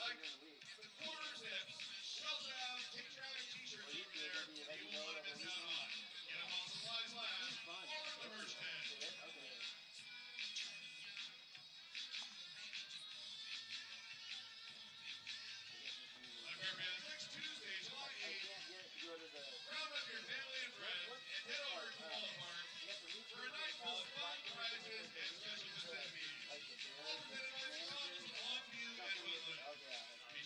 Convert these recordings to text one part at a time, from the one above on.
like the quarter zips, shells out, take your other t-shirts over there. You won't want to miss out on. Get them on supplies last or at the merch tent. Next Tuesday, July 8th, round up your family and friends and head over to Boulevard for a night full of fun, prizes, and special festivities. All depending on which comes to Longview and Woodland. Be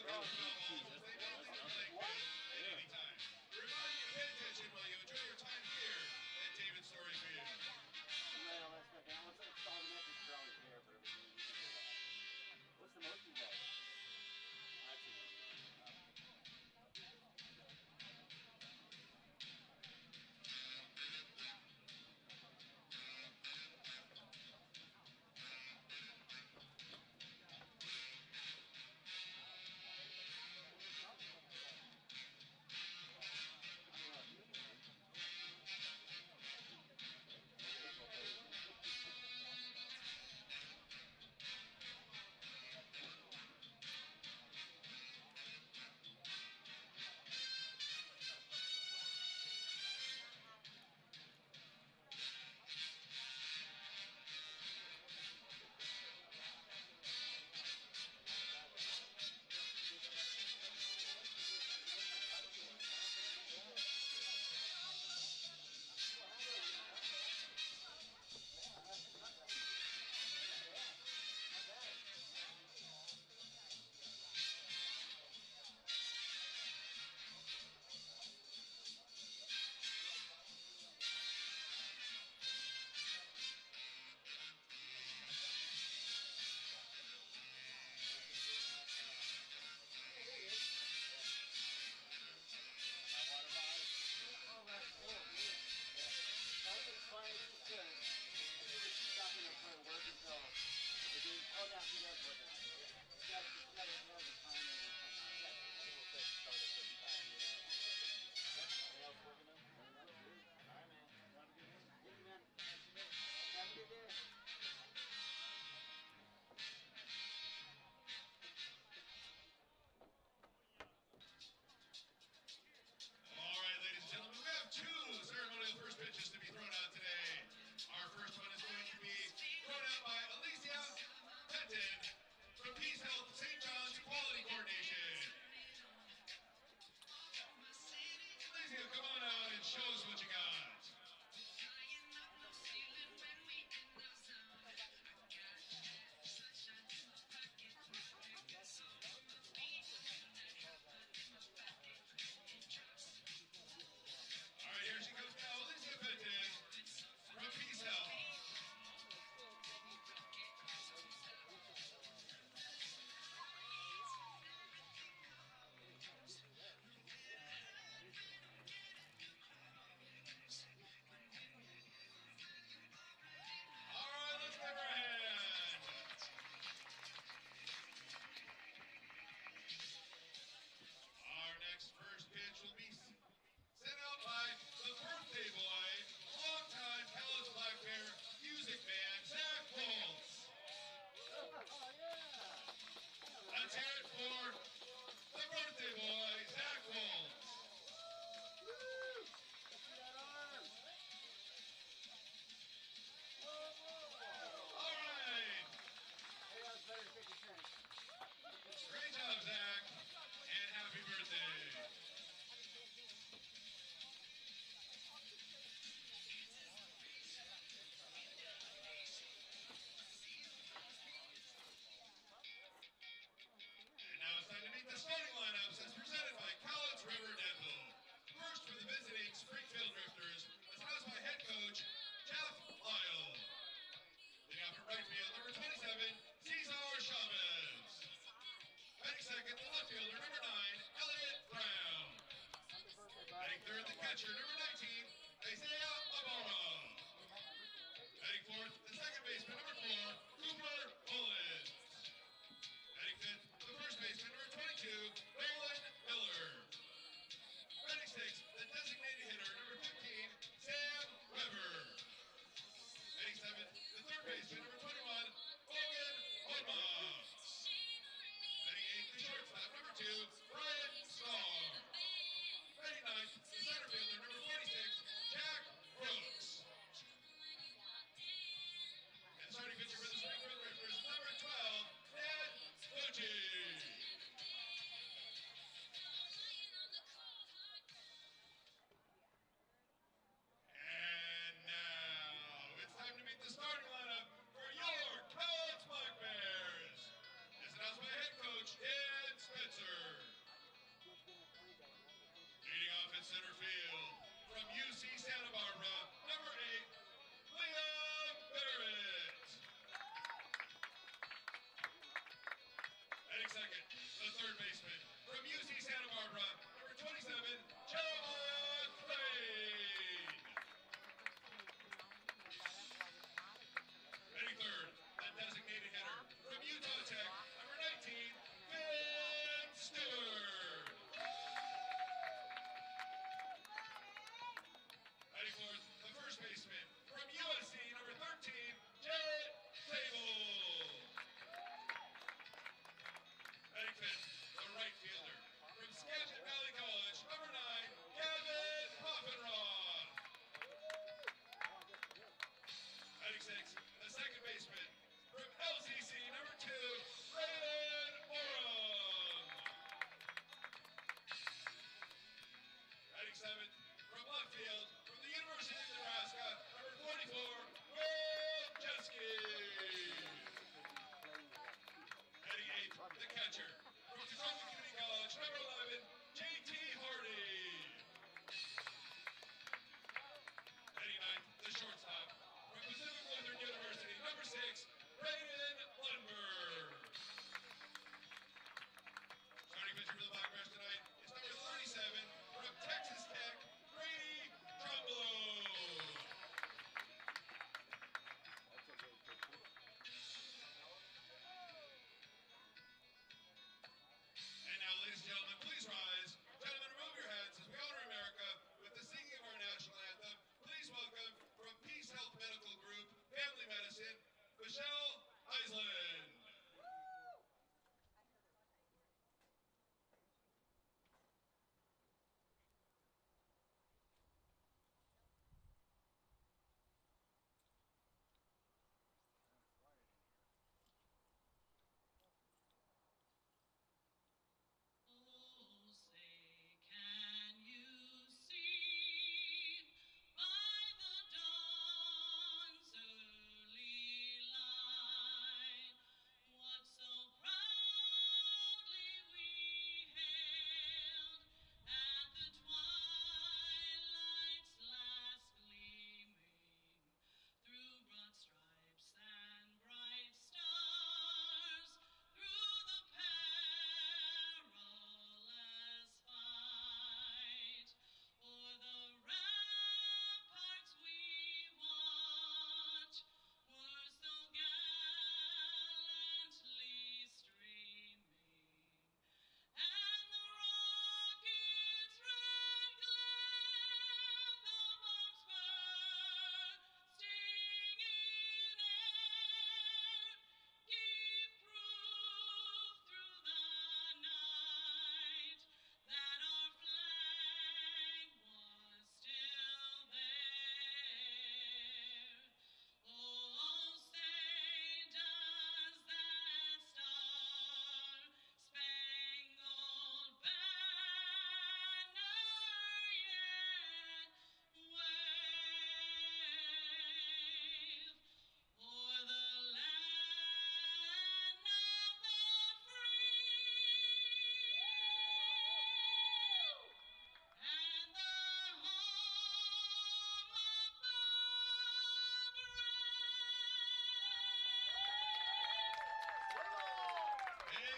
All available play bills and play credit at any time. We remind you to pay attention while you enjoy your time here at David Story Field. What's the most you got?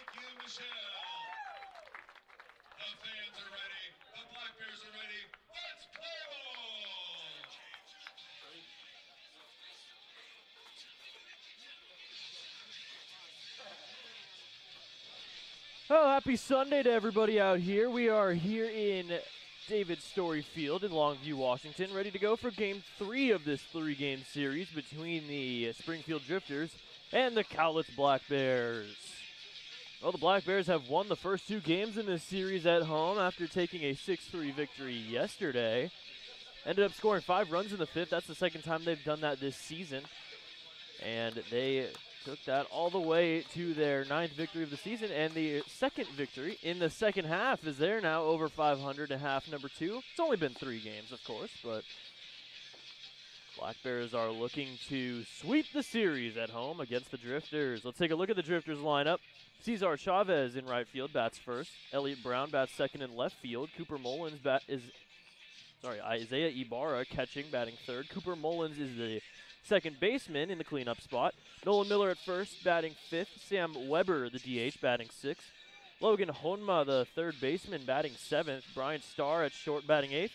Thank you, Michelle. The fans are ready. The Black Bears are ready. Let's play ball! Oh, happy Sunday to everybody out here. We are here in David Story Field in Longview, Washington, ready to go for Game 3 of this 3-game series between the Springfield Drifters and the Cowlitz Black Bears. Well, the Black Bears have won the first 2 games in this series at home after taking a 6-3 victory yesterday. Ended up scoring 5 runs in the 5th. That's the second time they've done that this season. And they took that all the way to their 9th victory of the season, and the second victory in the second half is they're now over 500 to half number 2. It's only been 3 games, of course, but Black Bears are looking to sweep the series at home against the Drifters. Let's take a look at the Drifters lineup. Cesar Chavez in right field bats first. Elliott Brown bats second in left field. Isaiah Ibarra catching, batting third. Cooper Mullins is the second baseman in the cleanup spot. Nolan Miller at first, batting 5th. Sam Weber, the DH, batting 6th. Logan Honma, the third baseman, batting 7th. Brian Starr at short, batting 8th.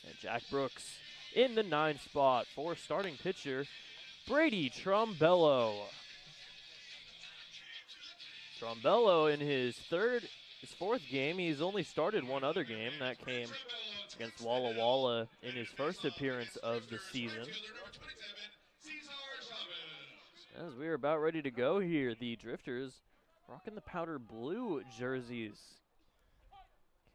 And Jack Brooks in the 9th spot for starting pitcher Brady Trombello. Trombello in his 4th game. He's only started one other game. That came against Walla Walla in his first appearance of the season. As we are about ready to go here, the Drifters rocking the powder blue jerseys.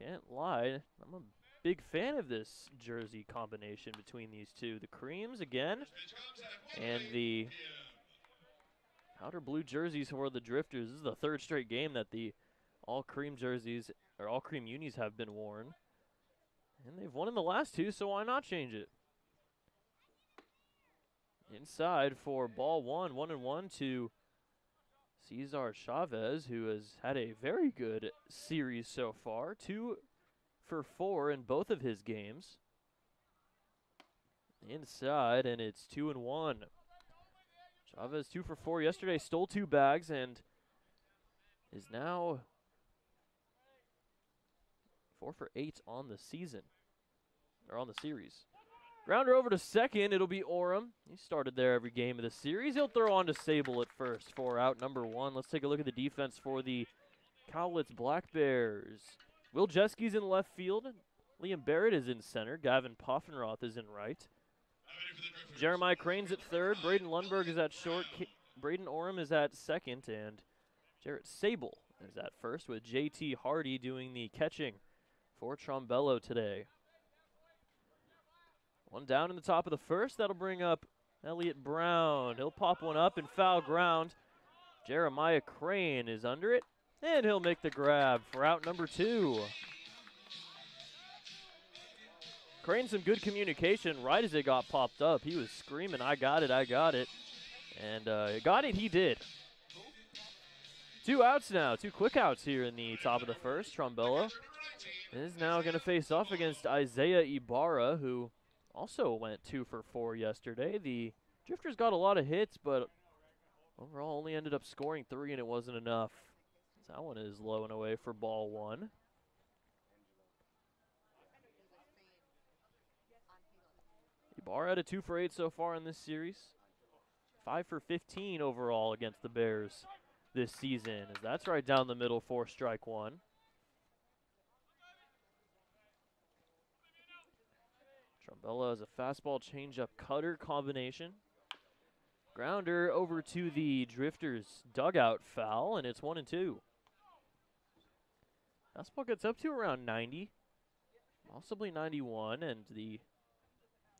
Can't lie, I'm a big fan of this jersey combination between these two. The creams again, and the powder blue jerseys for the Drifters. This is the 3rd straight game that the all cream jerseys, or all cream unis, have been worn. And they've won in the last 2, so why not change it? Inside for ball 1, 1-1 to Cesar Chavez, who has had a very good series so far. 2 for 4 in both of his games. Inside, and it's 2-1. Chavez 2 for 4 yesterday, stole 2 bags, and is now 4 for 8 on the season, or on the series. Grounder over to second, it'll be Orem. He started there every game of the series. He'll throw on to Sable at first for out number 1. Let's take a look at the defense for the Cowlitz Black Bears. Will Jeski's in left field. Liam Barrett is in center. Gavin Poffenroth is in right. Jeremiah Crane's at third. Braden Lundberg is at short. Braden Orem is at second. And Jarrett Sable is at first, with JT Hardy doing the catching for Trombello today. 1 down in the top of the first. That'll bring up Elliott Brown. He'll pop one up in foul ground. Jeremiah Crane is under it, and he'll make the grab for out number 2. Crane, some good communication right as it got popped up. He was screaming, "I got it, I got it." And got it, he did. 2 outs now, 2 quick outs here in the top of the first. Trombello is now going to face off against Isaiah Ibarra, who also went 2 for 4 yesterday. The Drifters got a lot of hits, but overall only ended up scoring 3, and it wasn't enough. So that one is low and away for ball 1. Ibarra had a 2 for 8 so far in this series. 5 for 15 overall against the Bears this season, as that's right down the middle for strike 1. Trombello has a fastball changeup cutter combination. Grounder over to the Drifters dugout foul, and it's 1-2. Fastball gets up to around 90, possibly 91, and the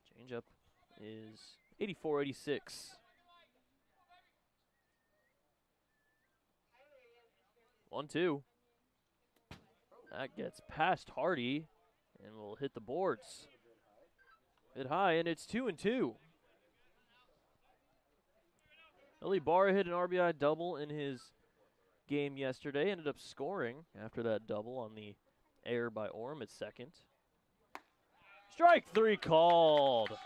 changeup is 84, 86. 1-2. That gets past Hardy and will hit the boards. Bit high, and it's 2-2. Ellie Barra hit an RBI double in his game yesterday. Ended up scoring after that double on the error by Orem at second. Strike 3 called.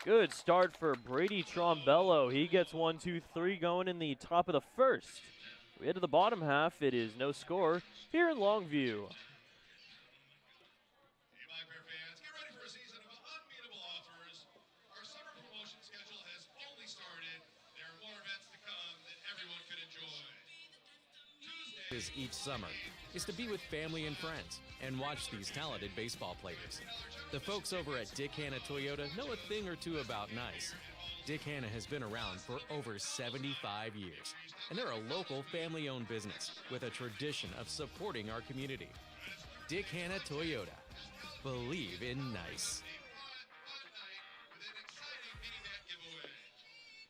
Good start for Brady Trombello. He gets 1, 2, 3 going in the top of the first. We head to the bottom half. It is no score here in Longview. Hey, Black Bear fans, get ready for a season of unbeatable offers. Our summer promotion schedule has only started. There are more events to come that everyone could enjoy. Tuesday, Each summer is to be with family and friends and watch these talented baseball players. The folks over at Dick Hanna Toyota know a thing or two about nice. Dick Hanna has been around for over 75 years, and they're a local family-owned business with a tradition of supporting our community. Dick Hanna Toyota. Believe in nice. fun night with an exciting mini bat giveaway.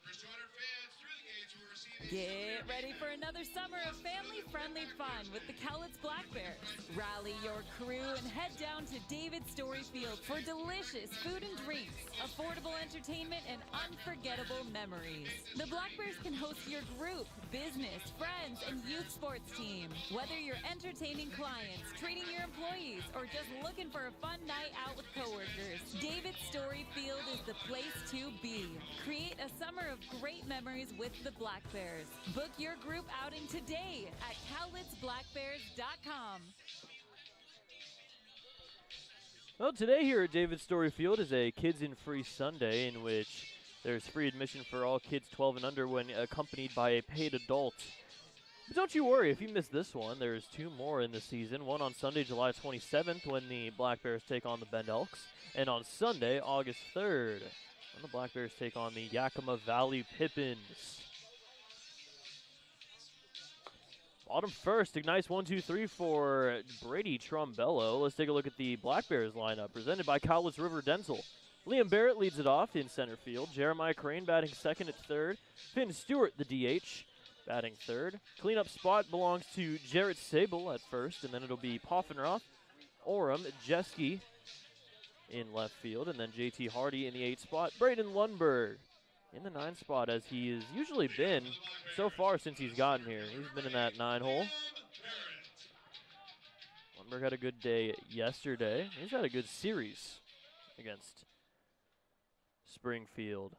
First 200 fans through the gates will receive Get ready for another summer of family-friendly fun with the Cowlitz Black Bears. Rally your crew and head down to David Story Field for delicious food and drinks, affordable entertainment, and unforgettable memories. The Black Bears can host your group, business, friends, and youth sports team. Whether you're entertaining clients, treating your employees, or just looking for a fun night out with coworkers, David Story Field is the place to be. Create a summer of great memories with the Black Bears. Book your group outing today at cowlitzblackbears.com. Well, today here at David Story Field is a Kids in Free Sunday in which there's free admission for all kids 12 and under when accompanied by a paid adult. But don't you worry, if you missed this one, there's two more in the season. One on Sunday, July 27th, when the Black Bears take on the Bend Elks, and on Sunday, August 3rd, when the Black Bears take on the Yakima Valley Pippins. Bottom first, a nice 1-2-3 for Brady Trombello. Let's take a look at the Black Bears lineup, presented by Cowlitz River Dental. Liam Barrett leads it off in center field. Jeremiah Crane batting second at third. Finn Stewart, the DH, batting third. Cleanup spot belongs to Jarrett Sable at first, and then it'll be Poffenroth, Orem, Jeske in left field, and then JT Hardy in the 8 spot. Braden Lundberg in the 9 spot, as he has usually been so far since he's gotten here. He's been in that 9 hole. Lundberg had a good day yesterday. He's had a good series against Springfield.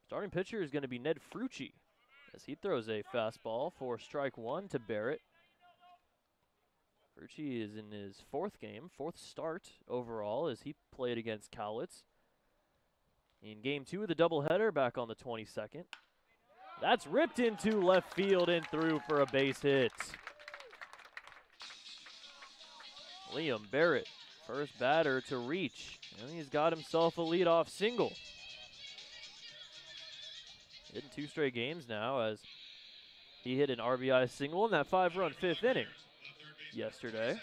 Starting pitcher is going to be Ned Frucci, as he throws a fastball for strike 1 to Barrett. Frucci is in his 4th game, 4th start overall, as he played against Cowlitz in game 2 of the doubleheader back on the 22nd. That's ripped into left field and through for a base hit. Liam Barrett, first batter to reach, and he's got himself a leadoff single. Hitting 2 straight games now, as he hit an RBI single in that 5-run 5th inning yesterday.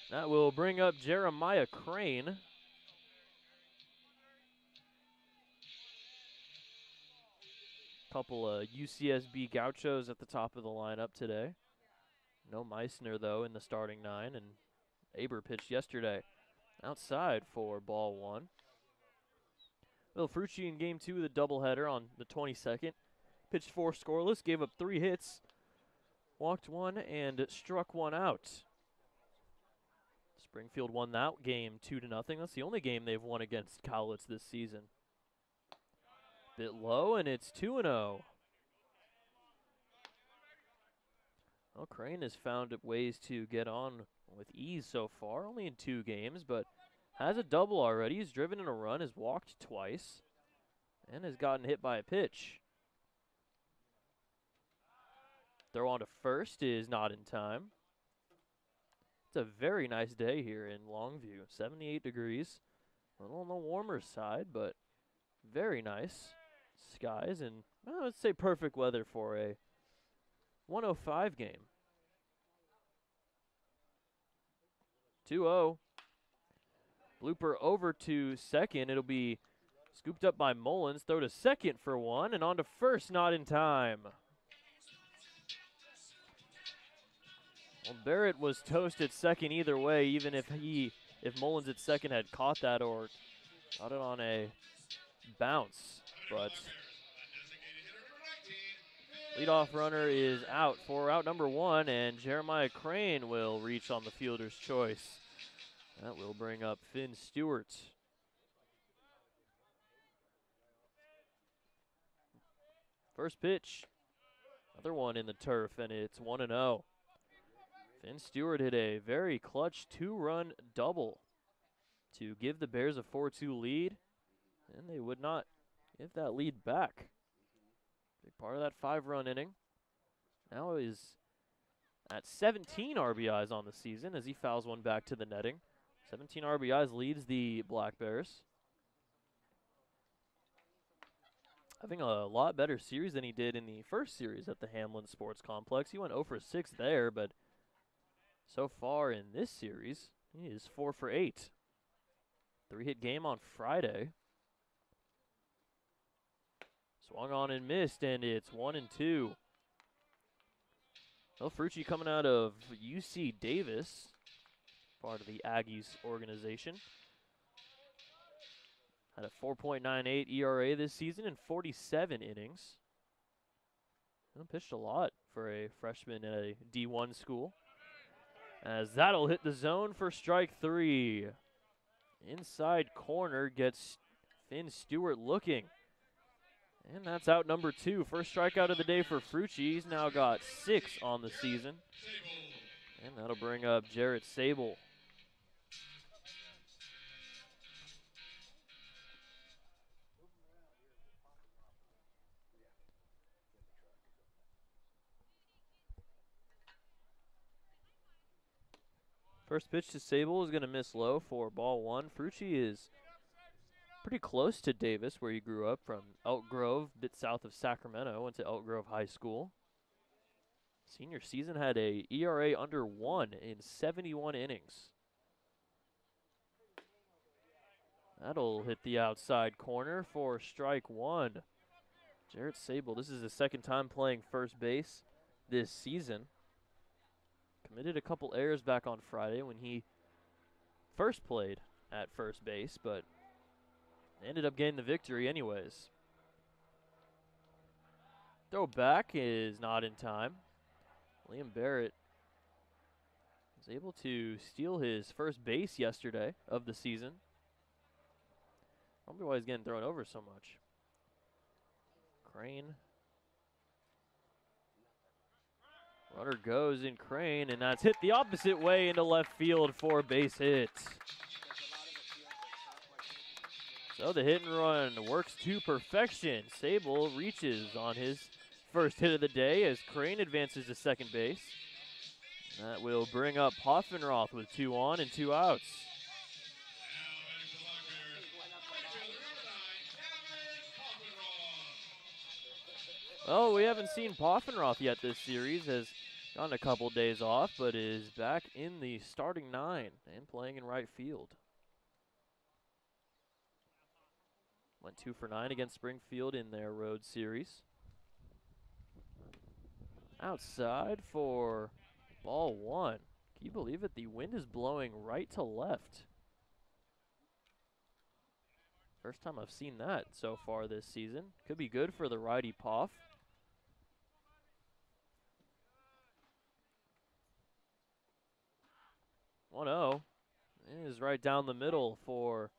That will bring up Jeremiah Crane. Couple of UCSB Gauchos at the top of the lineup today. No Meissner, though, in the starting 9, and Aber pitched yesterday outside for ball 1. Will Frucci in game 2 of the doubleheader on the 22nd. Pitched 4 scoreless, gave up 3 hits, walked 1, and struck 1 out. Springfield won that game 2-0. That's the only game they've won against Cowlitz this season. Bit low, and it's 2-0. Well, Crane has found ways to get on with ease so far, only in 2 games, but has a double already. He's driven in a run, has walked twice, and has gotten hit by a pitch. Throw on to first is not in time. It's a very nice day here in Longview. 78 degrees, a little on the warmer side, but very nice skies, and let's say perfect weather for a 105 game. 2-0. Blooper over to second. It'll be scooped up by Mullins. Throw to second for 1, and on to first, not in time. Well, Barrett was toast at second either way, even if Mullins at second had caught that or got it on a bounce. But leadoff runner is out for out number 1, and Jeremiah Crane will reach on the fielder's choice. That will bring up Finn Stewart. First pitch Another one in the turf, and it's 1-0. Finn Stewart hit a very clutch 2-run double to give the Bears a 4-2 lead, and they would not give that lead back. Big part of that 5-run inning. Now is at 17 RBIs on the season as he fouls one back to the netting. 17 RBIs leads the Black Bears. Having a lot better series than he did in the first series at the Hamlin Sports Complex. He went 0 for 6 there, but so far in this series, he is 4 for 8. 3-hit game on Friday. Swung on and missed, and it's 1-2. Well, Frucci coming out of UC Davis, part of the Aggies organization. Had a 4.98 ERA this season in 47 innings. Pitched a lot for a freshman at a D1 school. As that'll hit the zone for strike 3. Inside corner gets Finn Stewart looking. And that's out number 2. First strikeout of the day for Frucci. He's now got 6 on the season. And that'll bring up Jarrett Sable. First pitch to Sable is going to miss low for ball 1. Frucci is pretty close to Davis, where he grew up from Elk Grove, a bit south of Sacramento. Went to Elk Grove High School. Senior season had a ERA under 1 in 71 innings. That'll hit the outside corner for strike 1. Jarrett Sable, this is his second time playing first base this season. Committed a couple errors back on Friday when he first played at first base, but ended up getting the victory anyways. Throw back is not in time. Liam Barrett was able to steal his first base yesterday of the season. I wonder why he's getting thrown over so much. Crane. Runner goes in Crane, and that's hit the opposite way into left field for a base hit. So the hit and run works to perfection. Sable reaches on his first hit of the day as Crane advances to second base. That will bring up Hoffenroth with 2 on and 2 outs. Well, we haven't seen Hoffenroth yet this series. Has gone a couple days off, but is back in the starting 9 and playing in right field. Went 2 for 9 against Springfield in their road series. Outside for ball 1. Can you believe it? The wind is blowing right to left. First time I've seen that so far this season. Could be good for the righty Poff. 1-0 is right down the middle for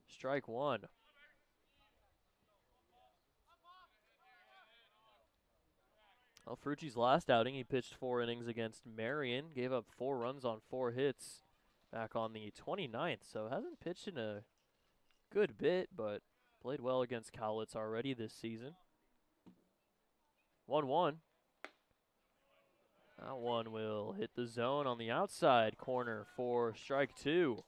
strike 1. Well, Frucci's last outing, he pitched 4 innings against Marion, gave up 4 runs on 4 hits back on the 29th, so hasn't pitched in a good bit, but played well against Cowlitz already this season. 1-1. That one will hit the zone on the outside corner for strike 2.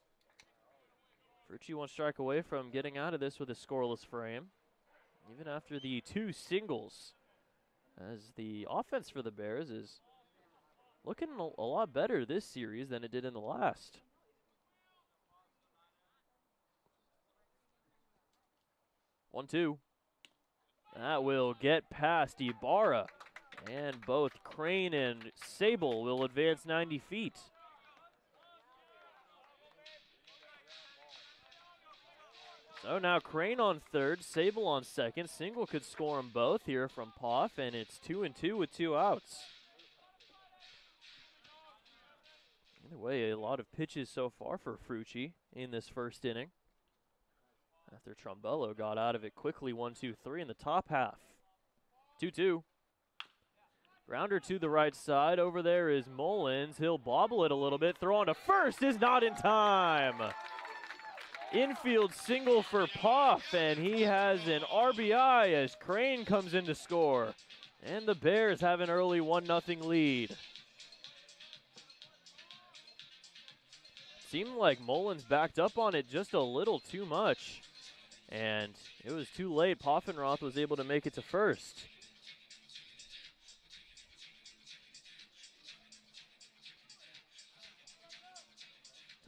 Frucci 1 strike away from getting out of this with a scoreless frame, even after the 2 singles, as the offense for the Bears is looking a lot better this series than it did in the last. 1-2. That will get past Ibarra. And both Crane and Sable will advance 90 feet. So now Crane on third, Sable on second. Single could score them both here from Poff, and it's 2-2 with 2 outs. Either way, a lot of pitches so far for Frucci in this first inning. After Trombello got out of it quickly, 1-2-3 in the top half. 2-2. Grounder to the right side. Over there is Mullins. He'll bobble it a little bit. Throw on to first is not in time. Infield single for Puff, and he has an RBI as Crane comes in to score. And the Bears have an early 1-0 lead. Seemed like Mullins backed up on it just a little too much. And it was too late. Poffenroth was able to make it to first.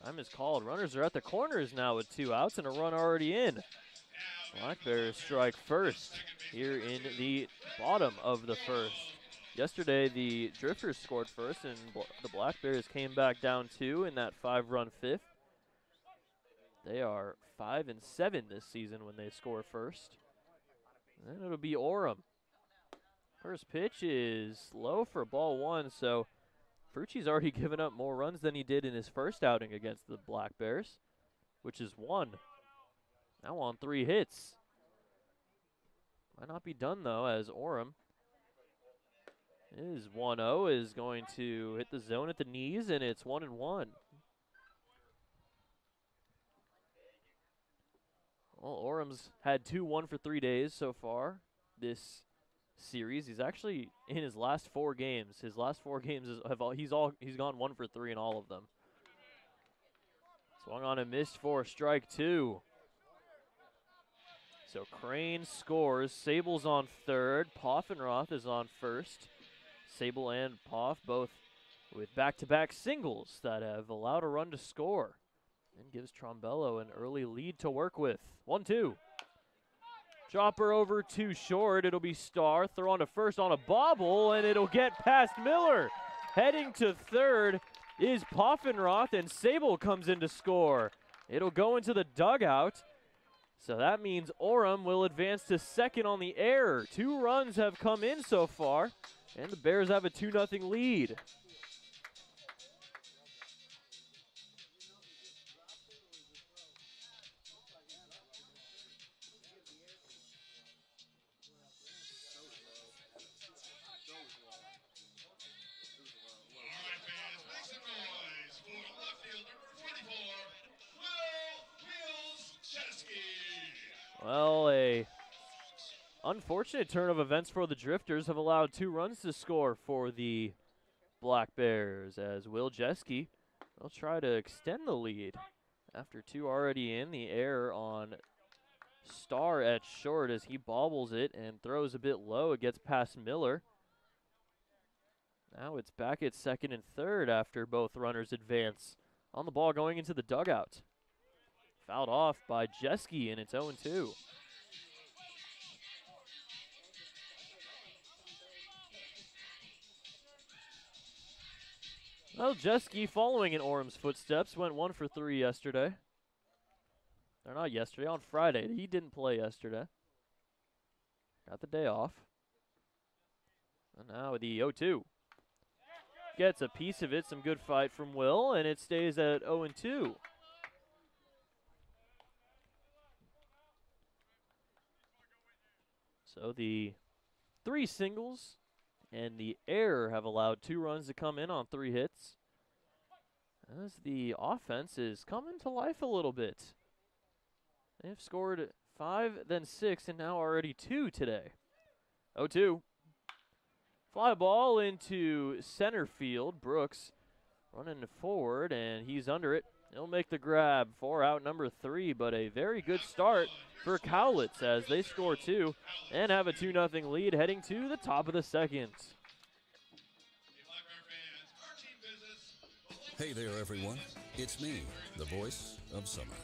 Time is called. Runners are at the corners now with 2 outs and a run already in. Black Bears strike first here in the bottom of the first. Yesterday, the Drifters scored first, and the Black Bears came back down 2 in that 5-run fifth. They are 5-7 this season when they score first. And then it'll be Orem. First pitch is low for ball 1, so Frucci's already given up more runs than he did in his first outing against the Black Bears, which is 1. Now on 3 hits. Might not be done, though, as Orem is 1-0, is going to hit the zone at the knees, and it's 1-1. Well, Orem's had 2 1-for-3 days so far this series. He's actually in his last 4 games. His last 4 games he's gone 1-for-3 in all of them. Swung on and missed for strike 2. So Crane scores. Sable's on third. Poffenroth is on first. Sable and Poff both with back-to-back singles that have allowed a run to score. And gives Trombello an early lead to work with. 1-2. Chopper over too short. It'll be Starr. Throw on to first on a bobble, and it'll get past Miller. Heading to third is Poffenroth, and Sable comes in to score. It'll go into the dugout. So that means Orem will advance to second on the air. 2 runs have come in so far, and the Bears have a 2-0 lead. Well, a unfortunate turn of events for the Drifters have allowed 2 runs to score for the Black Bears, as Will Jeske will try to extend the lead after 2 already in. The error on Starr at short as he bobbles it and throws a bit low. It gets past Miller. Now it's back at second and third after both runners advance. On the ball going into the dugout. Fouled off by Jeske, and it's 0-2. Well, Jeske, following in Orem's footsteps, went 1-for-3 yesterday. Or not yesterday, on Friday. He didn't play yesterday. Got the day off. And now the 0-2. Gets a piece of it, some good fight from Will, and it stays at 0-2. So the 3 singles and the error have allowed 2 runs to come in on 3 hits, as the offense is coming to life a little bit. They've scored 5, then 6, and now already 2 today. 0-2. Fly ball into center field. Brooks running forward, and he's under it. He'll make the grab for out number 3, but a very good start for Cowlitz as they score 2 and have a 2-0 lead heading to the top of the second. Hey there, everyone. It's me, the voice of summer.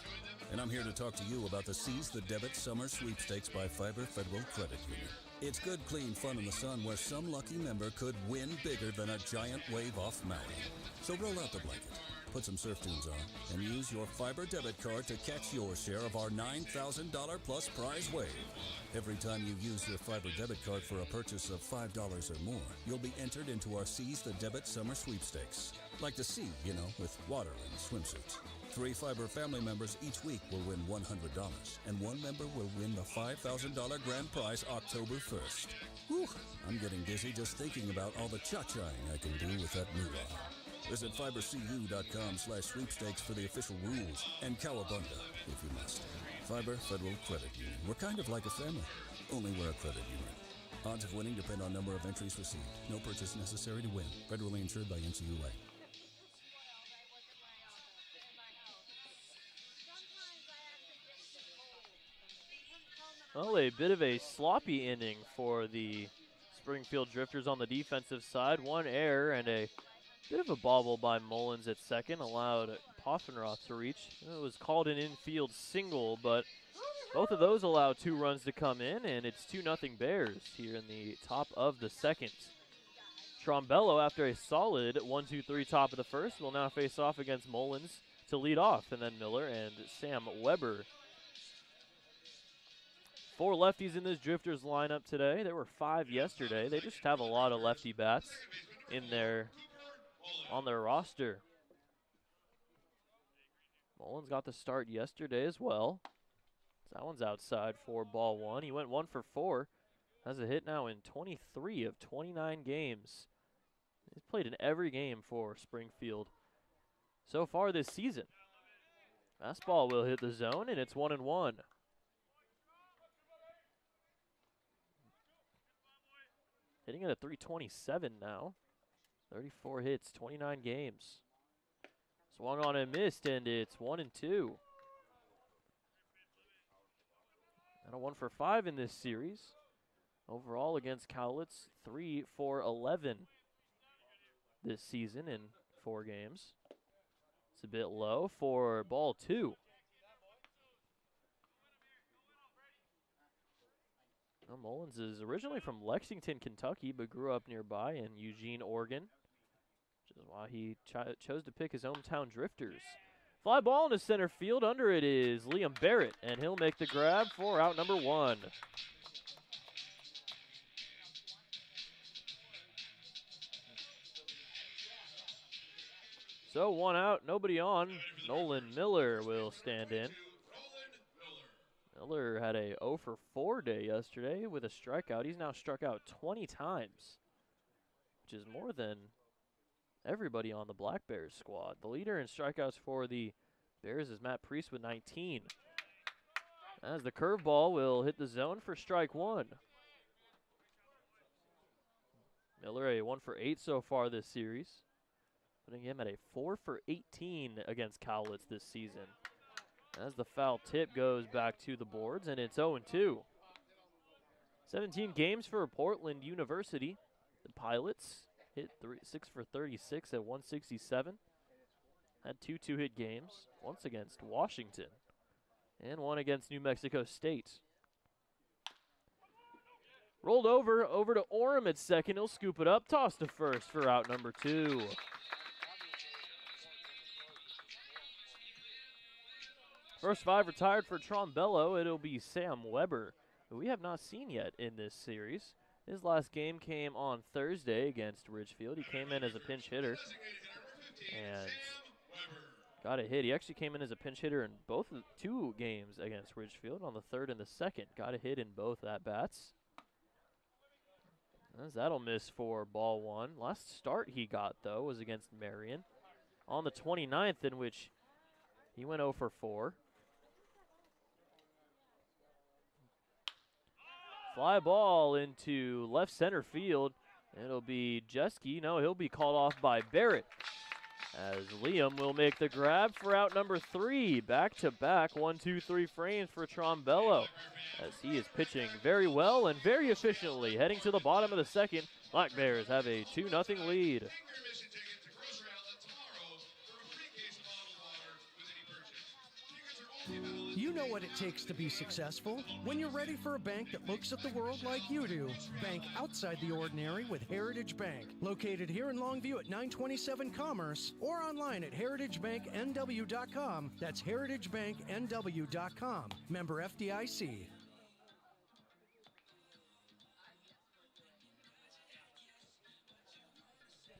And I'm here to talk to you about the Seize the Debit Summer Sweepstakes by Fiber Federal Credit Union. It's good, clean fun in the sun where some lucky member could win bigger than a giant wave off Maui. So roll out the blanket, put some surf tunes on, and use your Fiber debit card to catch your share of our $9,000 plus prize wave. Every time you use your Fiber debit card for a purchase of $5 or more, you'll be entered into our Seize the Debit Summer Sweepstakes. Like the sea, you know, with water and swimsuits. 3 Fiber family members each week will win $100, and 1 member will win the $5,000 grand prize October 1st. Whew, I'm getting dizzy just thinking about all the cha-chaing I can do with that moolah. Visit fibercu.com/sweepstakes for the official rules, and cowabunga if you must. Fiber Federal Credit Union. We're kind of like a family, only we're a credit union. Odds of winning depend on number of entries received. No purchase necessary to win. Federally insured by NCUA. Well, a bit of a sloppy inning for the Springfield Drifters on the defensive side. One error and a bit of a bobble by Mullins at second allowed Poffenroth to reach. It was called an infield single, but both of those allow 2 runs to come in, and it's 2-0 Bears here in the top of the second. Trombello, after a solid 1-2-3 top of the first, will now face off against Mullins to lead off, and then Miller and Sam Weber. 4 lefties in this Drifters lineup today. There were 5 yesterday. They just have a lot of lefty bats on their roster. Mullins got the start yesterday as well. That one's outside for ball 1. He went 1 for 4. Has a hit now in 23 of 29 games. He's played in every game for Springfield so far this season. Fastball will hit the zone, and it's 1-1. Hitting at a .327 now. 34 hits, 29 games. Swung on and missed, and it's 1-2. And a 1 for 5 in this series. Overall against Cowlitz, 3 for 11 this season in 4 games. It's a bit low for ball 2. Well, Mullins is originally from Lexington, Kentucky, but grew up nearby in Eugene, Oregon, which is why he chose to pick his hometown Drifters. Fly ball into center field. Under it is Liam Barrett, and he'll make the grab for out number 1. So 1 out, nobody on. Nolan Miller will stand in. Miller had a 0 for 4 day yesterday with a strikeout. He's now struck out 20 times, which is more than everybody on the Black Bears squad. The leader in strikeouts for the Bears is Matt Priest with 19. As the curveball will hit the zone for strike 1. Miller a 1 for 8 so far this series, putting him at a 4 for 18 against Cowlitz this season. As the foul tip goes back to the boards, and it's 0-2. 17 games for Portland University. The Pilots hit 6 for 36 at 167. Had 2 two-hit games, once against Washington and 1 against New Mexico State. Rolled over to Orem at second. He'll scoop it up, toss to first for out number 2. First 5 retired for Trombello. It'll be Sam Weber, who we have not seen yet in this series. His last game came on Thursday against Ridgefield. He came in as a pinch hitter and got a hit. He actually came in as a pinch hitter in both of the 2 games against Ridgefield, on the 3rd and the 2nd. Got a hit in both at-bats. As that'll miss for ball 1. Last start he got, though, was against Marion on the 29th, in which he went 0 for 4. Fly ball into left center field. It'll be Jeske. No, he'll be called off by Barrett, as Liam will make the grab for out number 3. Back-to-back 1-2-3 frames for Trombello, as he is pitching very well and very efficiently. Heading to the bottom of the second, Black Bears have a 2-0 lead. You know what it takes to be successful. When you're ready for a bank that looks at the world like you do, bank outside the ordinary with Heritage Bank. Located here in Longview at 927 Commerce, or online at heritagebanknw.com. That's heritagebanknw.com. Member FDIC.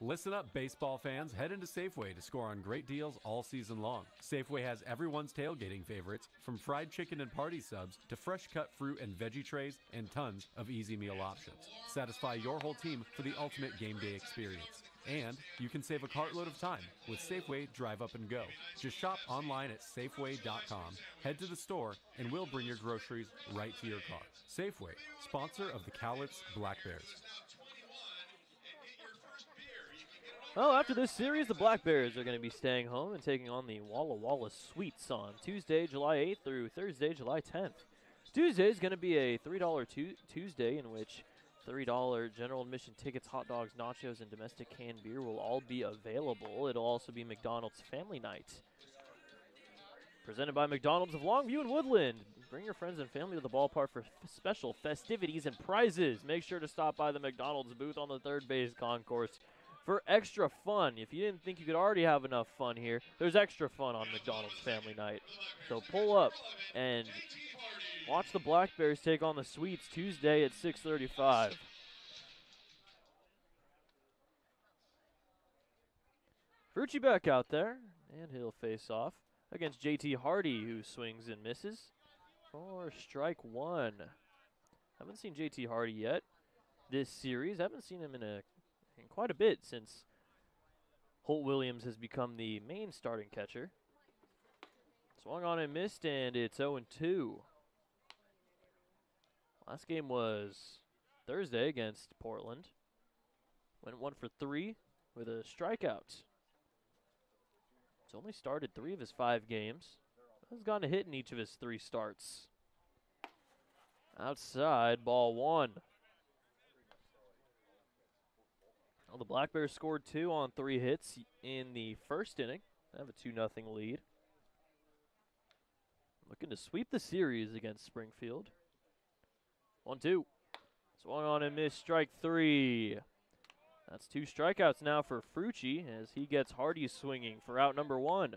Listen up, baseball fans. Head into Safeway to score on great deals all season long. Safeway has everyone's tailgating favorites, from fried chicken and party subs to fresh cut fruit and veggie trays and tons of easy meal options. Satisfy your whole team for the ultimate game day experience. And you can save a cartload of time with Safeway Drive Up and Go. Just shop online at Safeway.com, head to the store, and we'll bring your groceries right to your car. Safeway, sponsor of the Cowlitz Black Bears. Well, after this series, the Black Bears are going to be staying home and taking on the Walla Walla Sweets on Tuesday, July 8th through Thursday, July 10th. Tuesday is going to be a $3 Tuesday in which $3 general admission tickets, hot dogs, nachos, and domestic canned beer will all be available. It'll also be McDonald's Family Night. Presented by McDonald's of Longview and Woodland. Bring your friends and family to the ballpark for special festivities and prizes. Make sure to stop by the McDonald's booth on the third base concourse for extra fun. If you didn't think you could already have enough fun here, there's extra fun on McDonald's Family Night. So pull up and watch the Black Bears take on the Sweets Tuesday at 6:35. Frucci back out there, and he'll face off against JT Hardy, who swings and misses for strike one. Haven't seen JT Hardy yet this series. Haven't seen him in quite a bit since Holt Williams has become the main starting catcher. Swung on and missed, and it's 0-2. Last game was Thursday against Portland. Went 1 for 3 with a strikeout. He's only started 3 of his 5 games. Has gotten a hit in each of his 3 starts. Outside, ball 1. Well, the Black Bears scored 2 on 3 hits in the first inning. They have a 2-0 lead. Looking to sweep the series against Springfield. 1-2. Swung on and missed, strike 3. That's 2 strikeouts now for Frucci as he gets Hardy swinging for out number 1.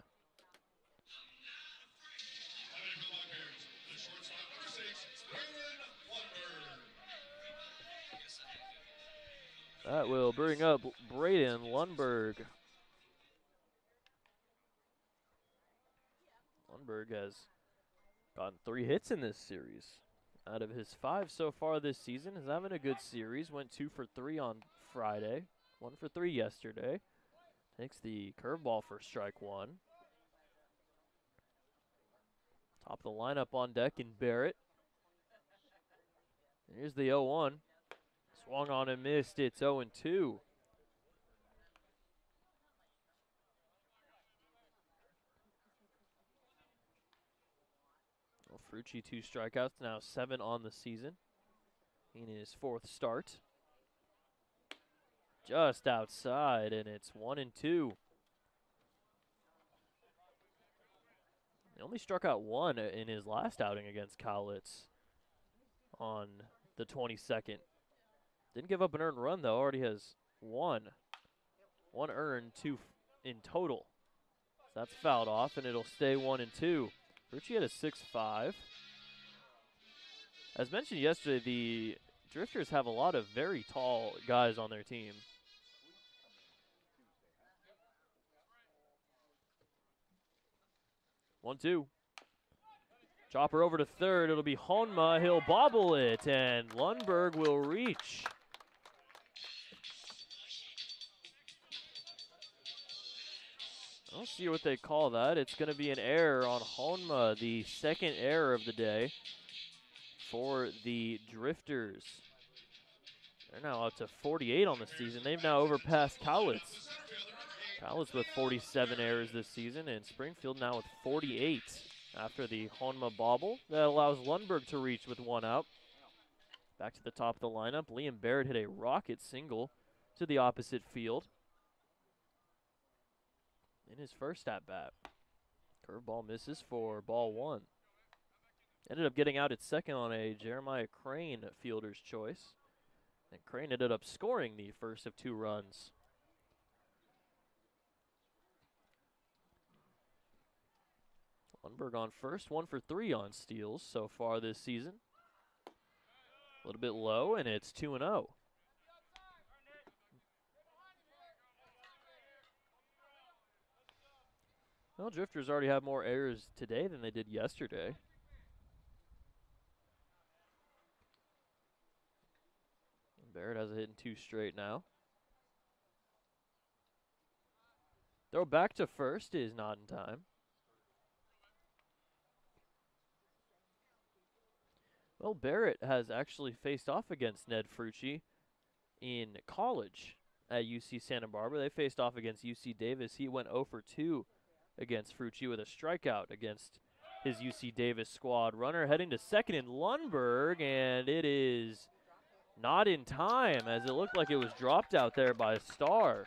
That will bring up Braden Lundberg. Lundberg has gotten 3 hits in this series. Out of his 5 so far this season, is having a good series. Went 2 for 3 on Friday, 1 for 3 yesterday. Takes the curveball for strike 1. Top of the lineup on deck in Barrett. Here's the 0-1. Swung on and missed. It's 0-2. Well, Frucci 2 strikeouts, now 7 on the season in his 4th start. Just outside, and it's 1-2. He only struck out 1 in his last outing against Cowlitz on the 22nd. Didn't give up an earned run, though. Already has 1. 1 earned, 2 in total. So that's fouled off, and it'll stay 1-2. Frucci had a 6.5. As mentioned yesterday, the Drifters have a lot of very tall guys on their team. One, 2. Chopper over to third. It'll be Honma. He'll bobble it, and Lundberg will reach. I'll see what they call that. It's going to be an error on Honma, the second error of the day for the Drifters. They're now up to 48 on the season. They've now overpassed Cowlitz. Cowlitz with 47 errors this season, and Springfield now with 48 after the Honma bobble. That allows Lundberg to reach with 1 out. Back to the top of the lineup. Liam Barrett hit a rocket single to the opposite field in his first at-bat. Curveball misses for ball 1. Ended up getting out at second on a Jeremiah Crane fielder's choice. And Crane ended up scoring the first of 2 runs. Lundberg on first, 1 for 3 on steals so far this season. A little bit low, and it's 2-0. Well, Drifters already have more errors today than they did yesterday. Barrett has a hit in 2 straight now. Throw back to first is not in time. Well, Barrett has actually faced off against Ned Frucci in college at UC Santa Barbara. They faced off against UC Davis. He went 0 for 2 against Frucci with a strikeout against his UC Davis squad. Runner heading to second in Lundberg, and it is not in time, as it looked like it was dropped out there by Starr.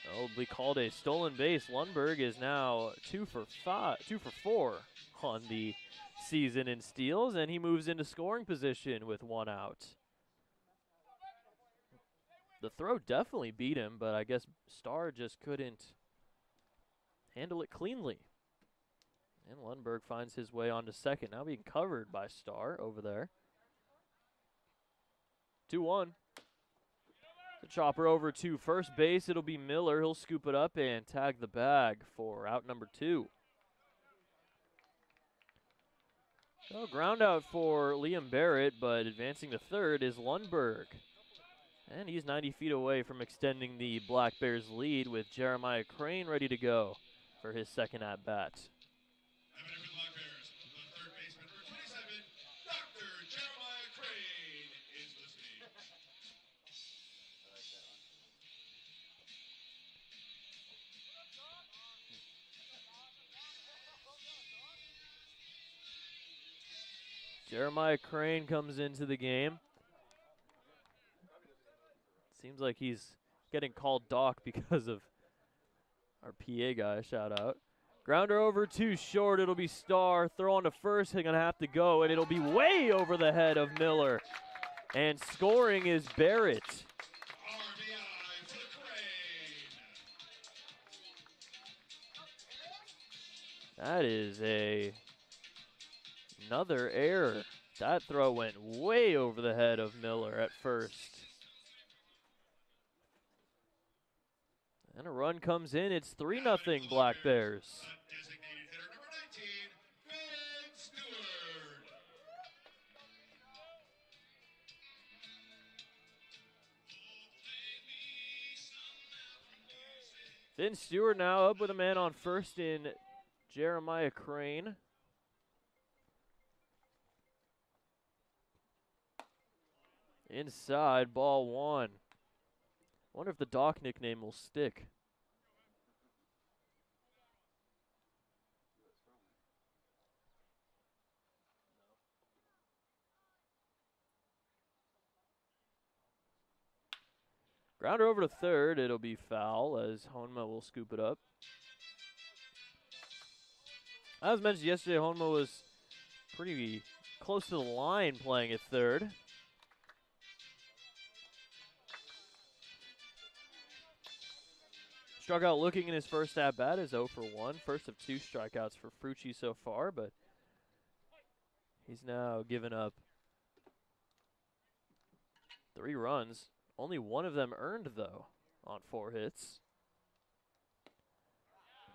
That will be called a stolen base. Lundberg is now 2 for 4 on the season in steals, and he moves into scoring position with 1 out. The throw definitely beat him, but I guess Starr just couldn't handle it cleanly. And Lundberg finds his way onto second, now being covered by Starr over there. 2-1. The chopper over to first base. It'll be Miller. He'll scoop it up and tag the bag for out number 2. So ground out for Liam Barrett, but advancing to third is Lundberg. And he's 90 feet away from extending the Black Bears lead with Jeremiah Crane ready to go for his second at-bat. Jeremiah Crane comes into the game. Seems like he's getting called Doc because of our PA guy. Shout out. Grounder over to short. It'll be Starr. Throw on to first. He's going to have to go, and it'll be way over the head of Miller. And scoring is Barrett. That is another error. That throw went way over the head of Miller at first. And a run comes in. It's 3-0 Black Bears. Finn Stewart now up with a man on first in Jeremiah Crane. Inside, ball 1. Wonder if the Doc nickname will stick. Grounder over to third. It'll be foul as Honma will scoop it up. As mentioned yesterday, Honma was pretty close to the line playing at third. Struck out looking in his first at-bat is 0 for 1. First of 2 strikeouts for Frucci so far, but he's now given up 3 runs. Only 1 of them earned, though, on 4 hits.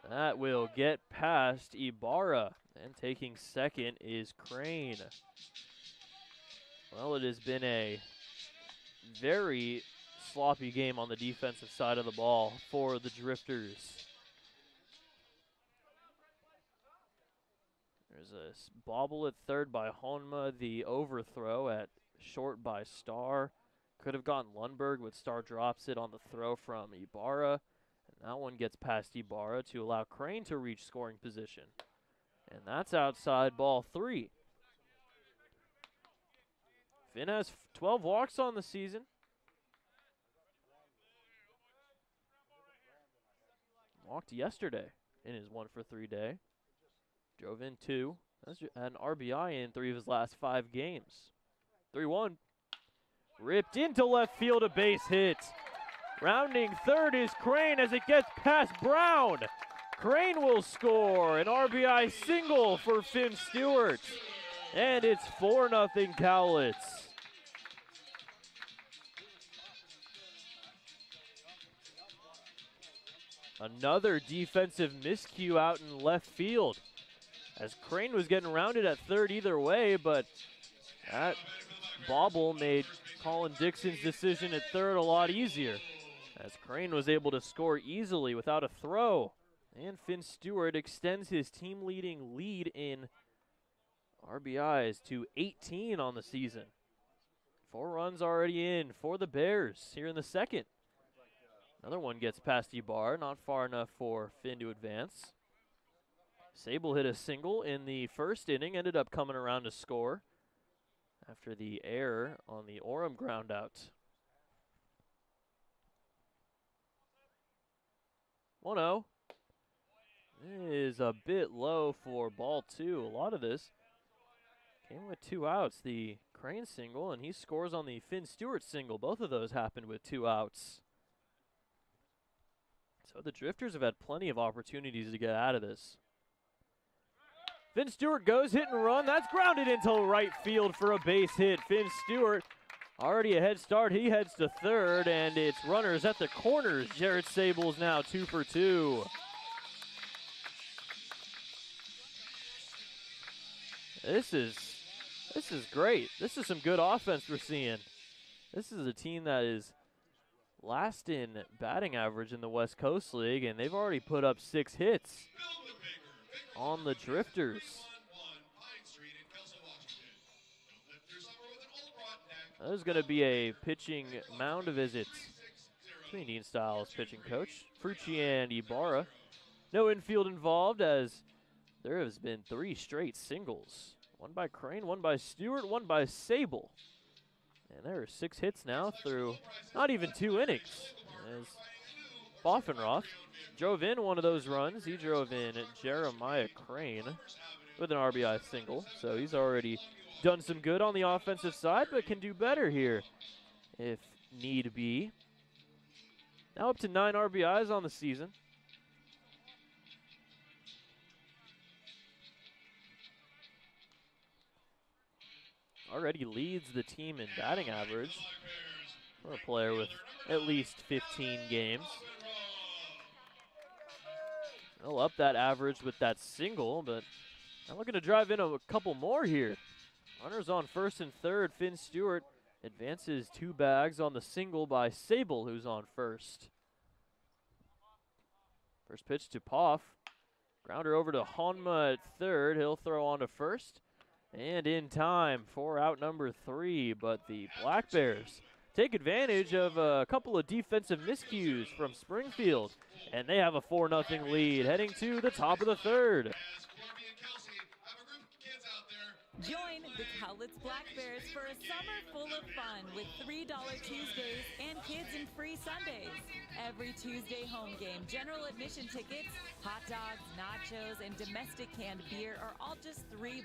That will get past Ibarra, and taking second is Crane. Well, it has been a very sloppy game on the defensive side of the ball for the Drifters. There's a bobble at third by Honma, the overthrow at short by Starr. Could have gotten Lundberg, but Starr drops it on the throw from Ibarra. And that one gets past Ibarra to allow Crane to reach scoring position. And that's outside ball 3. Finn has 12 walks on the season. Walked yesterday in his 1 for 3 day. Drove in 2. Had an RBI in 3 of his last 5 games. 3-1. Ripped into left field, a base hit. Rounding third is Crane as it gets past Brown. Crane will score an RBI single for Finn Stewart. And it's 4-0 Cowlitz. Another defensive miscue out in left field, as Crane was getting rounded at third either way, but that bobble made Colin Dixon's decision at third a lot easier, as Crane was able to score easily without a throw. And Finn Stewart extends his team-leading lead in RBIs to 18 on the season. 4 runs already in for the Bears here in the second. Another one gets past Ibar, not far enough for Finn to advance. Sable hit a single in the first inning, ended up coming around to score after the error on the Orem groundout. 1-0. Is a bit low for ball 2. A lot of this came with 2 outs. The Crane single, and he scores on the Finn Stewart single. Both of those happened with 2 outs. So the Drifters have had plenty of opportunities to get out of this. Finn Stewart goes hit and run. That's grounded into right field for a base hit. Finn Stewart already a head start. He heads to third, and it's runners at the corners. Jarrett Sable's now 2 for 2. This is great. This is some good offense we're seeing. This is a team that is last in batting average in the West Coast League, and they've already put up 6 hits on the Drifters. There's going to be a pitching mound visit between Dean Styles, pitching coach, Frucci and Ibarra. No infield involved, as there has been 3 straight singles. 1 by Crane, 1 by Stewart, 1 by Sable. And there are 6 hits now through not even 2 innings. As Boffenroth drove in one of those runs. He drove in Jeremiah Crane with an RBI single. So he's already done some good on the offensive side, but can do better here if need be. Now up to 9 RBIs on the season. Already leads the team in batting average for a player with at least 15 games. He'll up that average with that single, but I'm looking to drive in a couple more here. Runners on first and third. Finn Stewart advances 2 bags on the single by Sable, who's on first. First pitch to Poff. Grounder over to Honma at third. He'll throw on to first. And in time for out number 3, but the Black Bears take advantage of a couple of defensive miscues from Springfield, and they have a 4-0 lead heading to the top of the third. Join the Cowlitz Black Bears for a summer full of fun with $3 Tuesdays and kids and free Sundays. Every Tuesday home game, general admission tickets, hot dogs, nachos, and domestic canned beer are all just $3.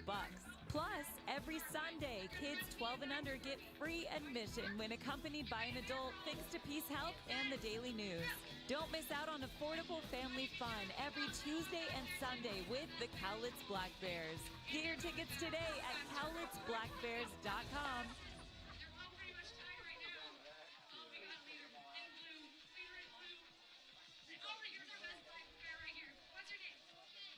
Plus, every Sunday, kids 12 and under get free admission when accompanied by an adult thanks to Peace Health and the Daily News. Don't miss out on affordable family fun every Tuesday and Sunday with the Cowlitz Black Bears. Get your tickets today at cowlitzblackbears.com.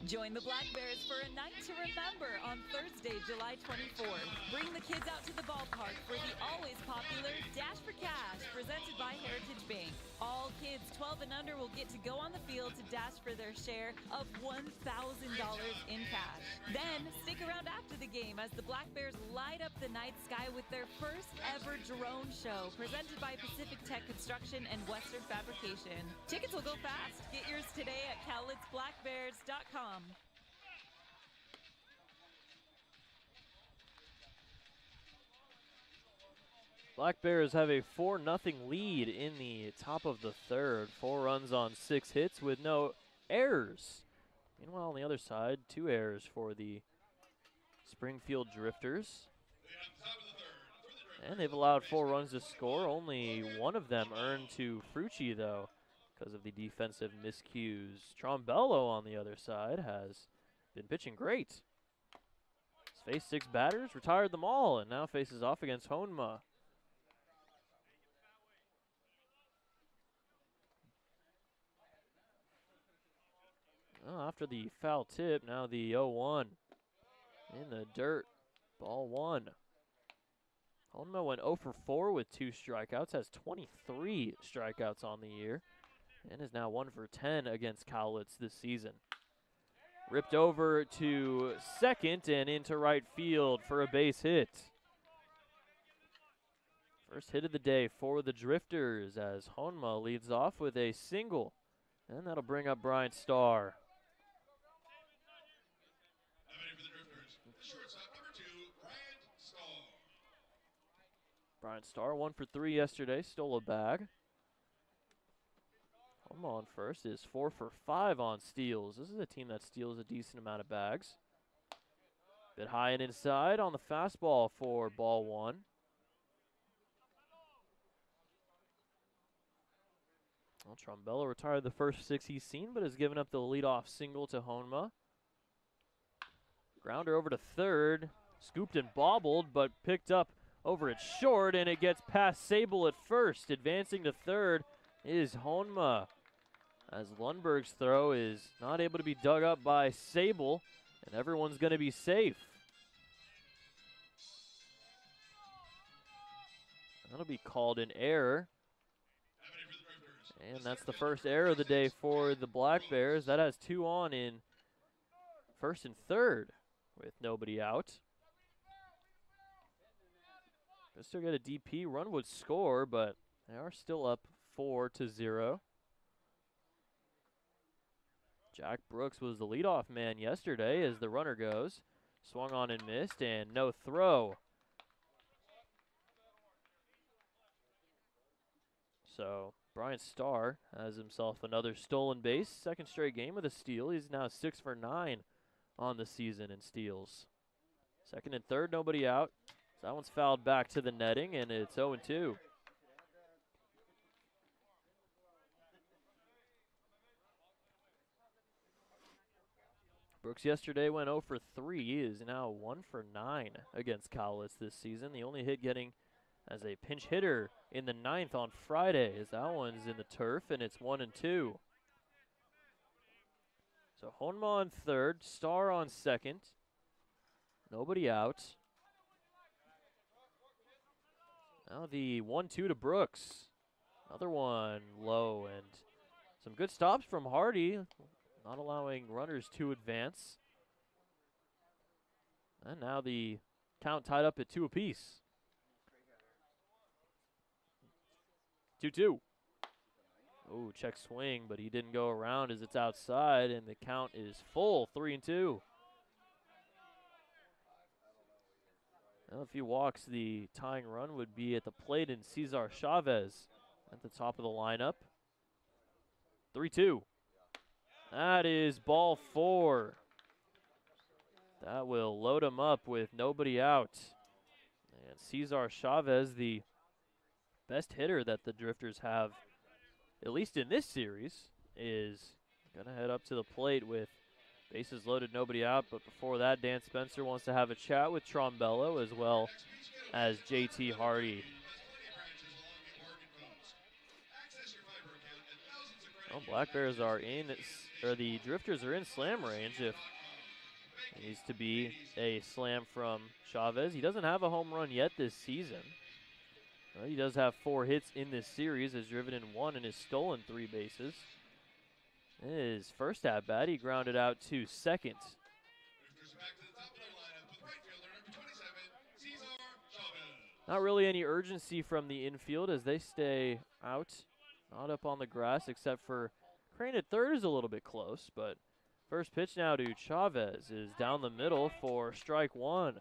Join the Black Bears for a night to remember on Thursday, July 24th. Bring the kids out to the ballpark for the always popular Dash for Cash, presented by Heritage Bank. All kids 12 and under will get to go on the field to dash for their share of $1,000 in cash. Then, stick around after the game as the Black Bears light up the night sky with their first ever drone show, presented by Pacific Tech Construction and Western Fabrication. Tickets will go fast. Get yours today at cowlitzblackbears.com. Black Bears have a 4-0 lead in the top of the third. 4 runs on 6 hits with no errors. Meanwhile, on the other side, 2 errors for the Springfield Drifters. And they've allowed 4 runs to score. Only 1 of them earned to Frucci, though, because of the defensive miscues. Trombello, on the other side, has been pitching great. He's faced 6 batters, retired them all, and now faces off against Honma. Well, after the foul tip, now the 0-1 in the dirt. Ball 1. Honma went 0 for 4 with 2 strikeouts, has 23 strikeouts on the year, and is now 1 for 10 against Cowlitz this season. Ripped over to second and into right field for a base hit. First hit of the day for the Drifters as Honma leads off with a single, and that'll bring up Brian Starr. Brian Starr 1 for 3 yesterday, stole a bag. Honma on first is 4 for 5 on steals. This is a team that steals a decent amount of bags. Bit high and inside on the fastball for ball 1. Well, Trombella retired the first 6 he's seen, but has given up the leadoff single to Honma. Grounder over to third, scooped and bobbled, but picked up over at short, and it gets past Sable at first. Advancing to third is Honma, as Lundberg's throw is not able to be dug up by Sable, and everyone's going to be safe. That'll be called an error. And that's the first error of the day for the Black Bears. That has 2 on in first and third with nobody out. They still get a DP. Run would score, but they are still up 4-0. Jack Brooks was the leadoff man yesterday as the runner goes. Swung on and missed, and no throw. So Brian Starr has himself another stolen base. Second straight game with a steal. He's now 6 for 9 on the season in steals. Second and third, nobody out. So that one's fouled back to the netting, and it's 0-2. Brooks yesterday went 0 for 3. He is now 1 for 9 against Cowlitz this season. The only hit getting as a pinch hitter in the 9th on Friday, as that one's in the turf, and it's 1-2. So Honma on third, Starr on second. Nobody out. Now the 1-2 to Brooks. Another one low, and some good stops from Hardy, not allowing runners to advance. And now the count tied up at 2 apiece. 2-2. Oh, check swing, but he didn't go around as it's outside, and the count is full, 3-2. Well, if he walks, the tying run would be at the plate in Cesar Chavez at the top of the lineup. 3-2. That is ball 4. That will load him up with nobody out. And Cesar Chavez, the best hitter that the Drifters have, at least in this series, is going to head up to the plate with bases loaded, nobody out. But before that, Dan Spencer wants to have a chat with Trombello as well as JT Hardy. Well, Black Bears are in, or the Drifters are in slam range if it needs to be a slam from Chavez. He doesn't have a home run yet this season. He does have 4 hits in this series, has driven in 1 and has stolen 3 bases. His first at bat, he grounded out to second. Not really any urgency from the infield as they stay out, not up on the grass, except for Crane at third is a little bit close, but first pitch now to Chavez is down the middle for strike 1.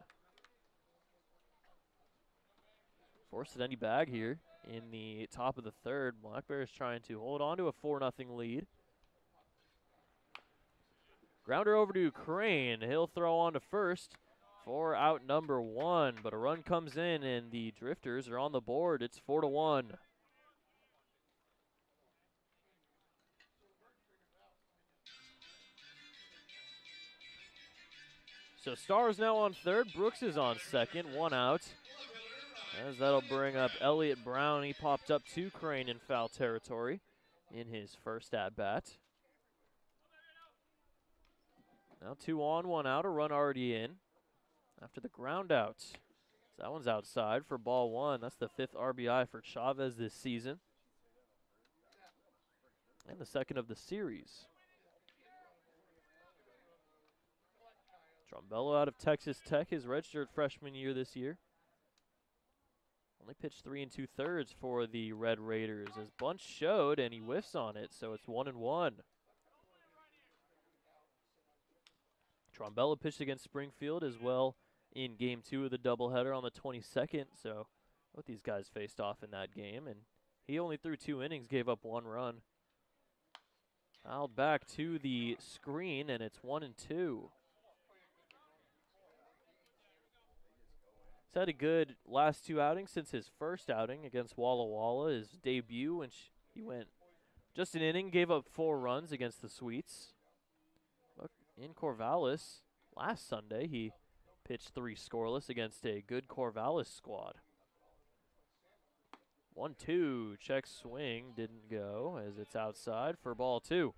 Forced at any bag here in the top of the third. Black Bears trying to hold on to a 4-0 lead. Grounder over to Crane. He'll throw on to first for out number 1, but a run comes in and the Drifters are on the board. It's 4-1. So Starr's now on third. Brooks is on second. 1 out. As that'll bring up Elliott Brown. He popped up to Crane in foul territory in his first at-bat. Now 2 on, 1 out, a run already in after the ground out. So that one's outside for ball 1. That's the 5th RBI for Chavez this season. And the 2nd of the series. Trombello out of Texas Tech, his redshirt freshman year this year. Only pitched 3 2/3 for the Red Raiders as Bunch showed, and he whiffs on it, so it's 1-1. Trombello pitched against Springfield as well in Game 2 of the doubleheader on the 22nd, so both these guys faced off in that game, and he only threw 2 innings, gave up 1 run. Fouled back to the screen, and it's 1-2. He's had a good last 2 outings since his first outing against Walla Walla, his debut, when he went just an inning, gave up 4 runs against the Sweets. Look, in Corvallis, last Sunday, he pitched 3 scoreless against a good Corvallis squad. 1-2, check swing, didn't go as it's outside for ball 2.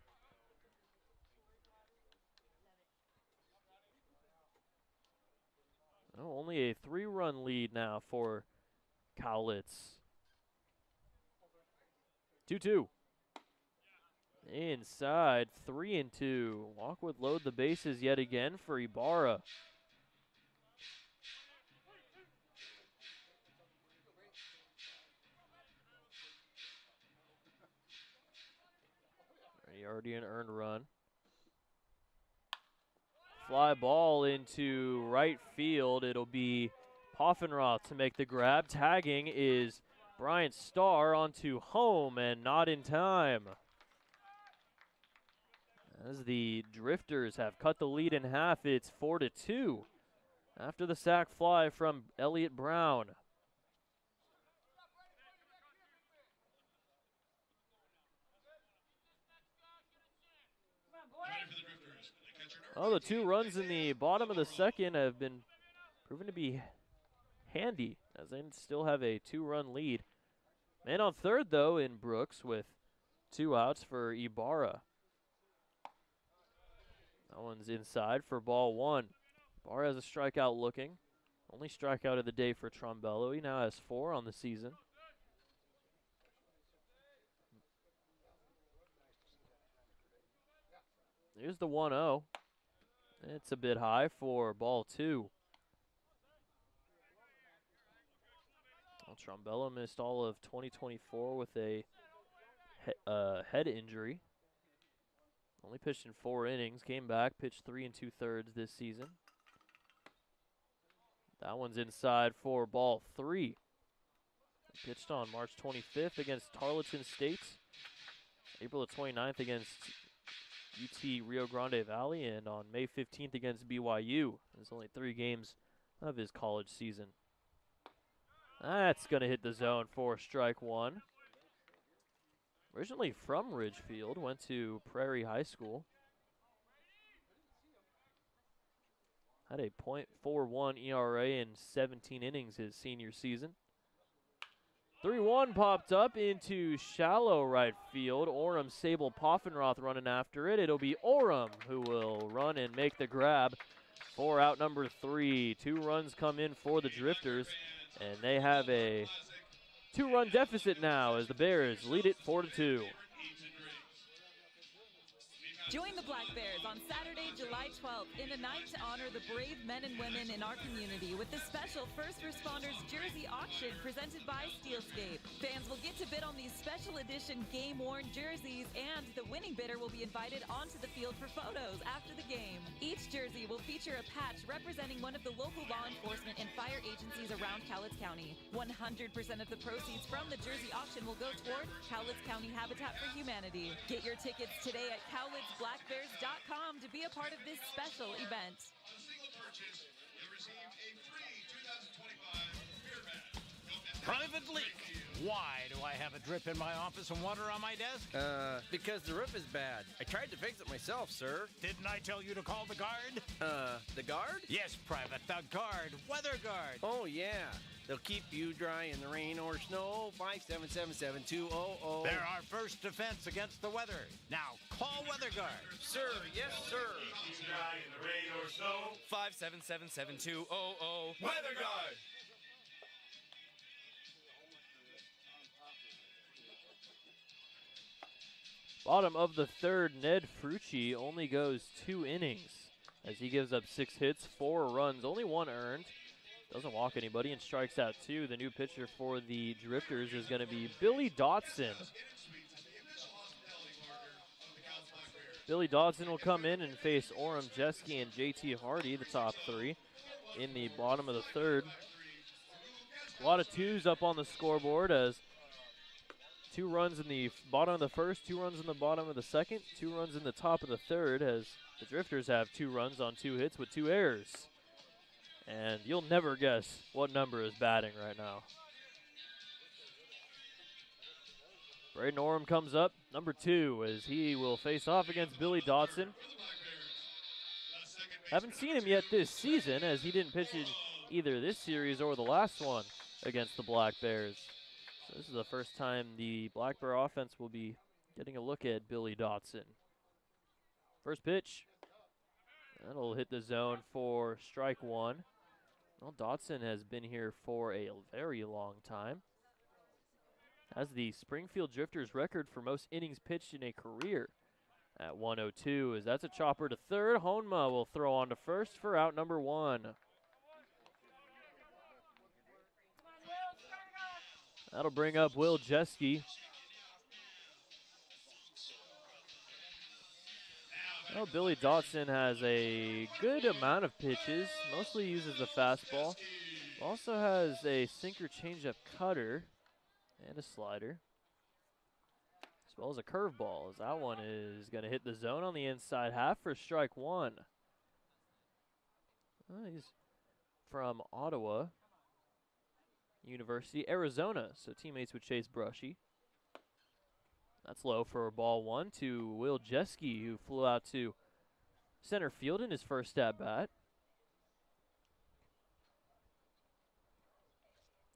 Oh, only a 3-run lead now for Cowlitz. 2-2. Inside, 3-2. Walk would load the bases yet again for Ibarra. Already an earned run. Fly ball into right field. It'll be Poffenroth to make the grab. Tagging is Bryant Starr onto home and not in time. As the Drifters have cut the lead in half, it's 4-2 after the sac fly from Elliott Brown. Oh, the 2 runs in the bottom of the 2nd have been proven to be handy as they still have a 2-run lead. Man on third, though, in Brooks with 2 outs for Ibarra. That one's inside for ball 1. Ibarra has a strikeout looking. Only strikeout of the day for Trombello. He now has 4 on the season. Here's the 1-0. It's a bit high for ball 2. Well, Trombello missed all of 2024 with a head injury. Only pitched in 4 innings, came back, pitched 3 2/3 this season. That one's inside for ball 3. Pitched on March 25th against Tarleton State, April 29th against UT Rio Grande Valley, and on May 15th against BYU. There's only 3 games of his college season. That's going to hit the zone for strike 1. Originally from Ridgefield, went to Prairie High School. Had a .41 ERA in 17 innings his senior season. 3-1 popped up into shallow right field. Orem, Sable, Poffenroth running after it. It'll be Orem who will run and make the grab for out number 3. 2 runs come in for the Drifters, and they have a 2-run deficit now as the Bears lead it 4-2. Join the Black Bears on Saturday, July 12th in a night to honor the brave men and women in our community with the special First Responders Jersey Auction presented by Steelscape. Fans will get to bid on these special edition game-worn jerseys, and the winning bidder will be invited onto the field for photos after the game. Each jersey will feature a patch representing one of the local law enforcement and fire agencies around Cowlitz County. 100% of the proceeds from the jersey auction will go toward Cowlitz County Habitat for Humanity. Get your tickets today at CowlitzBlackBears.com to be a part of this special event. On a single purchase, you'll receive a free 2025 beer bag. Private leak. Why do I have a drip in my office and water on my desk? Because the roof is bad. I tried to fix it myself, sir. Didn't I tell you to call the guard? The guard? Yes, Private, the guard. Weather guard. Oh, yeah. The They'll keep you dry in the rain or snow. 577-7200. They're our first defense against the weather. Now call WeatherGuard. Sir, yes, sir. Keep you dry in the rain or snow. 577-7200. WeatherGuard. Bottom of the third, Ned Frucci only goes 2 innings as he gives up 6 hits, 4 runs, only 1 earned. Doesn't walk anybody and strikes out 2. The new pitcher for the Drifters is going to be Billy Dotson. Billy Dodson will come in and face Orem Jeske and JT Hardy, the top 3, in the bottom of the third. A lot of 2s up on the scoreboard as 2 runs in the bottom of the first, 2 runs in the bottom of the second, 2 runs in the top of the third as the Drifters have 2 runs on 2 hits with 2 errors. And you'll never guess what number is batting right now. Braden Orem comes up, number 2, as he will face off against Billy Dotson. Haven't seen him yet this season as he didn't pitch in either this series or the last one against the Black Bears. So this is the first time the Black Bear offense will be getting a look at Billy Dotson. First pitch. That'll hit the zone for strike 1. Well, Dotson has been here for a very long time. Has the Springfield Drifters record for most innings pitched in a career at 102. As that's a chopper to third. Honma will throw on to first for out number 1. That'll bring up Will Jeske. Well, Billy Dotson has a good amount of pitches, mostly uses the fastball. Also has a sinker changeup cutter and a slider, as well as a curveball, as that one is going to hit the zone on the inside half for strike 1. He's from Ottawa University, Arizona, so teammates with Chase Brushy. That's low for ball 1 to Will Jeske, who flew out to center field in his first at-bat.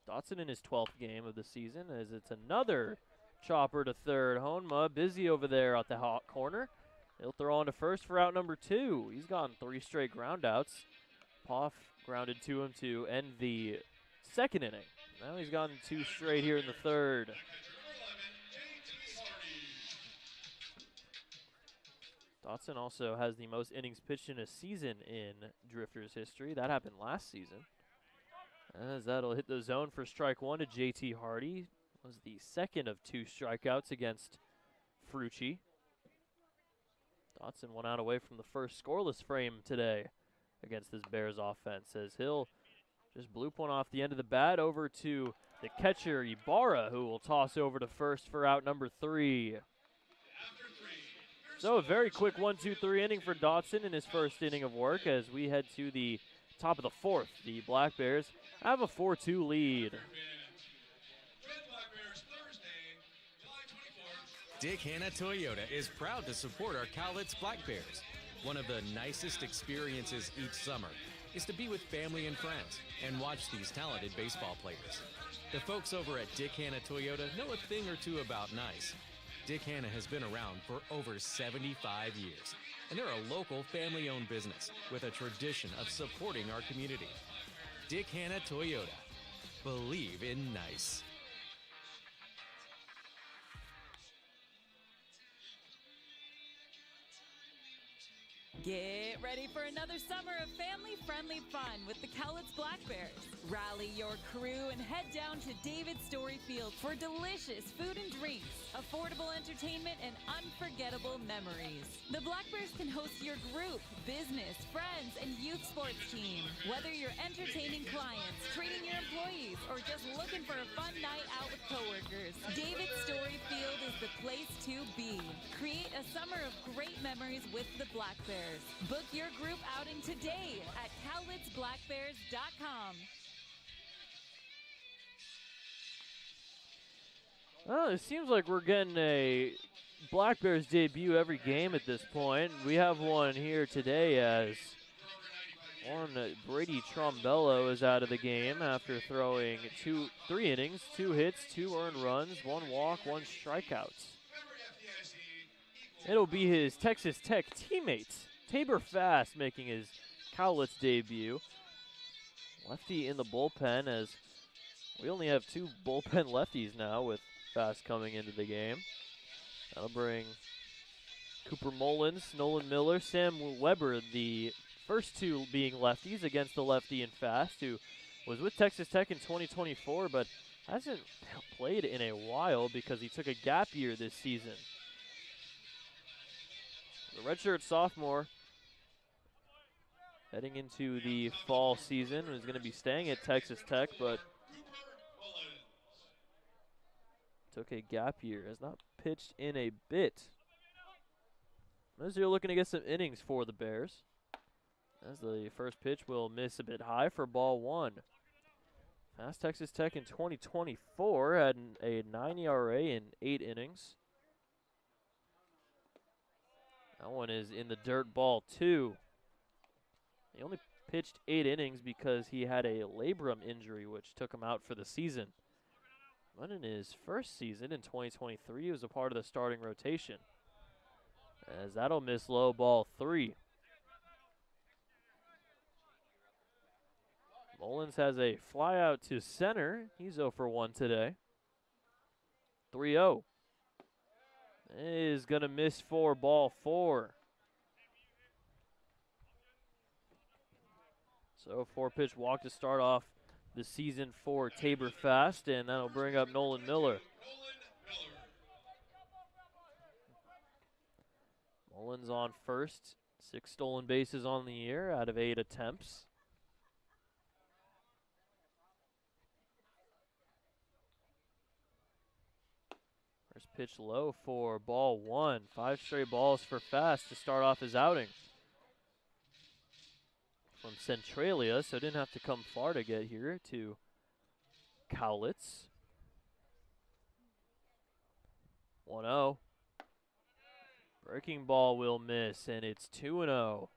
Dotson in his 12th game of the season, as it's another chopper to third. Honma busy over there at the hot corner. He'll throw on to first for out number 2. He's gotten 3 straight groundouts. Poff grounded to him to end the second inning. Now he's gotten 2 straight here in the third. Dotson also has the most innings pitched in a season in Drifters history. That happened last season. As that'll hit the zone for strike 1 to JT Hardy. Was the second of 2 strikeouts against Frucci. Dotson 1 out away from the first scoreless frame today against this Bears offense, as he'll just bloop one off the end of the bat over to the catcher Ibarra, who will toss over to first for out number 3. So a very quick 1-2-3 inning for Dotson in his first inning of work, as we head to the top of the 4th. The Black Bears have a 4-2 lead. Dick Hanna Toyota is proud to support our Cowlitz Black Bears. One of the nicest experiences each summer is to be with family and friends and watch these talented baseball players. The folks over at Dick Hanna Toyota know a thing or two about nice. Dick Hanna has been around for over 75 years, and they're a local family-owned business with a tradition of supporting our community. Dick Hanna Toyota. Believe in nice. Get ready for another summer of family-friendly fun with the Cowlitz Black Bears. Rally your crew and head down to David Story Field for delicious food and drinks, affordable entertainment, and unforgettable memories. The Black Bears can host your group, business, friends, and youth sports team. Whether you're entertaining clients, treating your employees, or just looking for a fun night out with coworkers, David Story Field is the place to be. Create a summer of great memories with the Black Bears. Book your group outing today at cowlitzblackbears.com. Well, it seems like we're getting a Black Bears debut every game at this point. We have one here today as Brady Trombello is out of the game after throwing 3 innings, 2 hits, 2 earned runs, 1 walk, 1 strikeout. It'll be his Texas Tech teammate, Tabor Fast, making his Cowlitz debut. Lefty in the bullpen, as we only have 2 bullpen lefties now with Fast coming into the game. That'll bring Cooper Mullins, Nolan Miller, Sam Weber, the first 2 being lefties against the lefty and Fast, who was with Texas Tech in 2024 but hasn't played in a while because he took a gap year this season. The redshirt sophomore heading into the fall season is going to be staying at Texas Tech, but took a gap year, has not pitched in a bit. As you're looking to get some innings for the Bears, as the first pitch will miss a bit high for ball 1. Fast Texas Tech in 2024 had a 9 ERA in 8 innings. That one is in the dirt, ball 2. He only pitched 8 innings because he had a labrum injury which took him out for the season. But in his first season in 2023, he was a part of the starting rotation. As that'll miss low, ball 3. Mullins has a fly out to center. He's 0 for 1 today. 3-0. Is going to miss for ball 4. So 4-pitch walk to start off the season for Tabor Fast, and that'll bring up Nolan Miller. Mullins on first. 6 stolen bases on the year out of 8 attempts. First pitch low for ball 1. 5 straight balls for Fast to start off his outing. From Centralia, so didn't have to come far to get here to Cowlitz. 1-0. Breaking ball will miss, and it's 2-0.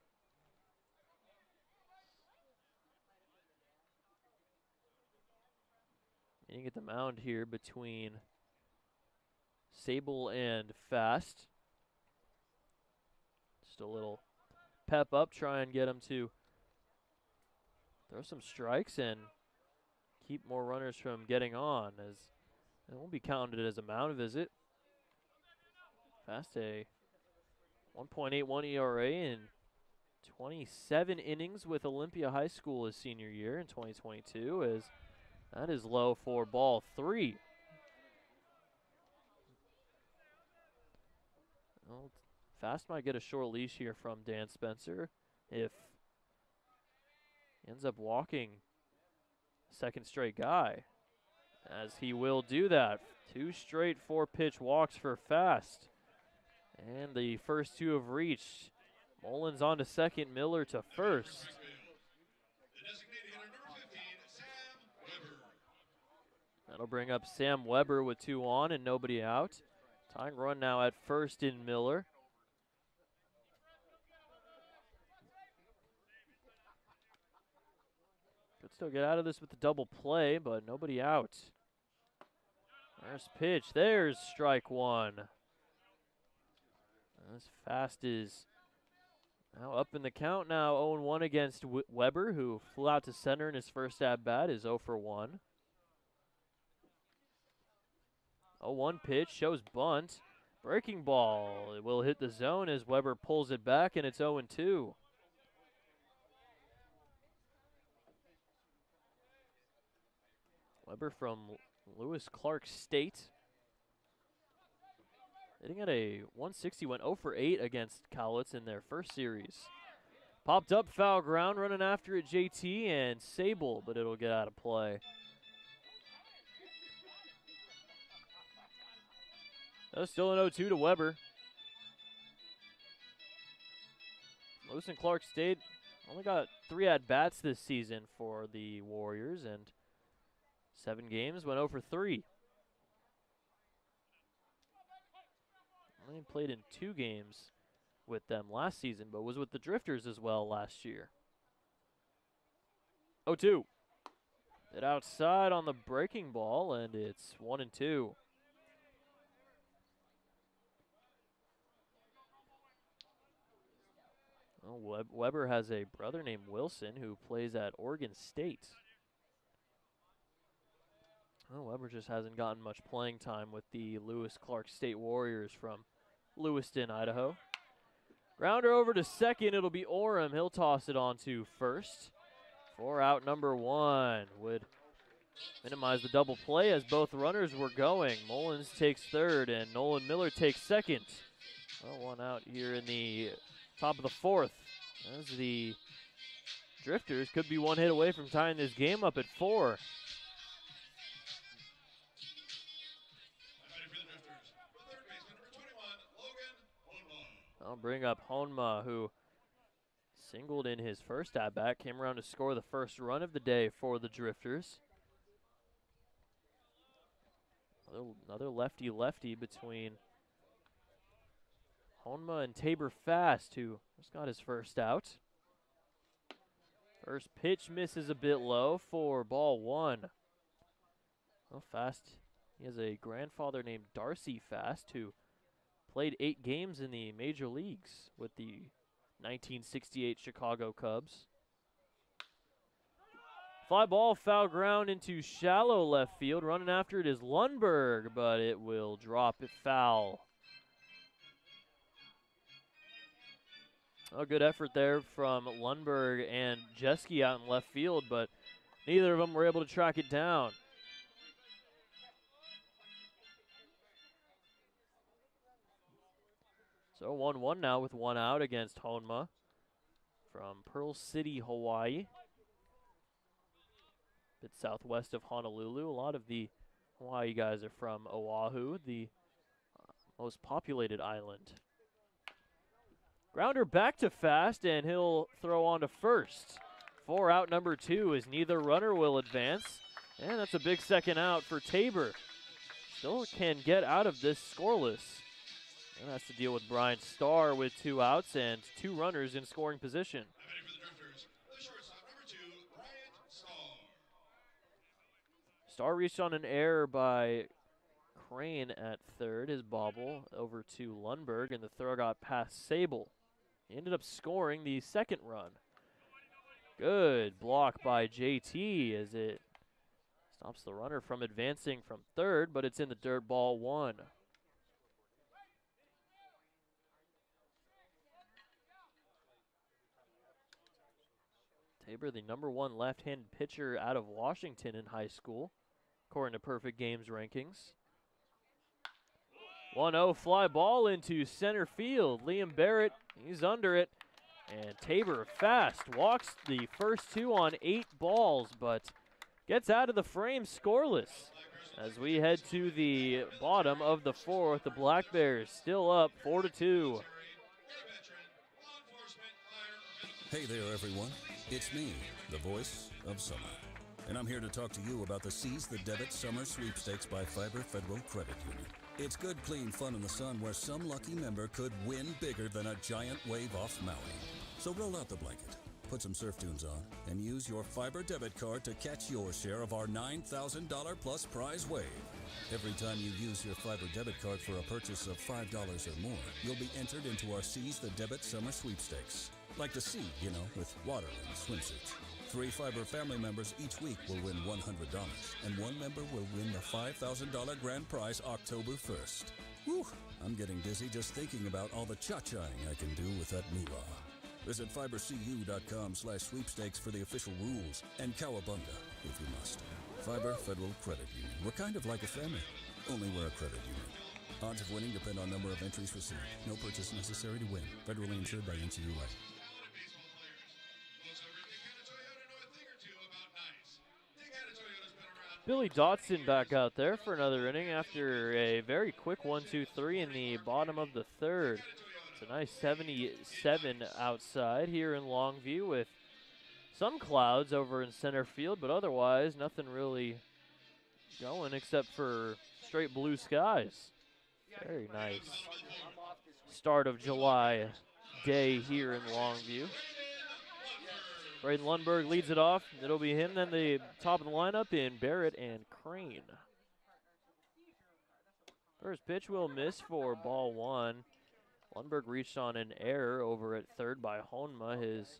Meeting at the mound here between Sable and Fast. Just a little pep up, try and get him to throw some strikes and keep more runners from getting on, as it won't be counted as a mound visit. Fast a 1.81 ERA in 27 innings with Olympia High School his senior year in 2022, as that is low for ball 3. Well, Fast might get a short leash here from Dan Spencer if he ends up walking second straight guy, as he will do that. 2 straight 4-pitch walks for Fast. And the first 2 have reached. Mullins on to second, Miller to first. That'll bring up Sam Weber with 2 on and nobody out. Tying run now at first in Miller. Could still get out of this with the double play, but nobody out. First pitch, there's strike 1. As Fast is now up in the count now, 0-1 against Weber, who flew out to center in his first at-bat, is 0 for 1. 0-1 pitch, shows bunt. Breaking ball, it will hit the zone as Weber pulls it back, and it's 0-2. Weber from Lewis Clark State. Hitting at a 160, went 0 for 8 against Cowlitz in their first series. Popped up, foul ground, running after it JT and Sable, but it'll get out of play. Still an 0-2 to Weber. Lewis and Clark State only got 3 at-bats this season for the Warriors, and 7 games, went 0 for 3. Only played in 2 games with them last season, but was with the Drifters as well last year. 0-2. Hit outside on the breaking ball, and it's 1-2. Well, Weber has a brother named Wilson who plays at Oregon State. Well, Weber just hasn't gotten much playing time with the Lewis Clark State Warriors from Lewiston, Idaho. Grounder over to second. It'll be Orem. He'll toss it on to first. For out number 1 would minimize the double play as both runners were going. Mullins takes third and Nolan Miller takes second. Well, one out here in the top of the 4th as the Drifters could be one hit away from tying this game up at 4. I'll bring up Honma, who singled in his first at-bat, came around to score the first run of the day for the Drifters. Another lefty-lefty between Honma and Tabor Fast, who just got his first out. First pitch misses a bit low for ball 1. Well, Fast, he has a grandfather named Darcy Fast, who played 8 games in the major leagues with the 1968 Chicago Cubs. Fly ball, foul ground into shallow left field. Running after it is Lundberg, but it will drop it foul. A good effort there from Lundberg and Jeske out in left field, but neither of them were able to track it down. So 1-1 now with 1 out against Honma from Pearl City, Hawaii. Bit southwest of Honolulu. A lot of the Hawaii guys are from Oahu, the most populated island. Grounder back to Fast, and he'll throw on to first. 4 out number 2 as neither runner will advance. And that's a big second out for Tabor. Still can get out of this scoreless. And has to deal with Brian Starr with 2 outs and 2 runners in scoring position. Starr reached on an error by Crane at third. His bobble over to Lundberg, and the throw got past Sable. He ended up scoring the second run. Good block by JT as it stops the runner from advancing from third, but it's in the dirt, ball 1. Tabor, the #1 left-handed pitcher out of Washington in high school, according to Perfect Games rankings. 1-0 fly ball into center field. Liam Barrett, he's under it. And Tabor Fast walks the first 2 on 8 balls, but gets out of the frame scoreless. As we head to the bottom of the 4th, the Black Bears still up 4-2. Hey there, everyone. It's me, the voice of summer. And I'm here to talk to you about the Seize the Debit Summer Sweepstakes by Fiber Federal Credit Union. It's good, clean fun in the sun where some lucky member could win bigger than a giant wave off Maui. So roll out the blanket, put some surf tunes on, and use your Fiber debit card to catch your share of our $9,000 plus prize wave. Every time you use your Fiber debit card for a purchase of $5 or more, you'll be entered into our Seize the Debit Summer Sweepstakes. Like the sea, you know, with water and swimsuits. 3 Fiber family members each week will win $100, and 1 member will win the $5,000 grand prize October 1st. Whew, I'm getting dizzy just thinking about all the cha-chaing I can do with that moolah. Visit fibercu.com/sweepstakes for the official rules, and cowabunga if you must. Fiber Federal Credit Union. We're kind of like a family, only we're a credit union. Odds of winning depend on number of entries received. No purchase necessary to win. Federally insured by NCUA. Billy Dotson back out there for another inning after a very quick 1-2-3 in the bottom of the 3rd. It's a nice 77 outside here in Longview with some clouds over in center field, but otherwise nothing really going except for straight blue skies. Very nice start of July day here in Longview. Braden Lundberg leads it off. It'll be him then the top of the lineup in Barrett and Crane. First pitch will miss for ball one. Lundberg reached on an error over at third by Honma. His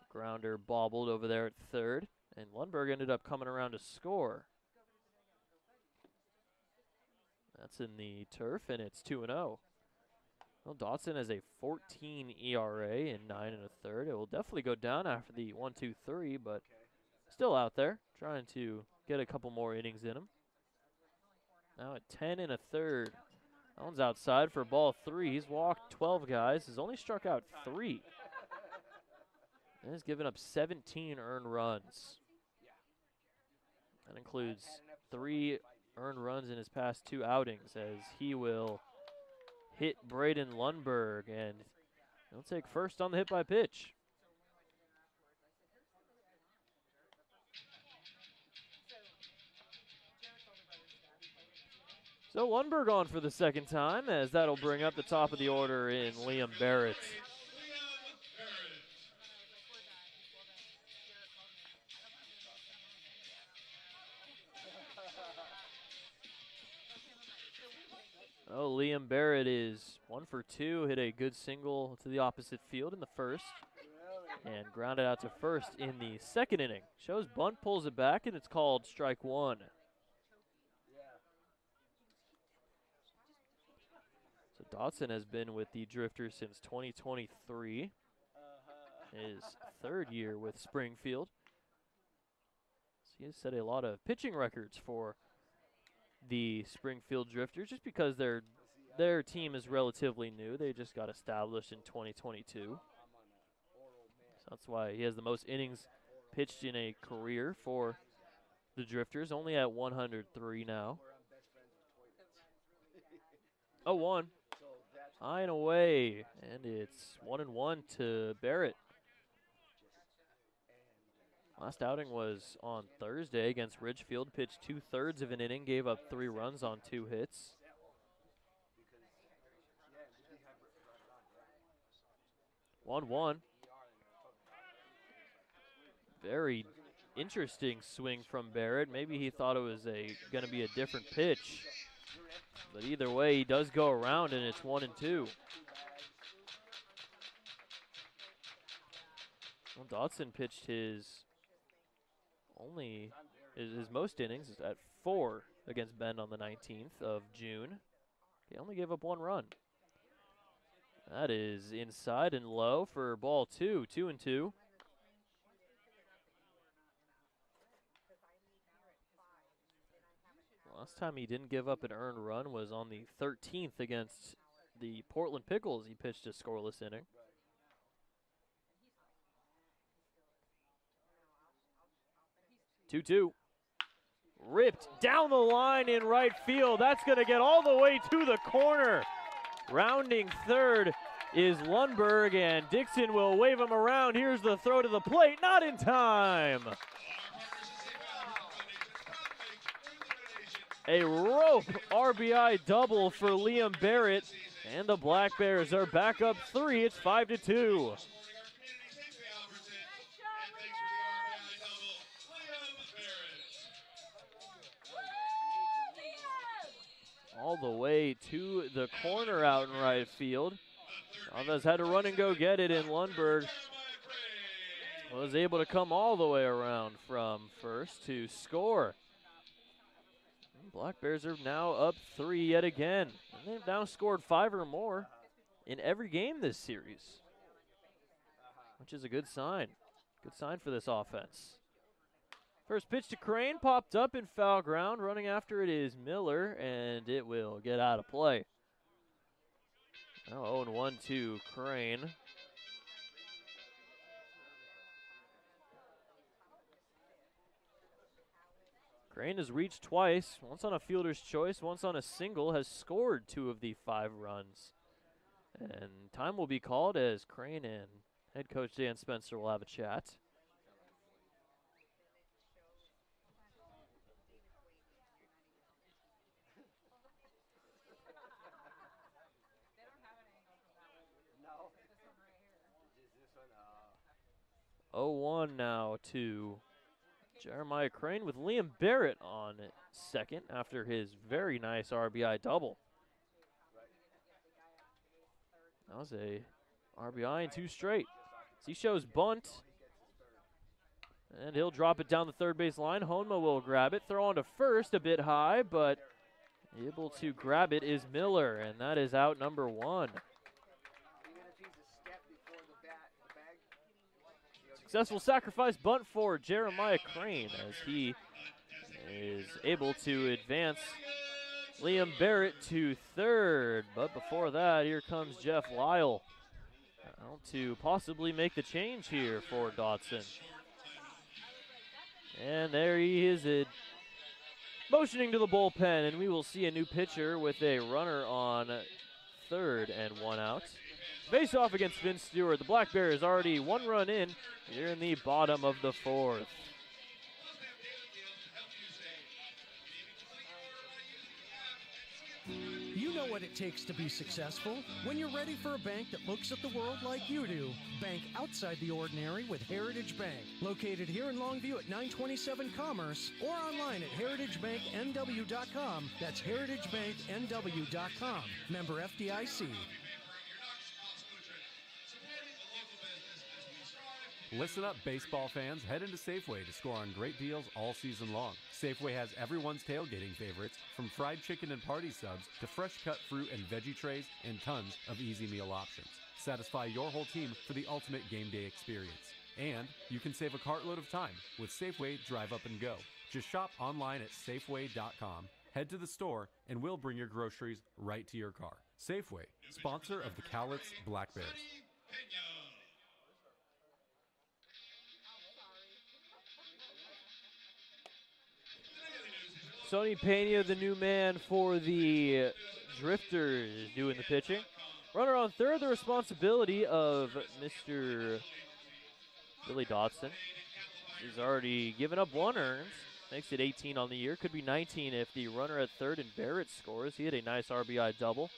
grounder bobbled over there at third, and Lundberg ended up coming around to score. That's in the turf, and it's 2-0. Well, Dotson has a 14 ERA in 9 1/3. It will definitely go down after the 1-2-3, but still out there, trying to get a couple more innings in him. Now at 10 1/3. That one's outside for ball 3. He's walked 12 guys, has only struck out 3. And has given up 17 earned runs. That includes 3 earned runs in his past 2 outings, as he will hit Braden Lundberg, and he'll take first on the hit by pitch. So Lundberg on for the second time, as that'll bring up the top of the order in Liam Barrett. Oh, Liam Barrett is 1 for 2, hit a good single to the opposite field in the first, and grounded out to first in the second inning. Shows bunt, pulls it back, and it's called strike 1. So Dotson has been with the Drifters since 2023, his 3rd year with Springfield. So he has set a lot of pitching records for the Springfield Drifters, just because their team is relatively new. They just got established in 2022. So that's why he has the most innings pitched in a career for the Drifters, only at 103 now. 0-1. High and away, and it's 1-1 to Barrett. Last outing was on Thursday against Ridgefield. Pitched 2/3 of an inning, gave up 3 runs on 2 hits. One. Very interesting swing from Barrett. Maybe he thought it was going to be a different pitch. But either way, he does go around, and it's 1-2. Well, Dotson pitched his most innings at 4 against Bend on the 19th of June. He only gave up 1 run. That is inside and low for ball 2, 2-2. Last time he didn't give up an earned run was on the 13th against the Portland Pickles. He pitched a scoreless inning. Two. Ripped down the line in right field. That's going to get all the way to the corner. Rounding third is Lundberg, and Dixon will wave him around. Here's the throw to the plate. Not in time. A rope RBI double for Liam Barrett, and the Black Bears are back up 3. It's 5-2. All the way to the corner out in right field. Chavez had to run and go get it, and Lundberg was able to come all the way around from first to score. Black Bears are now up 3 yet again. And they've now scored 5 or more in every game this series, which is a good sign. Good sign for this offense. First pitch to Crane, popped up in foul ground. Running after it is Miller, and it will get out of play. Now 0-1 to Crane. Crane has reached twice, once on a fielder's choice, once on a single, has scored 2 of the 5 runs. And time will be called as Crane and head coach Dan Spencer will have a chat. 0-1 now to Jeremiah Crane with Liam Barrett on second after his very nice RBI double. That was a RBI in 2 straight. He shows bunt. And he'll drop it down the third base line. Honma will grab it. Throw on to first a bit high, but able to grab it is Miller, and that is out number 1. Successful sacrifice bunt for Jeremiah Crane as he is able to advance Liam Barrett to third. But before that, here comes Jeff Lyle out to possibly make the change here for Dotson. And there he is, motioning to the bullpen, and we will see a new pitcher with a runner on third and 1 out. Face off against Finn Stewart. The Black Bear is already 1 run in here in the bottom of the 4th. You know what it takes to be successful. When you're ready for a bank that looks at the world like you do, bank outside the ordinary with Heritage Bank. Located here in Longview at 927 Commerce or online at heritagebanknw.com. That's heritagebanknw.com. Member FDIC. Listen up, baseball fans. Head into Safeway to score on great deals all season long. Safeway has everyone's tailgating favorites, from fried chicken and party subs to fresh cut fruit and veggie trays and tons of easy meal options. Satisfy your whole team for the ultimate game day experience. And you can save a cartload of time with Safeway Drive Up and Go. Just shop online at Safeway.com, head to the store, and we'll bring your groceries right to your car. Safeway, sponsor of the Cowlitz Black Bears. Sonny Pena, the new man for the Drifters, doing the pitching. Runner on third, the responsibility of Mr. Billy Dotson. He's already given up 1 earned. Makes it 18 on the year. Could be 19 if the runner at third and Barrett scores. He had a nice RBI double.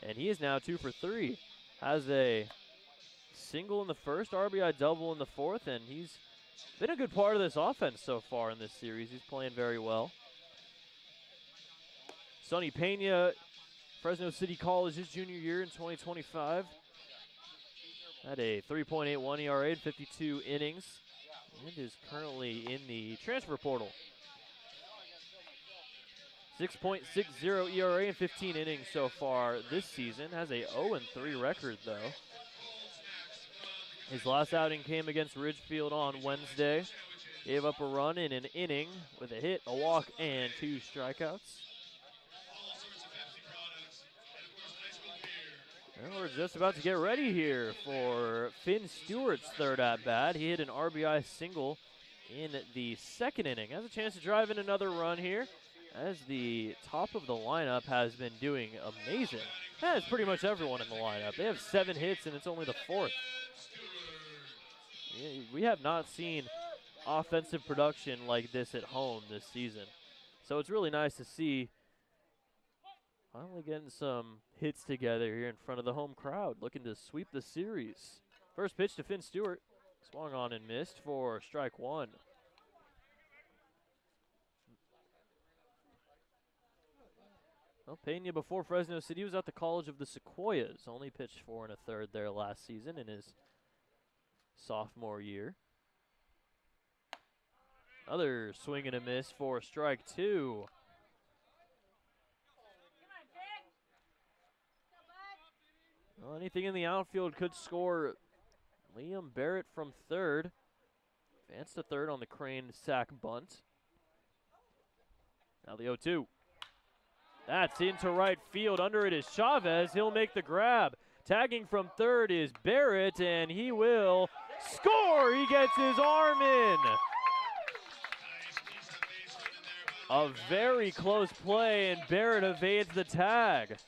And he is now 2 for 3. Has a single in the first, RBI double in the 4th, and he's been a good part of this offense so far in this series. He's playing very well. Sonny Pena, Fresno City College, his junior year in 2025. Had a 3.81 ERA in 52 innings and is currently in the transfer portal. 6.60 ERA in 15 innings so far this season. Has a 0-3 record, though. His last outing came against Ridgefield on Wednesday. Gave up a run in an inning with a hit, a walk, and 2 strikeouts. And we're just about to get ready here for Finn Stewart's third at-bat. He hit an RBI single in the 2nd inning. Has a chance to drive in another run here, as the top of the lineup has been doing amazing. That's pretty much everyone in the lineup. They have 7 hits, and it's only the 4th. We have not seen offensive production like this at home this season. So it's really nice to see finally getting some hits together here in front of the home crowd, looking to sweep the series. First pitch to Finn Stewart. Swung on and missed for strike 1. Well, Pena before Fresno City was at the College of the Sequoias. Only pitched 4 1/3 there last season in his sophomore year. Another swing and a miss for strike 2. Well, anything in the outfield could score. Liam Barrett from third. Advance to third on the Crane sack bunt. Now the 0-2. That's into right field. Under it is Chavez. He'll make the grab. Tagging from third is Barrett, and he will score. He gets his arm in. A very close play, and Barrett evades the tag.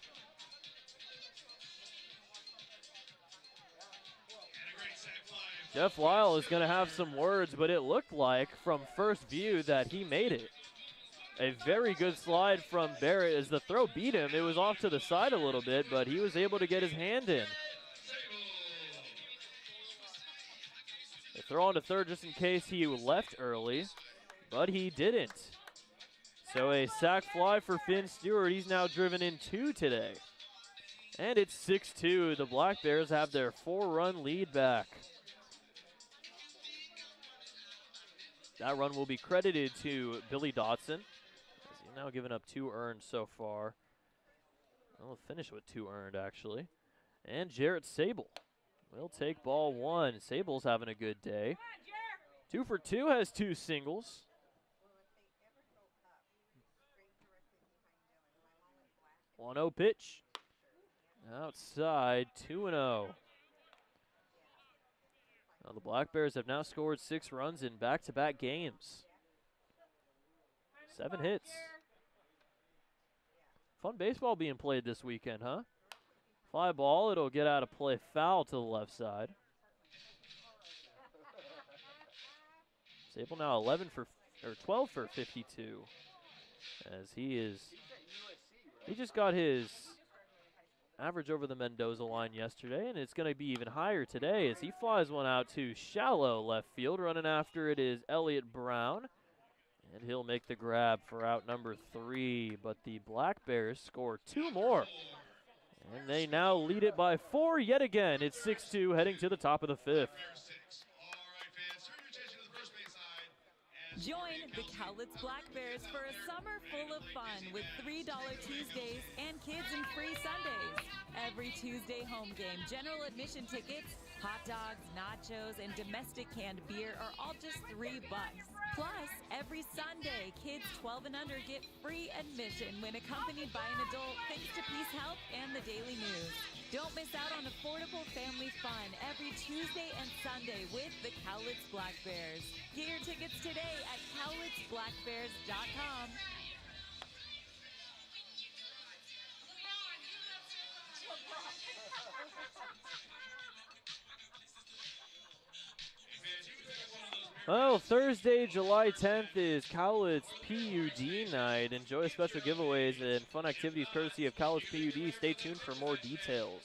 Jeff Lyle is going to have some words, but it looked like from first view that he made it. A very good slide from Barrett as the throw beat him. It was off to the side a little bit, but he was able to get his hand in. The throw on to third just in case he left early, but he didn't. So a sac fly for Finn Stewart. He's now driven in 2 today. And it's 6-2. The Black Bears have their 4-run lead back. That run will be credited to Billy Dotson, as he's now given up 2 earned so far. We'll finish with 2 earned, actually. And Jarrett Sable will take ball 1. Sable's having a good day. 2 for 2, has 2 singles. 1-0 pitch. Outside, 2-0. Now the Black Bears have now scored 6 runs in back-to-back games. 7 hits. Fun baseball being played this weekend, huh? Fly ball, it'll get out of play, foul to the left side. Sable now 12 for 52, as he just got his average over the Mendoza line yesterday, and it's going to be even higher today as he flies one out to shallow left field. Running after it is Elliott Brown, and he'll make the grab for out number 3. But the Black Bears score 2 more, and they now lead it by 4 yet again. It's 6-2 heading to the top of the 5th. Join the Cowlitz Black Bears for a summer full of fun with $3 Tuesdays and kids and free Sundays. Every Tuesday home game, general admission tickets, hot dogs, nachos, and domestic canned beer are all just $3. Plus, every Sunday, kids 12 and under get free admission when accompanied by an adult thanks to Peace Health and the Daily News. Don't miss out on affordable family fun every Tuesday and Sunday with the Cowlitz Black Bears. Get your tickets today at cowlitzblackbears.com. Well, Thursday, July 10th is Cowlitz PUD night. Enjoy special giveaways and fun activities courtesy of Cowlitz PUD. Stay tuned for more details.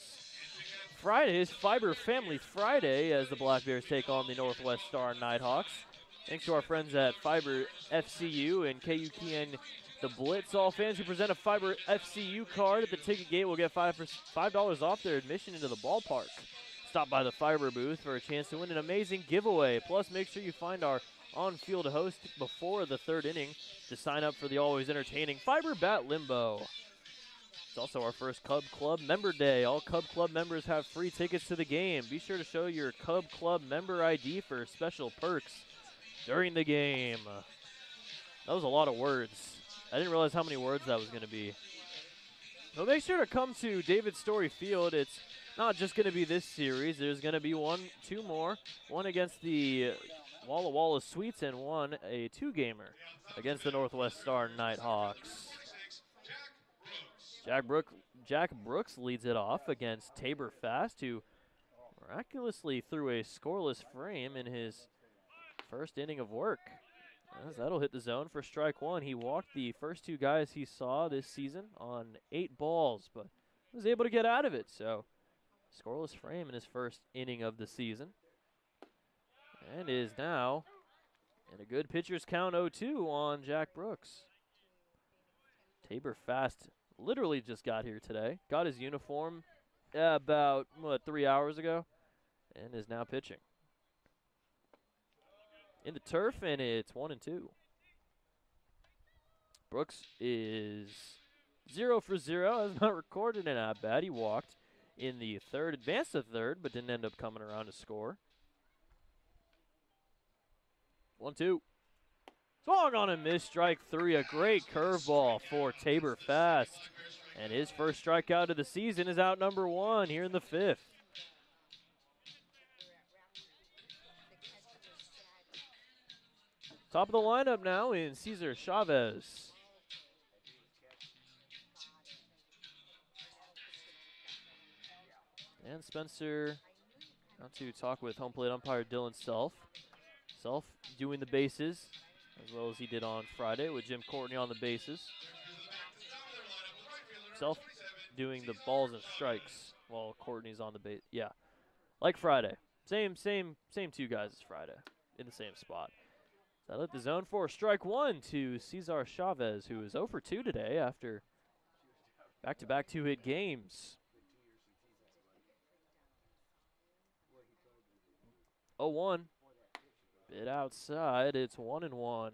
Friday is Fiber Family Friday as the Black Bears take on the Northwest Star Nighthawks. Thanks to our friends at Fiber FCU and KUKN The Blitz. All fans who present a Fiber FCU card at the ticket gate will get $5 off their admission into the ballpark. Stop by the Fiber booth for a chance to win an amazing giveaway. Plus, make sure you find our on-field host before the 3rd inning to sign up for the always entertaining Fiber Bat Limbo. It's also our first Cub Club Member Day. All Cub Club members have free tickets to the game. Be sure to show your Cub Club member ID for special perks during the game. That was a lot of words. I didn't realize how many words that was going to be. But make sure to come to David Story Field. It's not just going to be this series. There's going to be 2 more. One against the Walla Walla Sweets and one a 2-gamer against the Northwest Star Nighthawks. Jack Brooks leads it off against Tabor Fast, who miraculously threw a scoreless frame in his first inning of work. As that'll hit the zone for strike 1. He walked the first 2 guys he saw this season on 8 balls, but was able to get out of it. So scoreless frame in his first inning of the season. And is now in a good pitcher's count 0-2 on Jack Brooks. Tabor Fast literally just got here today. Got his uniform about, 3 hours ago, and is now pitching. In the turf, and it's 1-2. Brooks is 0 for 0. Has not recorded an at-bat. He walked in the 3rd, advanced to 3rd, but didn't end up coming around to score. 1-2. Swung on and missed, strike 3. A great curveball for Tabor Fast. And his first strikeout of the season is out number 1 here in the 5th. Top of the lineup now in Cesar Chavez. And Spencer out to talk with home plate umpire Dylan Self. Self doing the bases as well as he did on Friday with Jim Courtney on the bases. Self doing the balls and strikes while Courtney's on the base. Yeah, like Friday. Same two guys as Friday in the same spot. That lit the zone for strike one to Cesar Chavez, who is 0 for 2 today after back-to-back two-hit games. 0-1. Bit outside. It's 1-1. Well,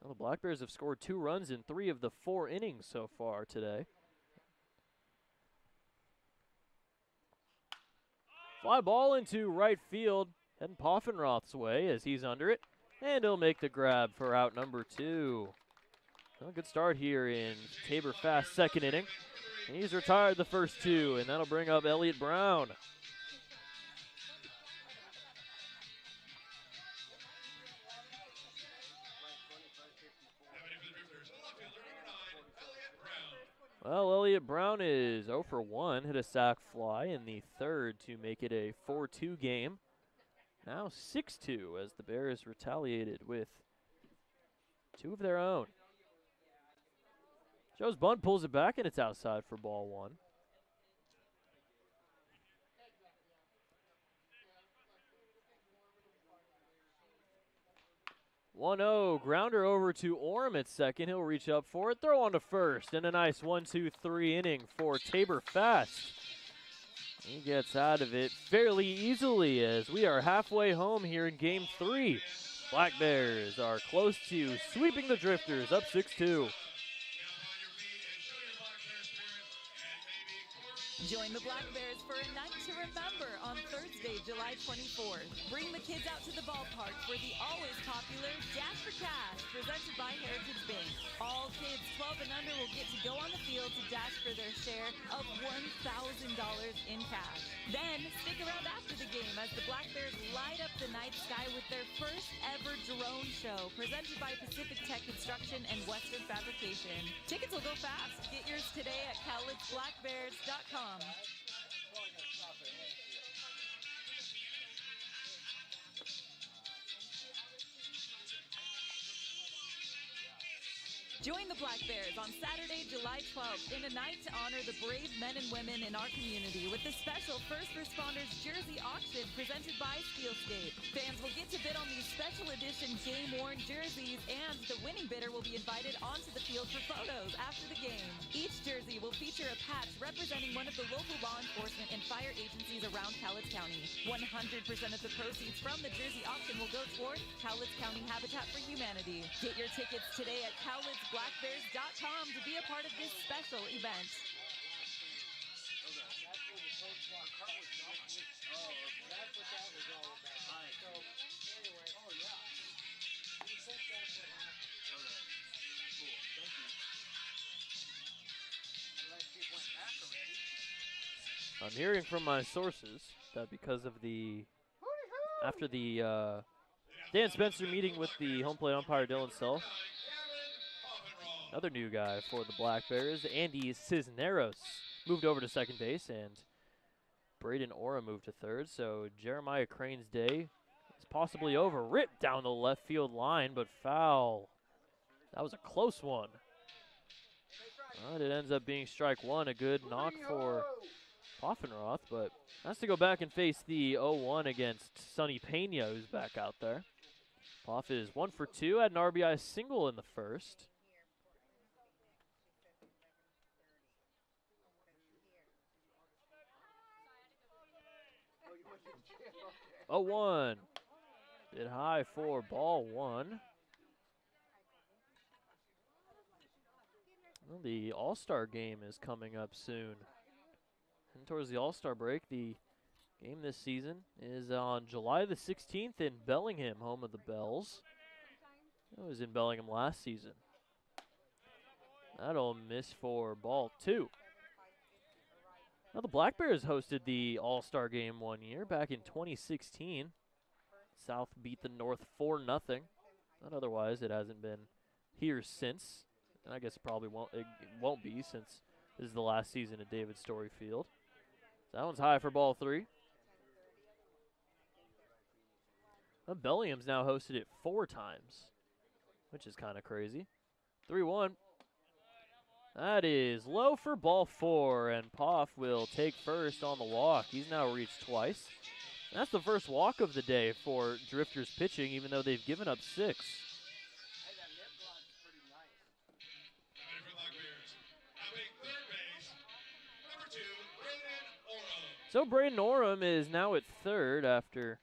the Black Bears have scored 2 runs in 3 of the 4 innings so far today. Fly ball into right field, heading Poffenroth's way as he's under it, and he'll make the grab for out number 2. Well, good start here in Tabor Fast's second inning. And he's retired the first 2, and that'll bring up Elliott Brown. Well, Elliott Brown is 0 for 1, hit a sac fly in the third to make it a 4-2 game. Now 6-2 as the Bears retaliated with 2 of their own. Joe's bunt pulls it back, and it's outside for ball 1. One-0, grounder over to Orem at second. He'll reach up for it, throw on to first, and a nice 1-2-3 inning for Tabor Fast. He gets out of it fairly easily as we are halfway home here in Game 3. Black Bears are close to sweeping the Drifters, up 6-2. Join the Black Bears for a night to remember on Thursday, July 24th. Bring the kids out to the ballpark for the always popular Dash for Cash, presented by Heritage Bank. All kids 12 and under will get to go on the field to dash for their share of $1,000 in cash. Then, stick around after the game as the Black Bears light up the night sky with their first ever drone show, presented by Pacific Tech Construction and Western Fabrication. Tickets will go fast. Get yours today at CowlitzBlackBears.com. Join the Black Bears on Saturday, July 12th in a night to honor the brave men and women in our community with the special First Responders Jersey Auction presented by Steelscape. Fans will get to bid on these special edition game-worn jerseys, and the winning bidder will be invited onto the field for photos after the game. Each jersey will feature a patch representing one of the local law enforcement and fire agencies around Cowlitz County. 100% of the proceeds from the jersey auction will go toward Cowlitz County Habitat for Humanity. Get your tickets today at CowlitzBlackBears.com to be a part of this special event. I'm hearing from my sources that because of after the Dan Spencer meeting with the home plate umpire Dylan Self, another new guy for the Black Bears, Andy Cisneros, moved over to second base, and Braden Orem moved to third. So Jeremiah Crane's day is possibly over. Ripped down the left field line, but foul. That was a close one. But it ends up being strike one, a good knock for Poffenroth, but has to go back and face the 0-1 against Sonny Pena, who's back out there. Poff is 1 for 2, had an RBI single in the first. 0-1. Bit high for ball 1. Well, the All-Star game is coming up soon. And towards the All-Star break, the game this season is on July the 16th in Bellingham, home of the Bells. It was in Bellingham last season. That'll miss for ball 2. Now, the Black Bears hosted the All-Star game one year back in 2016. South beat the North 4-0. But otherwise, it hasn't been here since. And I guess it won't be since this is the last season at David Story Field. So that one's high for ball 3. Well, Bellingham's now hosted it 4 times, which is kind of crazy. 3-1. That is low for ball 4, and Poff will take first on the walk. He's now reached twice. That's the first walk of the day for Drifters pitching, even though they've given up 6. So Braden Oram is now at third after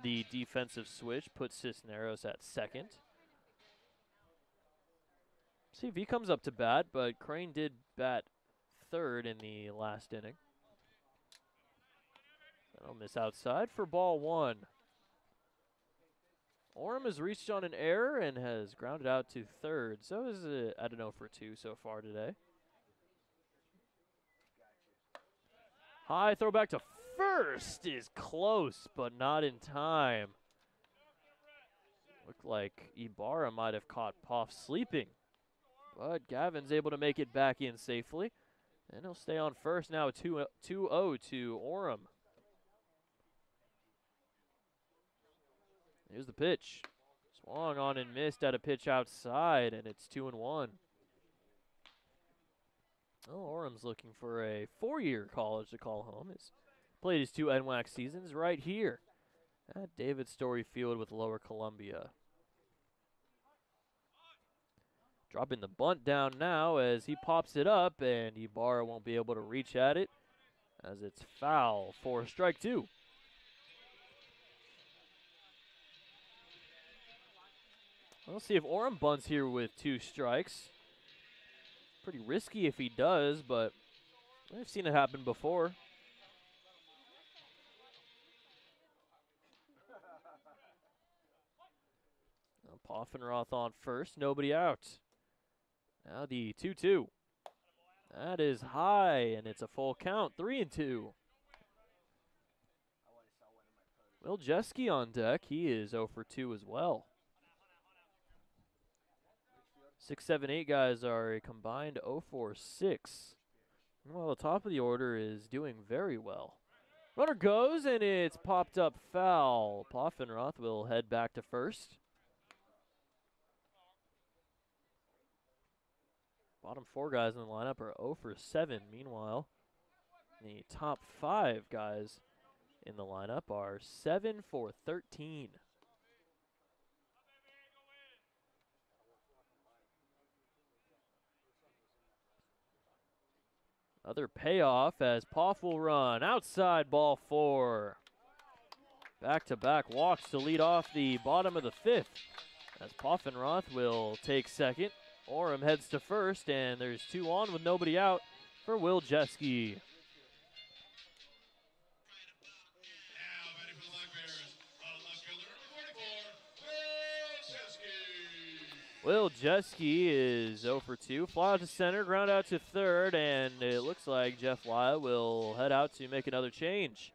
the defensive switch puts Cisneros at second. See if he comes up to bat, but Crane did bat third in the last inning. That'll miss outside for ball 1. Oram has reached on an error and has grounded out to third. So is it at an 0 for 2 so far today. High throw back to first is close, but not in time. Looked like Ibarra might have caught Poff sleeping. But Gavin's able to make it back in safely. And he'll stay on first now, 2-0 to Oram. Here's the pitch. Swung on and missed at a pitch outside, and it's 2-1. Oh, Oram's looking for a 4-year college to call home. He's played his 2 NWAC seasons right here at David Story Field with Lower Columbia. Dropping the bunt down now as he pops it up, and Ibarra won't be able to reach at it as it's foul for strike 2. We'll see if Oram bunts here with 2 strikes. Pretty risky if he does, but I've seen it happen before. Poffenroth on first, nobody out. Now the 2-2. That is high, and it's a full count, 3-2. Will Jeske on deck. He is 0 for 2 as well. 6, 7, 8 guys are a combined 0 for 6. Well, the top of the order is doing very well. Runner goes, and it's popped up foul. Poffenroth will head back to first. Bottom 4 guys in the lineup are 0 for 7. Meanwhile, the top 5 guys in the lineup are 7 for 13. Another payoff as Poff will run. Outside ball 4. Back-to-back walks to lead off the bottom of the 5th. As Poffenroth will take second. Oram heads to first, and there's 2 on with nobody out for Will Jeske. Will Jeske is 0 for 2. Fly out to center, ground out to third, and it looks like Jeff Lyle will head out to make another change.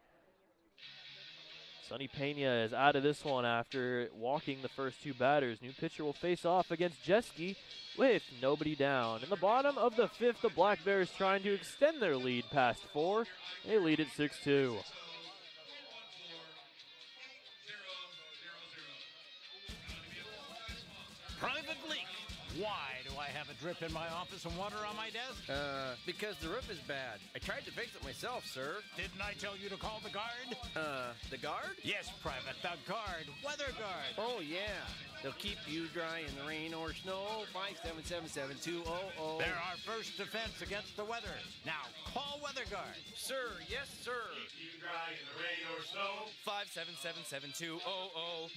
Sonny Pena is out of this one after walking the first 2 batters. New pitcher will face off against Jeske with nobody down. In the bottom of the 5th, the Black Bears trying to extend their lead past 4. They lead at 6-2. Private leak. Why do I have a drip in my office and water on my desk? Because the roof is bad. I tried to fix it myself, sir. Didn't I tell you to call the guard? The guard? Yes, Private, the guard. Weather guard. Oh, yeah. They'll keep you dry in the rain or snow. 577-7200. They're our first defense against the weather. Now, call Weather Guard. Sir, yes, sir. Keep you dry in the rain or snow. 577-7200.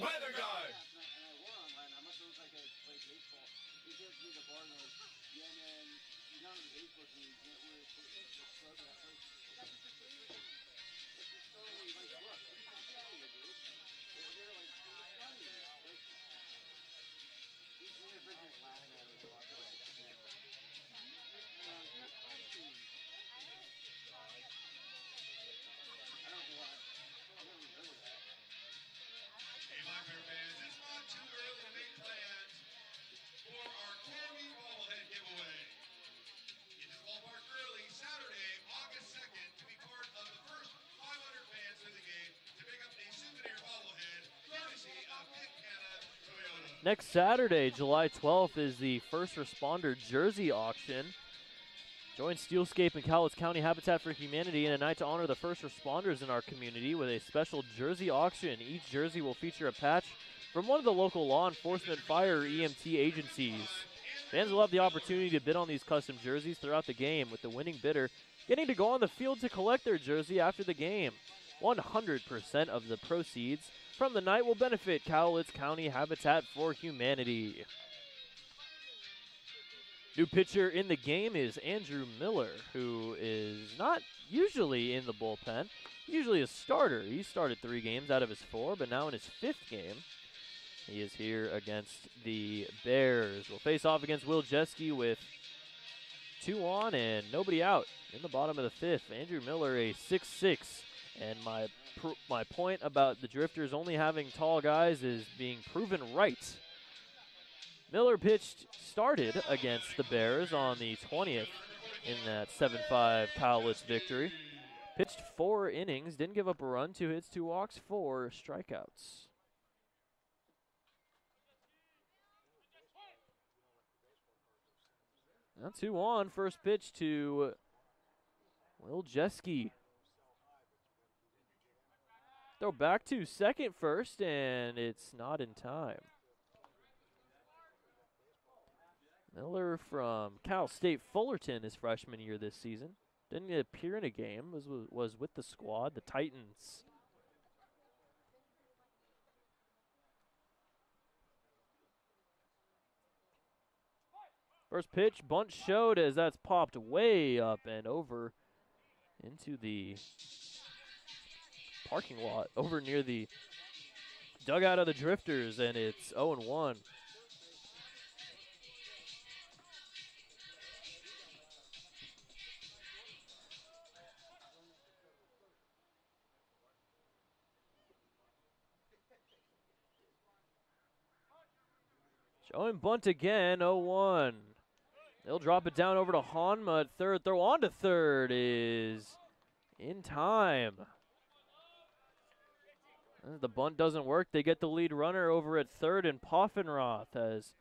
Weather Guard. Next Saturday, July 12th, is the first responder jersey auction. Join Steelscape and Cowlitz County Habitat for Humanity in a night to honor the first responders in our community with a special jersey auction. Each jersey will feature a patch from one of the local law enforcement, fire, or EMT agencies. Fans will have the opportunity to bid on these custom jerseys throughout the game, with the winning bidder getting to go on the field to collect their jersey after the game. 100% of the proceeds from the night will benefit Cowlitz County Habitat for Humanity. New pitcher in the game is Andrew Miller, who is not usually in the bullpen. Usually a starter. He started 3 games out of his 4, but now in his 5th game, he is here against the Bears. We'll face off against Will Jeske with 2 on and nobody out in the bottom of the 5th. Andrew Miller, a 6'6", and my point about the Drifters only having tall guys is being proven right. Miller started against the Bears on the 20th in that 7-5 Cowlitz victory. Pitched 4 innings, didn't give up a run, 2 hits, 2 walks, 4 strikeouts. Now 2 on, first pitch to Will Jeske. Throw back to second first, and it's not in time. Miller from Cal State Fullerton his freshman year this season. Didn't appear in a game, was with the squad, the Titans. First pitch, bunt showed as that's popped way up and over into the parking lot, over near the dugout of the Drifters, and it's 0-1. Showing bunt again, 0-1. They'll drop it down over to Hanma at third. Throw on to third is in time. As the bunt doesn't work, they get the lead runner over at third and Poffenroth as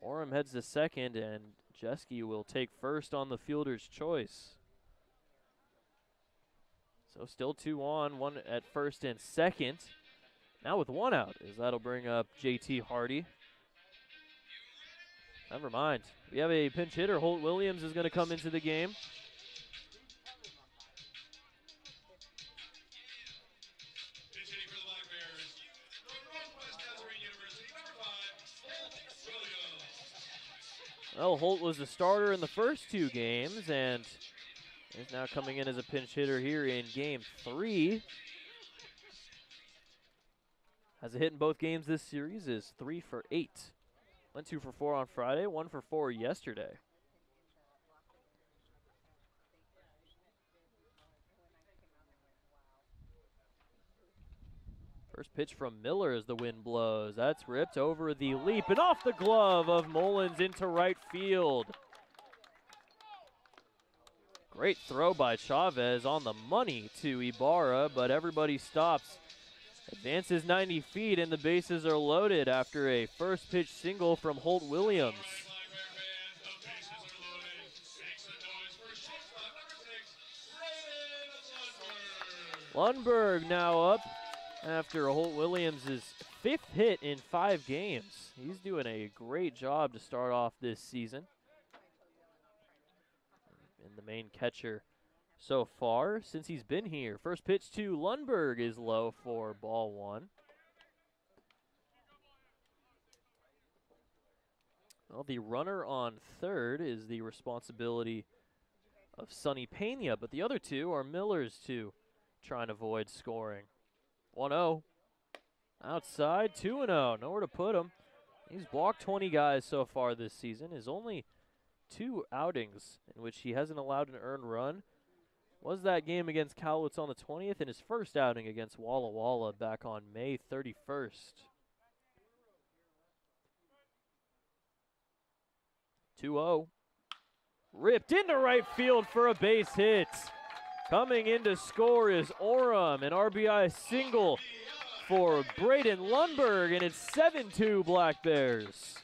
Orem heads to second and Jeske will take first on the fielder's choice. So still 2 on, 1 at first and second. Now with 1 out, as that'll bring up JT Hardy. Never mind. We have a pinch hitter. Holt Williams is going to come into the game. Pitch hitting for the Black Bears from Northwest Nazarene University, number 5, Holt Williams. Well, Holt was the starter in the first 2 games and is now coming in as a pinch hitter here in game 3. Has a hit in both games this series, is 3 for 8. Went 2 for 4 on Friday, 1 for 4 yesterday. First pitch from Miller as the wind blows. That's ripped over the leap and off the glove of Mullins into right field. Great throw by Chavez on the money to Ibarra, but everybody stops. Advances 90 feet and the bases are loaded after a first pitch single from Holt Williams. Lundberg now up after Holt Williams' 5th hit in 5 games. He's doing a great job to start off this season. And the main catcher so far since he's been here. First pitch to Lundberg is low for ball 1. Well, the runner on third is the responsibility of Sonny Pena, but the other 2 are Miller's 2, trying to avoid scoring. 1-0. Outside, 2-0. Nowhere to put him. He's walked 20 guys so far this season. His only 2 outings in which he hasn't allowed an earned run was that game against Cowlitz on the 20th and his first outing against Walla Walla back on May 31st. 2-0. Ripped into right field for a base hit. Coming in to score is Orem, an RBI single for Braden Lundberg, and it's 7-2 Black Bears.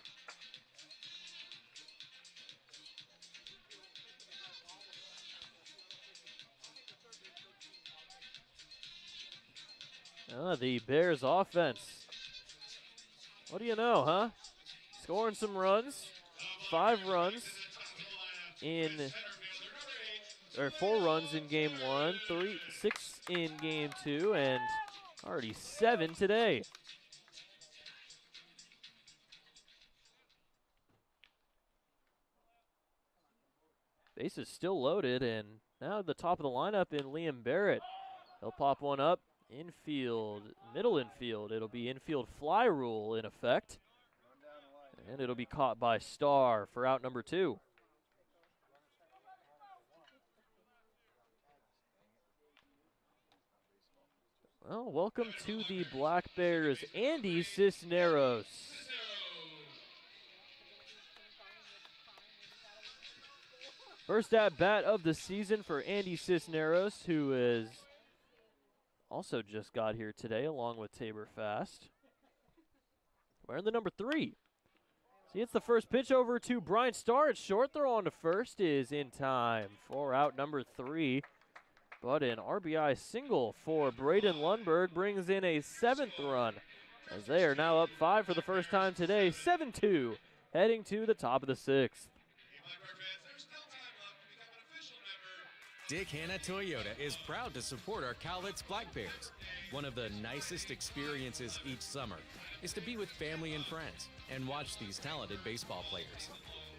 The Bears offense. What do you know, huh? Scoring some runs. 5 runs in, or 4 runs in game 1, 6 in game 2, and already 7 today. Base is still loaded, and now the top of the lineup in Liam Barrett. He'll pop one up, infield, middle infield. It'll be infield fly rule in effect, and it'll be caught by Starr for out number 2. Well, welcome to the Black Bears, Andy Cisneros. First at bat of the season for Andy Cisneros, who is also just got here today along with Tabor Fast. Wearing the number 3. See, it's the first pitch over to Brian Starr at short. Throw on to first is in time for out number 3. But an RBI single for Braden Lundberg brings in a 7th run, as they are now up 5 for the first time today, 7-2, heading to the top of the 6th. Dick Hanna Toyota is proud to support our Cowlitz Black Bears. One of the nicest experiences each summer is to be with family and friends and watch these talented baseball players.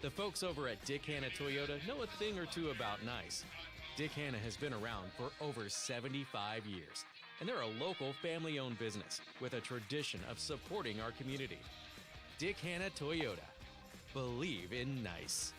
The folks over at Dick Hanna Toyota know a thing or two about nice. Dick Hanna has been around for over 75 years, and they're a local family-owned business with a tradition of supporting our community. Dick Hanna Toyota. Believe in nice.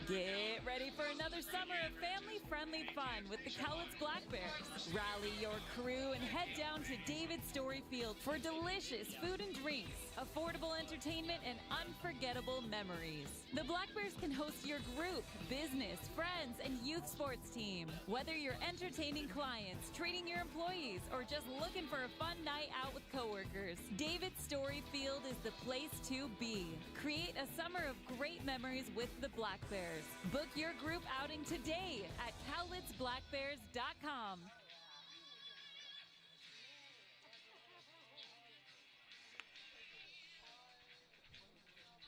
Get ready for another summer of family-friendly fun with the Cowlitz Black Bears. Rally your crew and head down to David Story Field for delicious food and drinks, affordable entertainment, and unforgettable memories. The Black Bears can host your group, business, friends, and youth sports team. Whether you're entertaining clients, treating your employees, or just looking for a fun night out with coworkers, David Story Field is the place to be. Create a summer of great memories with the Black Bears. Book your group outing today at cowlitzblackbears.com.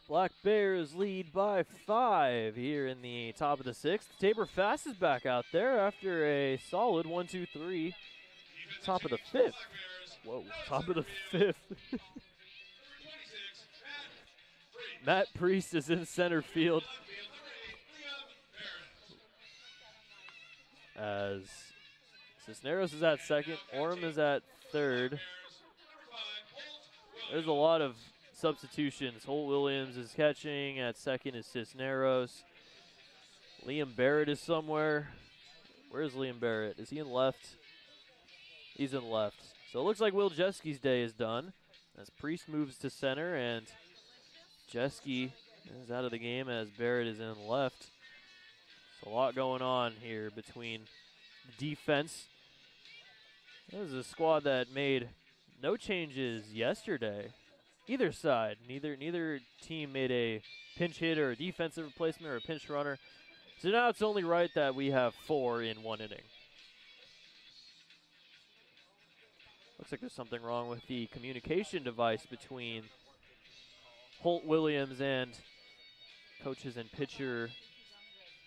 Black Bears lead by 5 here in the top of the 6th. Tabor Fast is back out there after a solid 1-2-3. Top of the 5th. Whoa, top of the 5th. Matt Priest is in center field, as Cisneros is at second, Orem is at third. There's a lot of substitutions. Holt Williams is catching. At second is Cisneros. Liam Barrett is somewhere. Where's Liam Barrett? Is he in left? He's in left. So it looks like Will Jeski's day is done, as Priest moves to center, and Jeski is out of the game as Barrett is in left. So a lot going on here between the defense. This is a squad that made no changes yesterday. Either side, neither team made a pinch hit or a defensive replacement or a pinch runner. So now it's only right that we have 4 in 1 inning. Looks like there's something wrong with the communication device between Holt Williams and coaches and pitcher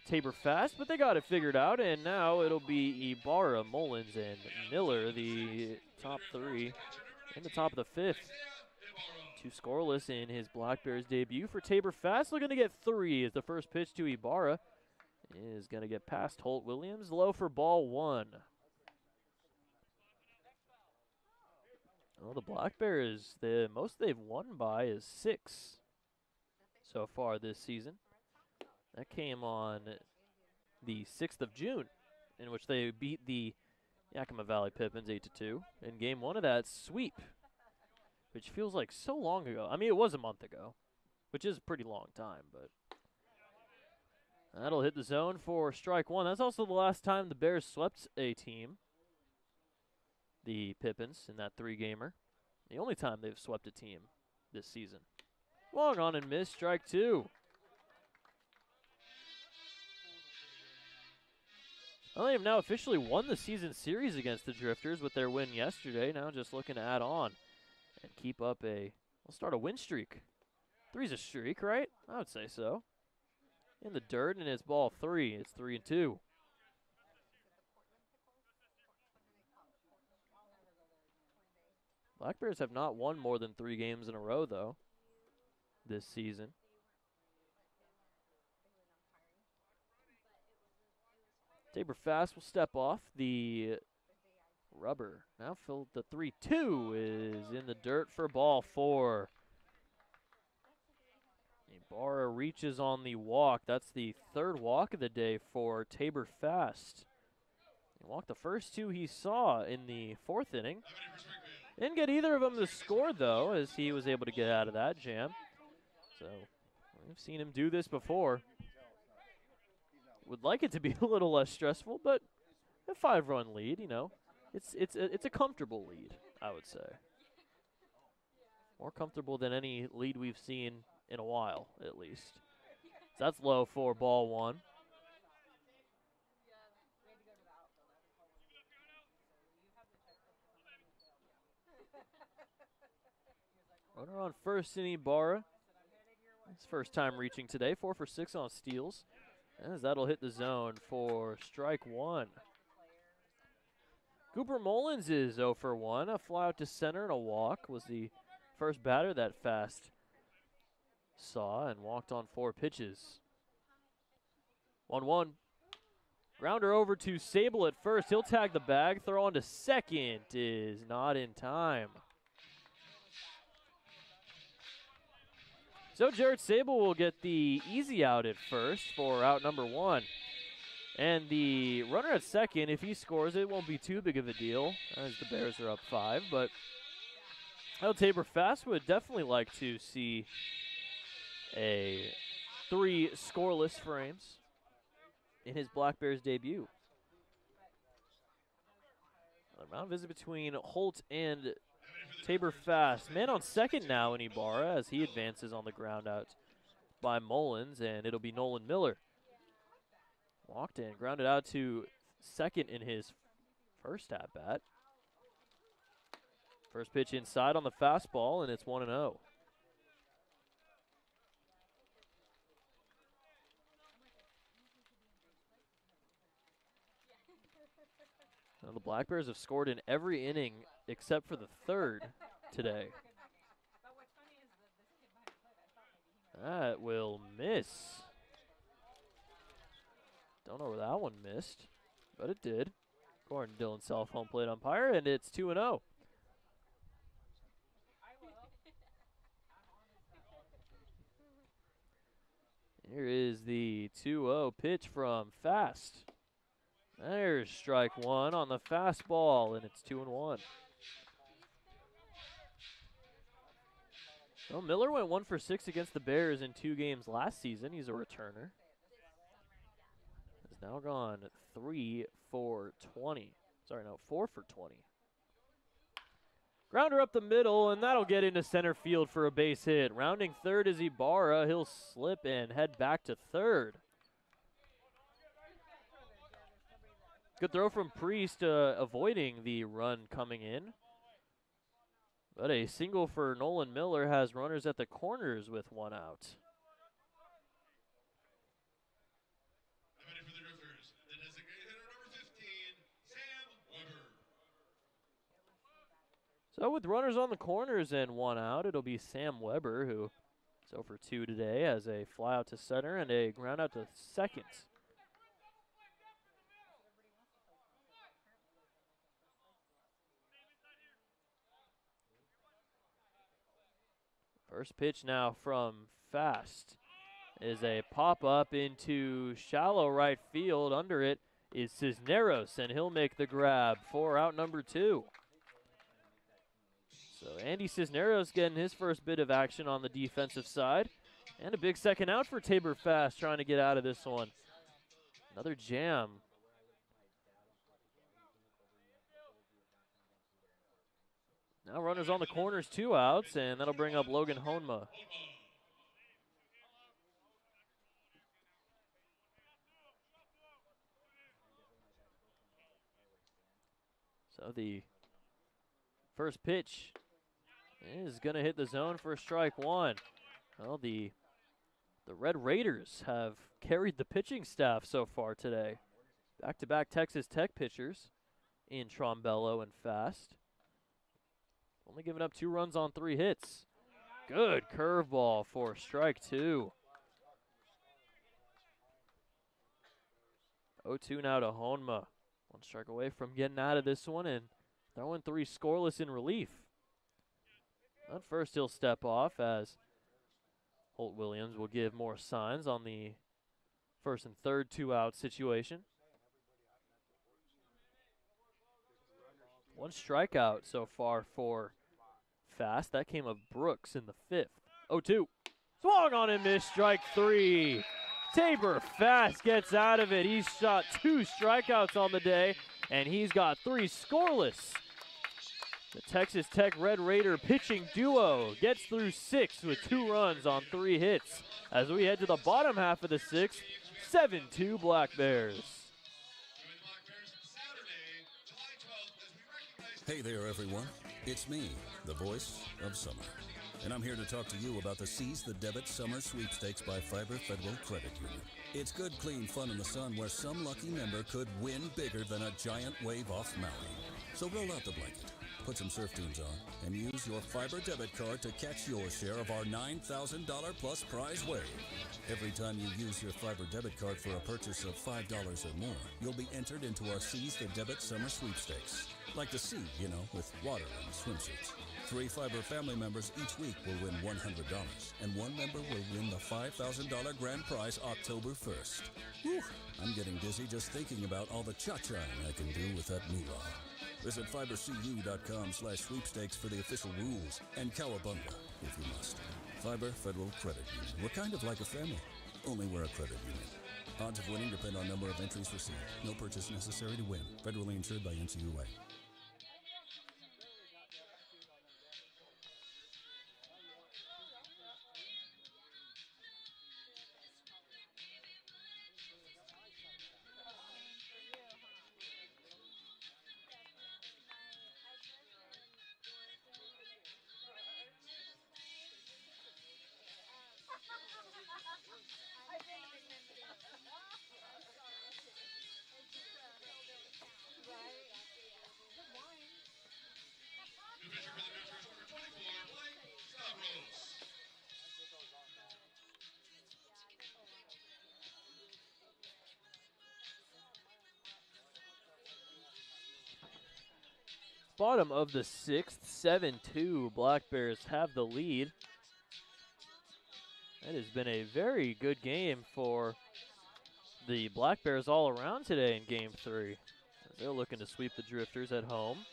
Tabor Fast, but they got it figured out, and now it'll be Ibarra, Mullins, and Miller, the top 3 in the top of the 5th. 2 scoreless in his Black Bears debut for Tabor Fast. Looking to get 3 as the first pitch to Ibarra is going to get past Holt Williams. Low for ball 1. Well, the Black Bears, the most they've won by is 6 so far this season. That came on the 6th of June, in which they beat the Yakima Valley Pippins 8-2 in game 1 of that sweep, which feels like so long ago. I mean, it was a month ago, which is a pretty long time, but that'll hit the zone for strike 1. That's also the last time the Bears swept a team, the Pippins, in that 3-gamer. The only time they've swept a team this season. Long on and miss, strike 2. Well, they have now officially won the season series against the Drifters with their win yesterday. Now just looking to add on and keep up we'll start a win streak. 3's a streak, right? I would say so. In the dirt, and it's ball 3. It's 3-2. Black Bears have not won more than 3 games in a row, though, this season. Tabor Fast will step off. The rubber now filled. The 3-2 is in the dirt for ball 4. Ibarra reaches on the walk. That's the 3rd walk of the day for Tabor Fast. He walked the first 2 he saw in the 4th inning. Didn't get either of them to score, though, as he was able to get out of that jam. So we've seen him do this before. Would like it to be a little less stressful, but a 5-run lead, you know, it's a comfortable lead, I would say. More comfortable than any lead we've seen in a while, at least. So that's low for ball 1. Runner on first in Ibarra. His first time reaching today, 4 for 6 on steals. As that'll hit the zone for strike 1. Cooper Mullins is 0 for 1. A fly out to center and a walk was the first batter that Fast saw and walked on 4 pitches. 1-1. Grounder over to Sable at first. He'll tag the bag. Throw on to second is not in time. So Jared Sable will get the easy out at first for out number 1. And the runner at second, if he scores, it won't be too big of a deal as the Bears are up 5. But Tabor Fast would definitely like to see 3 scoreless frames in his Black Bears debut. Another round visit between Holt and Tabor Fast. Man on second now in Ibarra as he advances on the ground out by Mullins, and it'll be Nolan Miller. Walked in, grounded out to second in his first at-bat. First pitch inside on the fastball, and it's 1-0. Now the Black Bears have scored in every inning except for the 3rd today. That will miss. Don't know where that one missed, but it did. According to Dylan Self, home plate umpire, and it's 2-0. Here is the 2-0 pitch from Fast. There's strike 1 on the fastball, and it's 2-1. Well, Miller went 1 for 6 against the Bears in 2 games last season. He's a returner. Has now gone 3 for 20. Sorry, no, 4 for 20. Grounder up the middle, and that'll get into center field for a base hit. Rounding third is Ibarra. He'll slip and head back to third. Good throw from Priest, avoiding the run coming in. But a single for Nolan Miller has runners at the corners with 1 out. For the Drifters, the designated hitter number 15, Sam Weber. So with runners on the corners and 1 out, it'll be Sam Weber, who is 0 for 2 today, has a fly out to center and a ground out to second. First pitch now from Fast is a pop-up into shallow right field. Under it is Cisneros, and he'll make the grab for out number 2. So Andy Cisneros getting his first bit of action on the defensive side. And a big second out for Tabor Fast trying to get out of this one. Another jam. Now runners on the corners, 2 outs, and that'll bring up Logan Honma. So the first pitch is going to hit the zone for strike one. Well, the Red Raiders have carried the pitching staff so far today. Back-to-back Texas Tech pitchers in Trombello and Fast. Only giving up 2 runs on 3 hits. Good curveball for strike 2. 0-2 now to Honma. 1 strike away from getting out of this one and throwing 3 scoreless in relief. At first he'll step off as Holt Williams will give more signs on the first and third 2-out situation. 1 strikeout so far for Fast. That came of Brooks in the 5th. 0-2. Swung on and missed, strike 3. Tabor Fast gets out of it. He's shot 2 strikeouts on the day, and he's got 3 scoreless. The Texas Tech Red Raider pitching duo gets through 6 with 2 runs on 3 hits. As we head to the bottom half of the 6th, 7-2 Black Bears. Hey there, everyone. It's me, the voice of summer. And I'm here to talk to you about the Seize the Debit Summer Sweepstakes by Fiber Federal Credit Union. It's good, clean fun in the sun where some lucky member could win bigger than a giant wave off Maui. So roll out the blanket, put some surf tunes on, and use your Fiber debit card to catch your share of our $9,000 plus prize wave. Every time you use your Fiber debit card for a purchase of $5 or more, you'll be entered into our Seize the Debit Summer Sweepstakes. Like the sea, you know, with water and swimsuits. 3 Fiber family members each week will win $100, and 1 member will win the $5,000 grand prize October 1st. Whew, I'm getting dizzy just thinking about all the cha-chaing I can do with that moolah. Visit fibercu.com/sweepstakes for the official rules, and cowabunga if you must. Fiber Federal Credit Union. We're kind of like a family, only we're a credit union. Odds of winning depend on number of entries received. No purchase necessary to win. Federally insured by NCUA. Bottom of the 6th, 7-2. Black Bears have the lead. It has been a very good game for the Black Bears all around today in Game 3. They're looking to sweep the Drifters at home.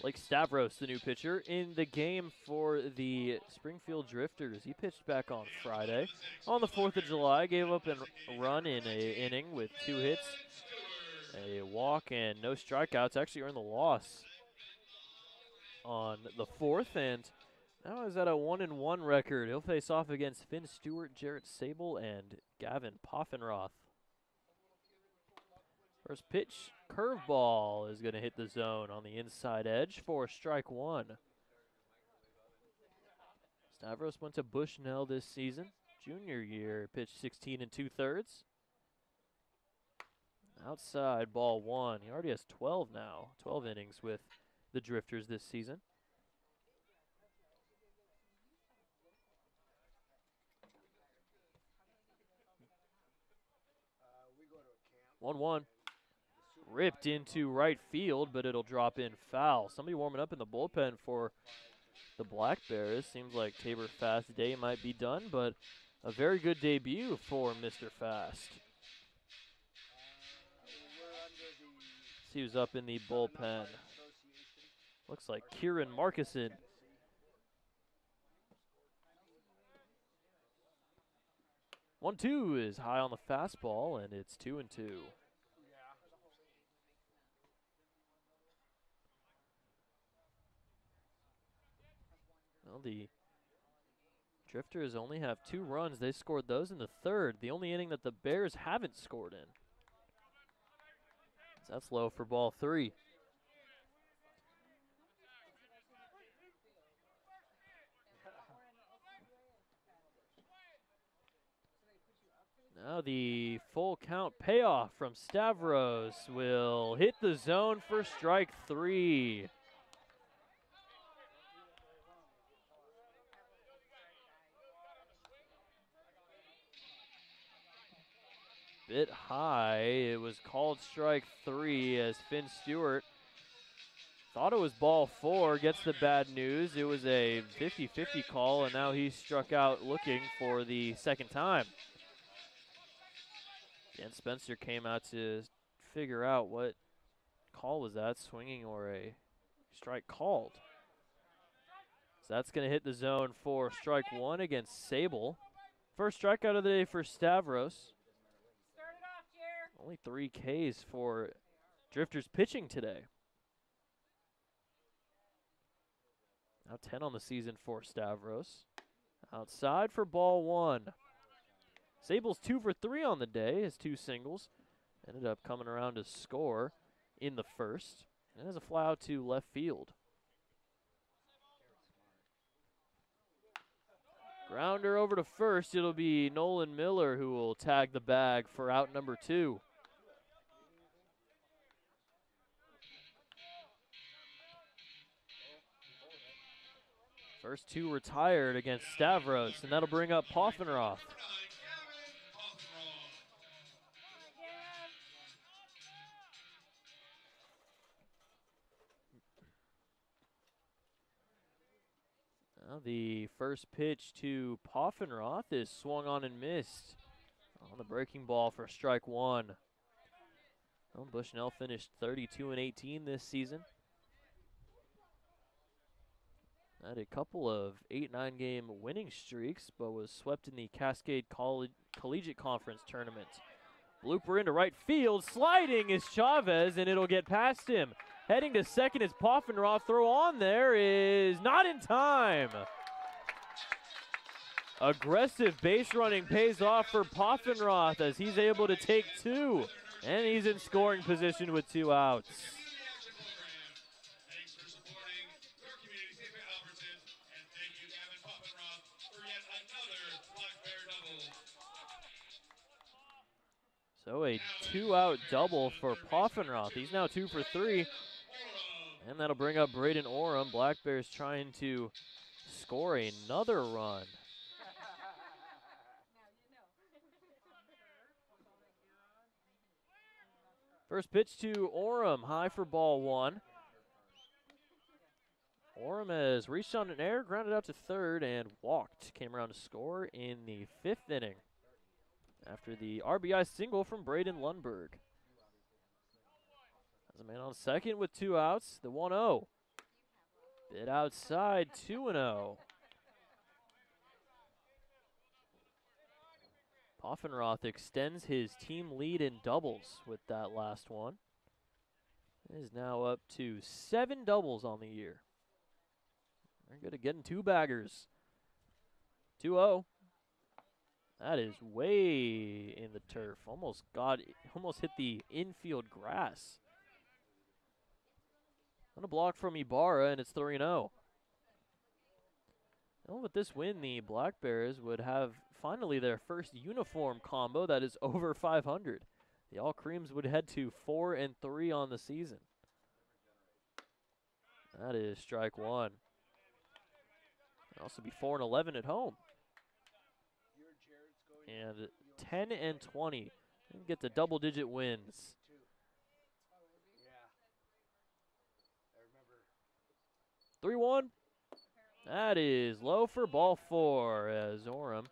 Blake Stavros, the new pitcher, in the game for the Springfield Drifters. He pitched back on Friday. On the 4th of July, gave up a run in an inning with 2 hits, a walk, and no strikeouts. Actually earned the loss on the 4th, and now is at a 1-1 record. He'll face off against Finn Stewart, Jarrett Sable, and Gavin Poffenroth. First pitch, curveball, is going to hit the zone on the inside edge for strike 1. Stavros went to Bushnell this season. Junior year, pitched 16 2/3. Outside, ball 1. He already has 12 now, 12 innings with the Drifters this season. One 1. Ripped into right field, but it'll drop in foul. Somebody warming up in the bullpen for the Black Bears. Seems like Tabor Fast's day might be done, but a very good debut for Mr. Fast. He was up in the bullpen. Looks like Kieran Markison. One 2 is high on the fastball, and it's 2-2. Well, the Drifters only have 2 runs. They scored those in the 3rd, the only inning that the Bears haven't scored in. That's low for ball 3. Now the full count payoff from Stavros will hit the zone for strike 3. Bit high. It was called strike 3 as Finn Stewart thought it was ball 4, gets the bad news. It was a 50-50 call, and now he's struck out looking for the second time. Dan Spencer came out to figure out what call was that, swinging or a strike called. So that's going to hit the zone for strike 1 against Sable. First strikeout of the day for Stavros. Only 3 Ks for Drifters pitching today. Now 10 on the season for Stavros. Outside for ball 1. Sable's 2 for 3 on the day, his 2 singles. Ended up coming around to score in the first. And has a fly out to left field. Grounder over to first. It'll be Nolan Miller who will tag the bag for out number 2. First 2 retired against Stavros, and that'll bring up Poffenroth. Now the first pitch to Poffenroth is swung on and missed on the breaking ball for strike 1. Well, Bushnell finished 32-18 this season. Had a couple of 8-9 game winning streaks, but was swept in the Cascade Collegiate Conference tournament. Blooper into right field, sliding is Chavez, and it'll get past him. Heading to second is Poffenroth. Throw on there is not in time. Aggressive base running pays off for Poffenroth as he's able to take 2, and he's in scoring position with 2 outs. So a 2-out double for Poffenroth. He's now 2 for 3. And that'll bring up Braden Oram. Black Bears trying to score another run. First pitch to Oram, high for ball 1. Oram has reached on an error, grounded out to third, and walked. Came around to score in the 5th inning after the RBI single from Braden Lundberg. As a man on second with 2 outs, the 1-0. Bit outside, 2-0. Poffenroth extends his team lead in doubles with that last one. It is now up to 7 doubles on the year. They're good at getting 2 baggers. 2-0. That is way in the turf. Almost hit the infield grass. On a block from Ibarra, and it's 3-0. Well, with this win, the Black Bears would have finally their first uniform combo that is over 500. The All Creams would head to 4-3 on the season. That is strike 1. Also be 4-11 at home. And 10-20. And get to double-digit wins. 3-1. That is low for ball 4 as Oram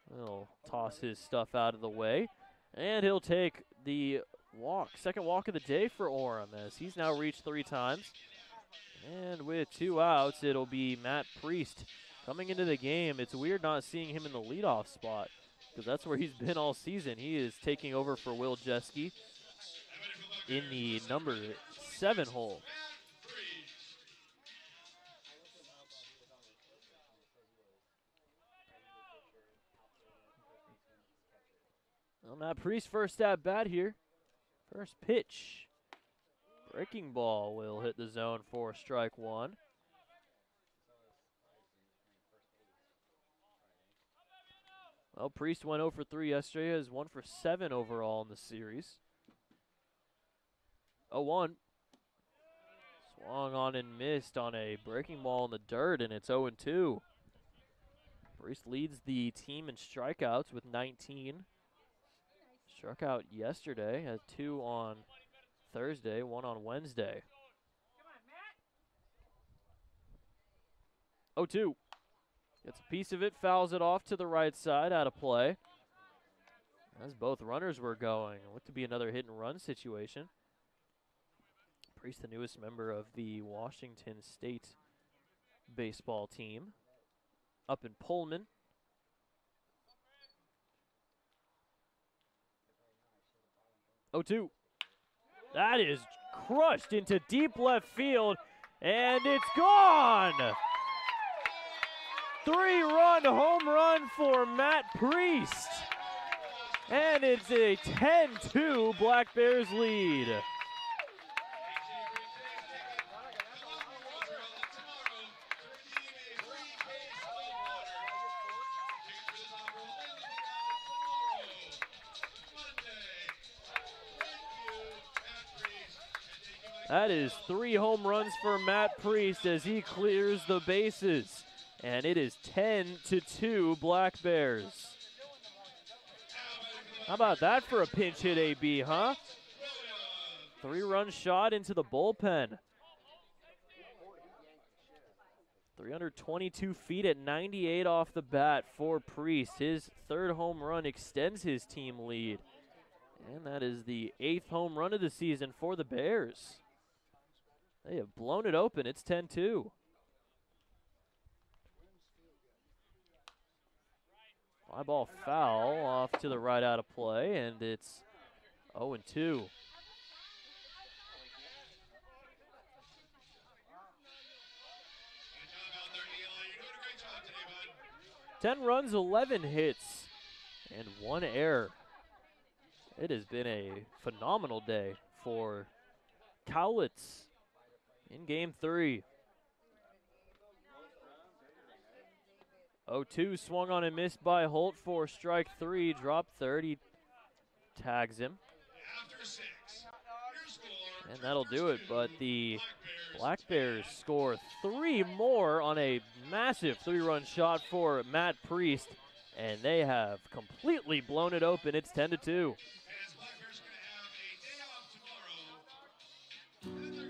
will toss his stuff out of the way. And he'll take the walk. Second walk of the day for Oram as he's now reached 3 times. And with 2 outs, it'll be Matt Priest coming into the game. It's weird not seeing him in the leadoff spot because that's where he's been all season. He is taking over for Will Jeske in the number 7 hole. Well, Matt Priest first at bat here. First pitch. Breaking ball will hit the zone for strike 1. Well, Priest went 0 for 3 yesterday, has 1 for 7 overall in the series. 0-1. Swung on and missed on a breaking ball in the dirt, and it's 0-2. Priest leads the team in strikeouts with 19. Struck out yesterday, had 2 on Thursday, 1 on Wednesday. 0-2. Gets a piece of it, fouls it off to the right side, out of play. As both runners were going. Looked to be another hit and run situation. Priest, the newest member of the Washington State baseball team, up in Pullman. Oh, 2. That is crushed into deep left field, and it's gone! 3-run home run for Matt Priest. And it's a 10-2 Black Bears lead. That is 3 home runs for Matt Priest as he clears the bases. And it is 10-2 Black Bears. How about that for a pinch hit, AB, huh? 3-run shot into the bullpen. 322 feet at 98 off the bat for Priest. His 3rd home run extends his team lead. And that is the 8th home run of the season for the Bears. They have blown it open. It's 10-2. Fly ball foul off to the right out of play, and it's 0-2. Ten runs, 11 hits, and 1 error. It has been a phenomenal day for Cowlitz in Game 3. 0-2 swung on and missed by Holt for strike 3. Drop third. He tags him. And that'll do it. But the Black Bears score 3 more on a massive 3-run shot for Matt Priest. And they have completely blown it open. It's 10-2.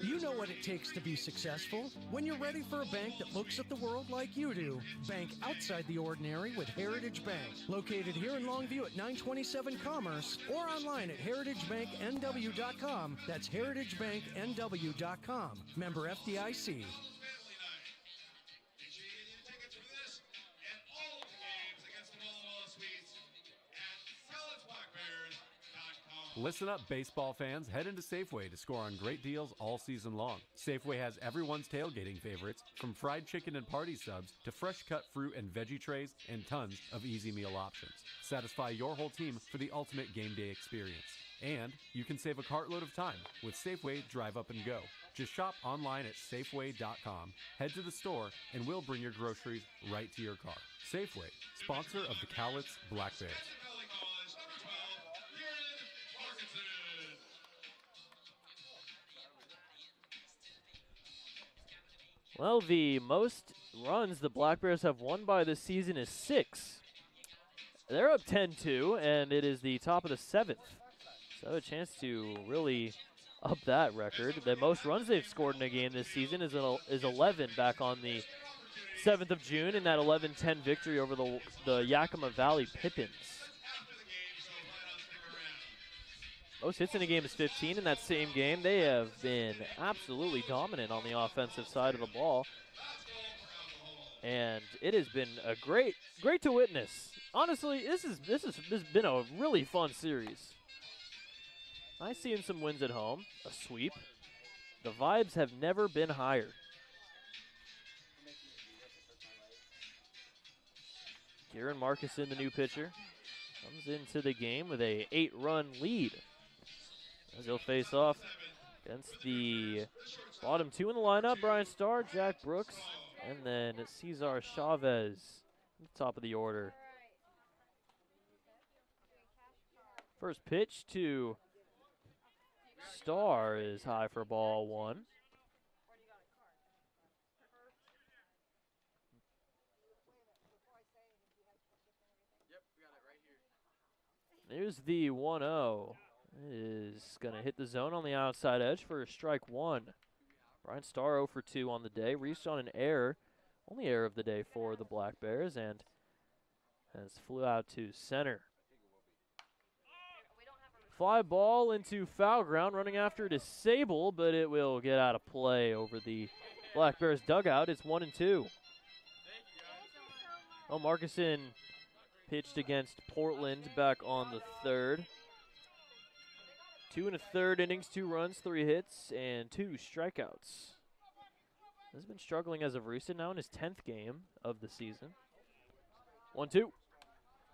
You know what it takes to be successful. When you're ready for a bank that looks at the world like you do, bank outside the ordinary with Heritage Bank. Located here in Longview at 927 Commerce or online at heritagebanknw.com. That's heritagebanknw.com. Member FDIC. Listen up, baseball fans. Head into Safeway to score on great deals all season long. Safeway has everyone's tailgating favorites, from fried chicken and party subs to fresh cut fruit and veggie trays and tons of easy meal options. Satisfy your whole team for the ultimate game day experience. And you can save a cartload of time with Safeway Drive Up and Go. Just shop online at Safeway.com, head to the store, and we'll bring your groceries right to your car. Safeway, sponsor of the Cowlitz Black Bears. Well, the most runs the Black Bears have won by this season is 6. They're up 10-2, and it is the top of the 7th. So a chance to really up that record. The most runs they've scored in a game this season is 11 back on the 7th of June in that 11-10 victory over the Yakima Valley Pippins. Most hits in a game is 15. In that same game, they have been absolutely dominant on the offensive side of the ball. And it has been a great to witness. Honestly, this has been a really fun series. I seeing some wins at home, a sweep. The vibes have never been higher. Kieran Markison, the new pitcher, comes into the game with a 8-run lead. As he'll face off against the bottom 2 in the lineup, Brian Starr, Jack Brooks, and then Cesar Chavez at the top of the order. First pitch to Starr is high for ball one. There's the 1-0. Is going to hit the zone on the outside edge for strike one. Brian Starr 0 for 2 on the day. Reached on an error. Only error of the day for the Black Bears, and has flew out to center. Fly ball into foul ground. Running after it is Sable, but it will get out of play over the Black Bears dugout. It's 1-2. Oh, Markison pitched against Portland back on the third. 2 1/3 innings, 2 runs, 3 hits, and 2 strikeouts. Has been struggling as of recent, now in his 10th game of the season. 1-2.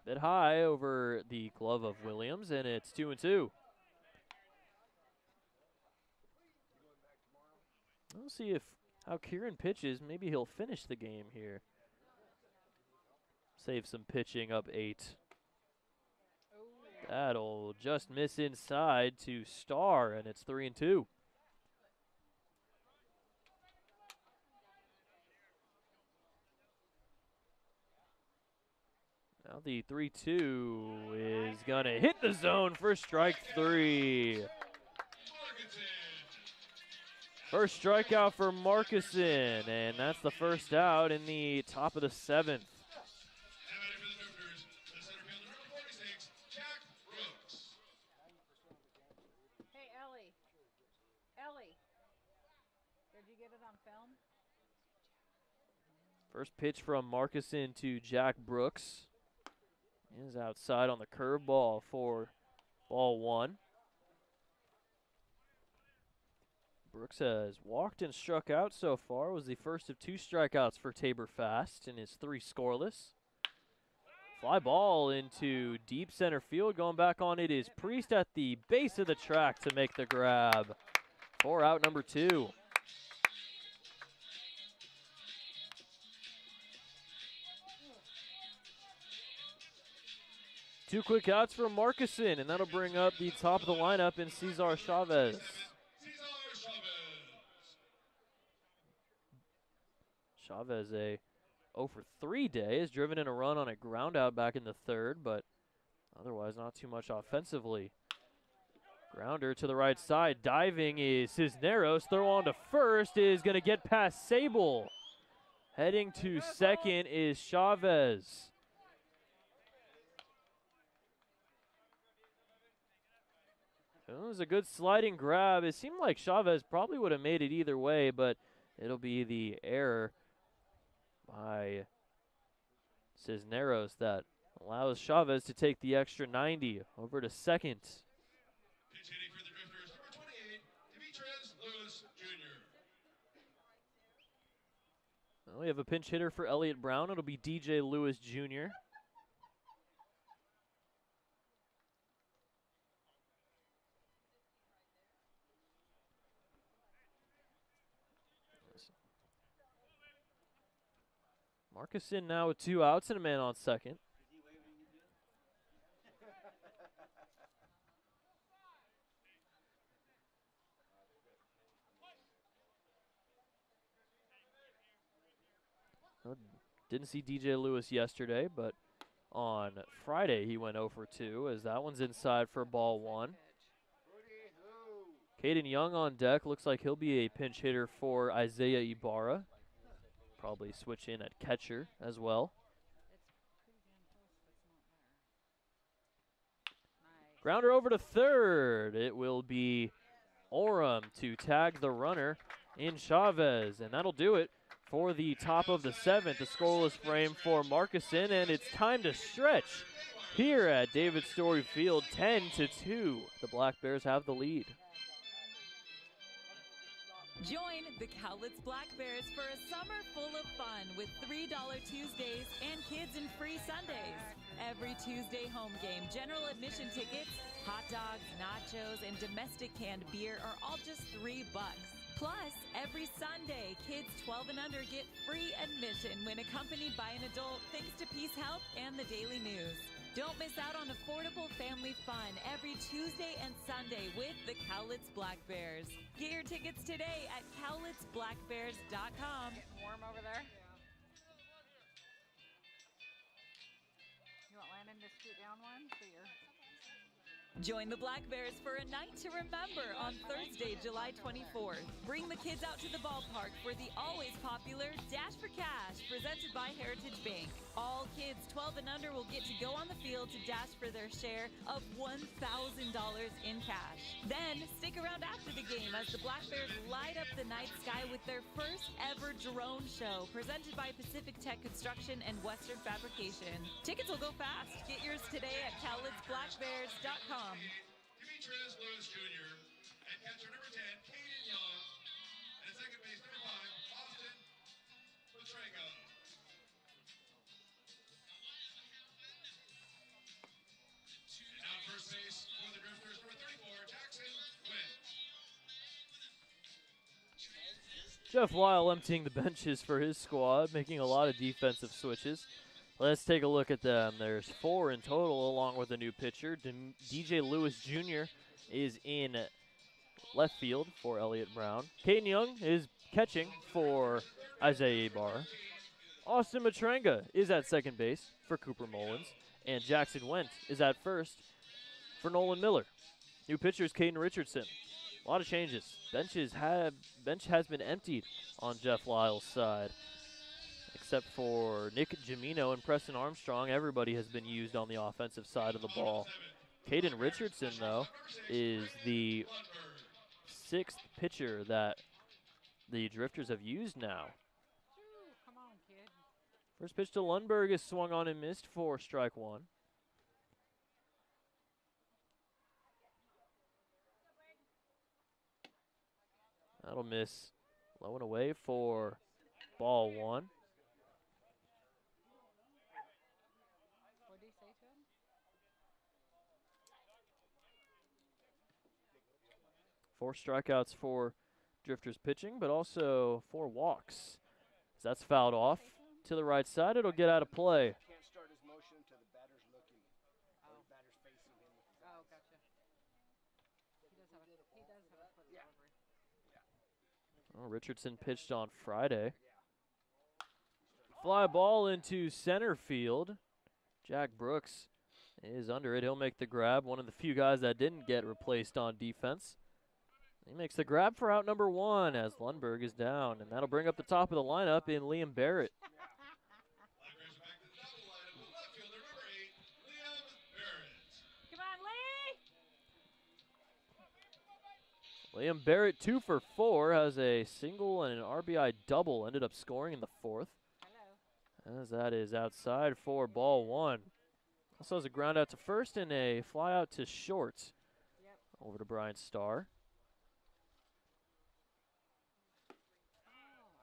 Bit high over the glove of Williams, and it's 2-2. We'll see how Kieran pitches. Maybe he'll finish the game here. Save some pitching, up 8. That'll just miss inside to Starr, and it's 3-2. Now the 3-2 is going to hit the zone for strike 3. First strikeout for Markison, and that's the first out in the top of the 7th. First pitch from Markison to Jack Brooks. Is outside on the curveball for ball one. Brooks has walked and struck out so far. Was the first of 2 strikeouts for Tabor Fast in his 3 scoreless. Fly ball into deep center field. Going back on it is Priest at the base of the track to make the grab for out number 2. Two quick outs for Markison, and that'll bring up the top of the lineup in Cesar Chavez. Chavez, a 0 for 3 day, has driven in a run on a ground out back in the 3rd, but otherwise not too much offensively. Grounder to the right side, diving is Cisneros. Throw on to first is going to get past Sable. Heading to second is Chavez. It was a good sliding grab. It seemed like Chavez probably would have made it either way, but it'll be the error by Cisneros that allows Chavez to take the extra 90 over to second. Pitch hitting for the Drifters, number 28, Demetrius Lewis Jr. Well, we have a pinch hitter for Elliott Brown. It'll be DJ Lewis Jr. Markison now with 2 outs and a man on second. Didn't see DJ Lewis yesterday, but on Friday he went 0 for 2 as that one's inside for ball one. Caden Young on deck. Looks like he'll be a pinch hitter for Isaiah Ibarra. Probably switch in at catcher as well. Grounder over to third. It will be Oram to tag the runner in Chavez, and that'll do it for the top of the 7th. The scoreless frame for Markison, and it's time to stretch here at David Story Field. 10-2. The Black Bears have the lead. Join the Cowlitz Black Bears for a summer full of fun with $3 Tuesdays and kids and free Sundays. Every Tuesday home game, general admission tickets, hot dogs, nachos, and domestic canned beer are all just $3. Plus, every Sunday, kids 12 and under get free admission when accompanied by an adult thanks to Peace Health and the Daily News. Don't miss out on affordable family fun every Tuesday and Sunday with the Cowlitz Black Bears. Get your tickets today at cowlitzblackbears.com. Getting warm over there. You want Landon to scoot down one for your... Join the Black Bears for a night to remember on Thursday, July 24th. Bring the kids out to the ballpark for the always popular Dash for Cash presented by Heritage Bank. All kids 12 and under will get to go on the field to dash for their share of $1,000 in cash. Then stick around after the game as the Black Bears light up the night sky with their first ever drone show presented by Pacific Tech Construction and Western Fabrication. Tickets will go fast. Get yours today at cowlitzblackbears.com. Demetrius Lewis Jr. and catcher number 10, Caden Young. And at second base, number 5, Austin Petrango. And now first base for the Drifters, number 34, Jackson Wynn. Jeff Lyle emptying the benches for his squad, making a lot of defensive switches. Let's take a look at them. There's 4 in total, along with a new pitcher. DJ Lewis Jr. is in left field for Elliott Brown. Caden Young is catching for Isaiah Ibarra. Austin Matranga is at second base for Cooper Mullins. And Jackson Went is at first for Nolan Miller. New pitcher is Caden Richardson. A lot of changes. Bench has been emptied on Jeff Lyle's side. Except for Nick Gimino and Preston Armstrong, everybody has been used on the offensive side of the ball. Caden Richardson, though, is the 6th pitcher that the Drifters have used now. Come on, kid. First pitch to Lundberg is swung on and missed for strike 1. That'll miss low and away for ball 1. What did he say to him? Four strikeouts for Drifters pitching, but also 4 walks. As that's fouled off to the right side, it'll get out of play. Can't start his motion until the batter's looking, or the batter's facing him. Oh, gotcha. He does have a quick delivery. Well, Richardson pitched on Friday. Fly ball into center field. Jack Brooks is under it. He'll make the grab. One of the few guys that didn't get replaced on defense. He makes the grab for out number 1 as Lundberg is down. And that'll bring up the top of the lineup in Liam Barrett. Come on, Lee! Liam Barrett 2 for 4, has a single and an RBI double. Ended up scoring in the 4th. Hello. As that is outside for ball 1. Also has a ground out to first and a fly out to short. Yep. Over to Brian Starr.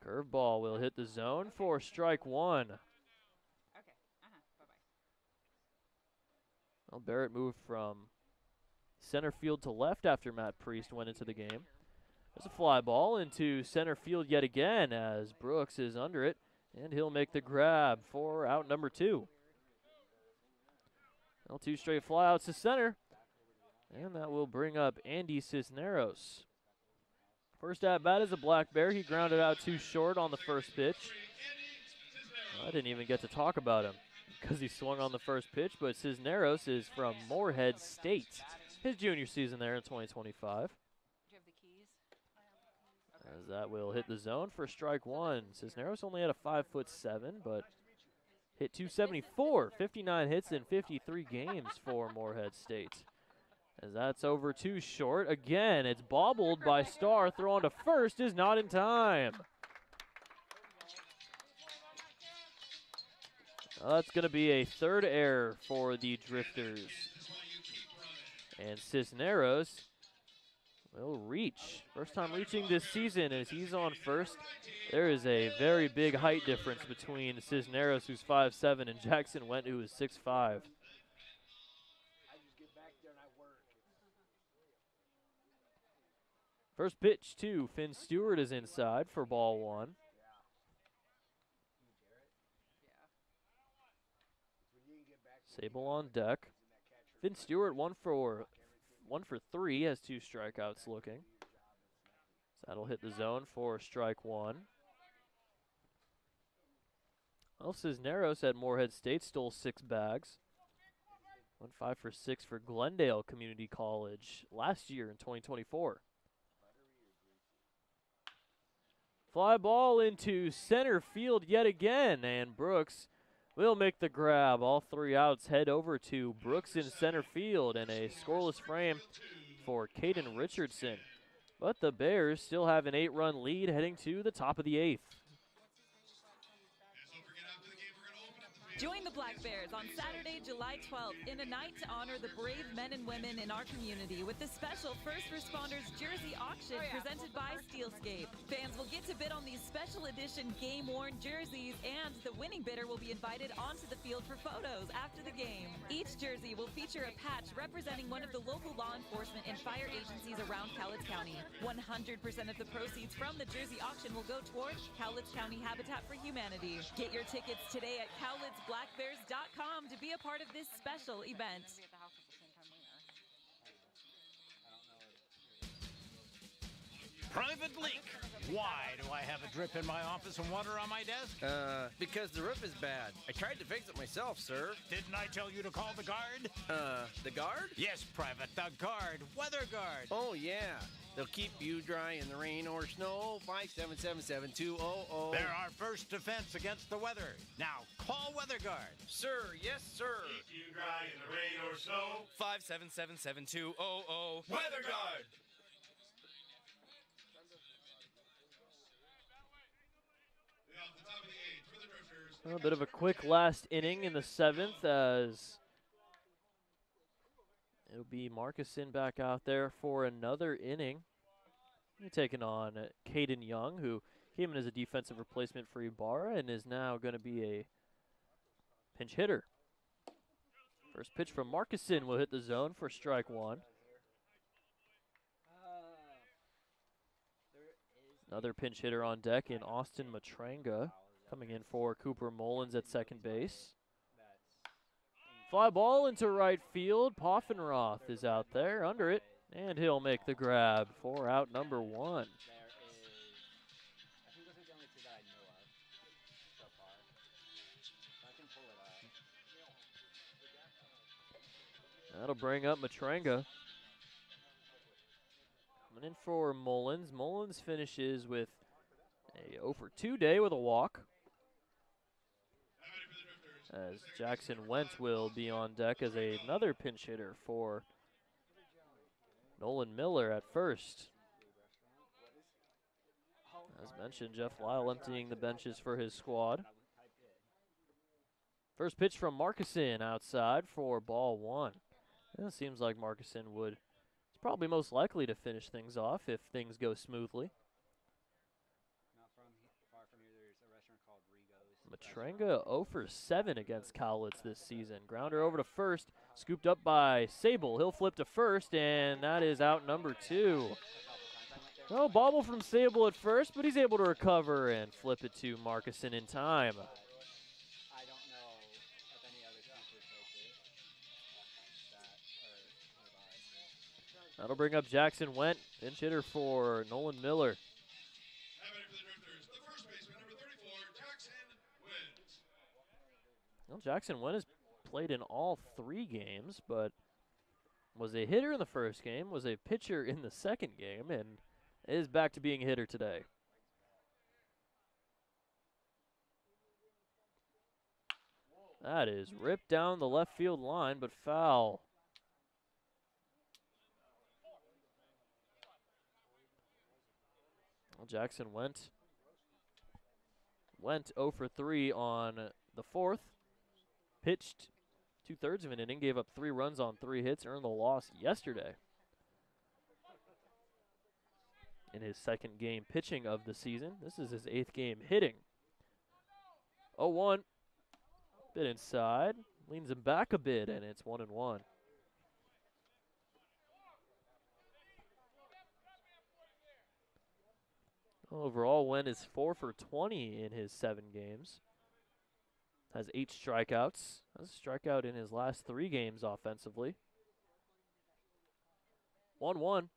Curveball will hit the zone for strike 1. Okay. Bye-bye. Well, Barrett moved from center field to left after Matt Priest went into the game. There's a fly ball into center field yet again as Brooks is under it, and he'll make the grab for out number 2. Well, 2 straight flyouts to center, and that will bring up Andy Cisneros. First at bat is a Black Bear. He grounded out too short on the first pitch. I didn't even get to talk about him because he swung on the first pitch, but Cisneros is from Moorhead State. His junior season there in 2025. Do you have the keys? As that will hit the zone for strike 1. Cisneros only had a 5'7", but hit 274, 59 hits in 53 games for Moorhead State. As that's over too short. Again, it's bobbled by Starr. Throw on to first is not in time. That's going to be a 3rd error for the Drifters. And Cisneros will reach. First time reaching this season as he's on first. There is a very big height difference between Cisneros, who's 5'7", and Jackson Went, who is 6'5". First pitch to Finn Stewart is inside for ball 1. Sable on deck. Finn Stewart, one for three, has 2 strikeouts looking. So that'll hit the zone for strike 1. El Cisneros at Morehead State stole 6 bags. Went 5 for 6 for Glendale Community College last year in 2024. Fly ball into center field yet again, and Brooks will make the grab. All 3 outs head over to Brooks in center field, and a scoreless frame for Caden Richardson. But the Bears still have an 8-run lead heading to the top of the 8th. Join the Black Bears on Saturday, July 12th in a night to honor the brave men and women in our community with the special First Responders Jersey Auction presented by Steelscape. Fans will get to bid on these special edition game-worn jerseys, and the winning bidder will be invited onto the field for photos after the game. Each jersey will feature a patch representing one of the local law enforcement and fire agencies around Cowlitz County. 100% of the proceeds from the jersey auction will go towards Cowlitz County Habitat for Humanity. Get your tickets today at CowlitzBlackBears.com to be a part of this special event. Private leak. Why do I have a drip in my office and water on my desk? Because the roof is bad. I tried to fix it myself, sir. Didn't I tell you to call the guard? The guard? Yes, Private, the guard. Weather guard. Oh, yeah. They'll keep you dry in the rain or snow. 577-7200. They're our first defense against the weather. Now, call Weather Guard. Sir, yes, sir. Keep you dry in the rain or snow. 577-7200. Weather Guard. Off the top of the 8th for the Drifters. A bit of a quick last inning in the 7th, as it'll be Marcuson back out there for another inning. He's taking on Caden Young, who came in as a defensive replacement for Ibarra and is now going to be a pinch hitter. First pitch from Marcuson will hit the zone for strike 1. Another pinch hitter on deck in Austin Matranga, coming in for Cooper Mullins at second base. Fly ball into right field. Poffenroth is out there under it, and he'll make the grab for out number 1. That'll bring up Matranga. Coming in for Mullins. Mullins finishes with a 0 for 2 day with a walk, as Jackson Wentz will be on deck as another pinch hitter for Nolan Miller at first. As mentioned, Jeff Lyle emptying the benches for his squad. First pitch from Marcuson outside for ball 1. It seems like Marcuson is probably most likely to finish things off if things go smoothly. Matranga 0 for 7 against Cowlitz this season. Grounder over to first, scooped up by Sable. He'll flip to first, and that is out number 2. No bobble from Sable at first, but he's able to recover and flip it to Marcuson in time. That'll bring up Jackson Went, pinch hitter for Nolan Miller. Well, Jackson Went has played in all 3 games, but was a hitter in the first game, was a pitcher in the second game, and is back to being a hitter today. That is ripped down the left field line, but foul. Well, Jackson went 0 for 3 on the 4th. Pitched 2/3 of an inning, gave up 3 runs on 3 hits, earned the loss yesterday in his second game pitching of the season. This is his 8th game hitting. 0-1, bit inside, leans him back a bit, and it's 1-1. Overall, Wen is 4 for 20 in his 7 games. has 8 strikeouts. Has a strikeout in his last 3 games offensively. 1-1.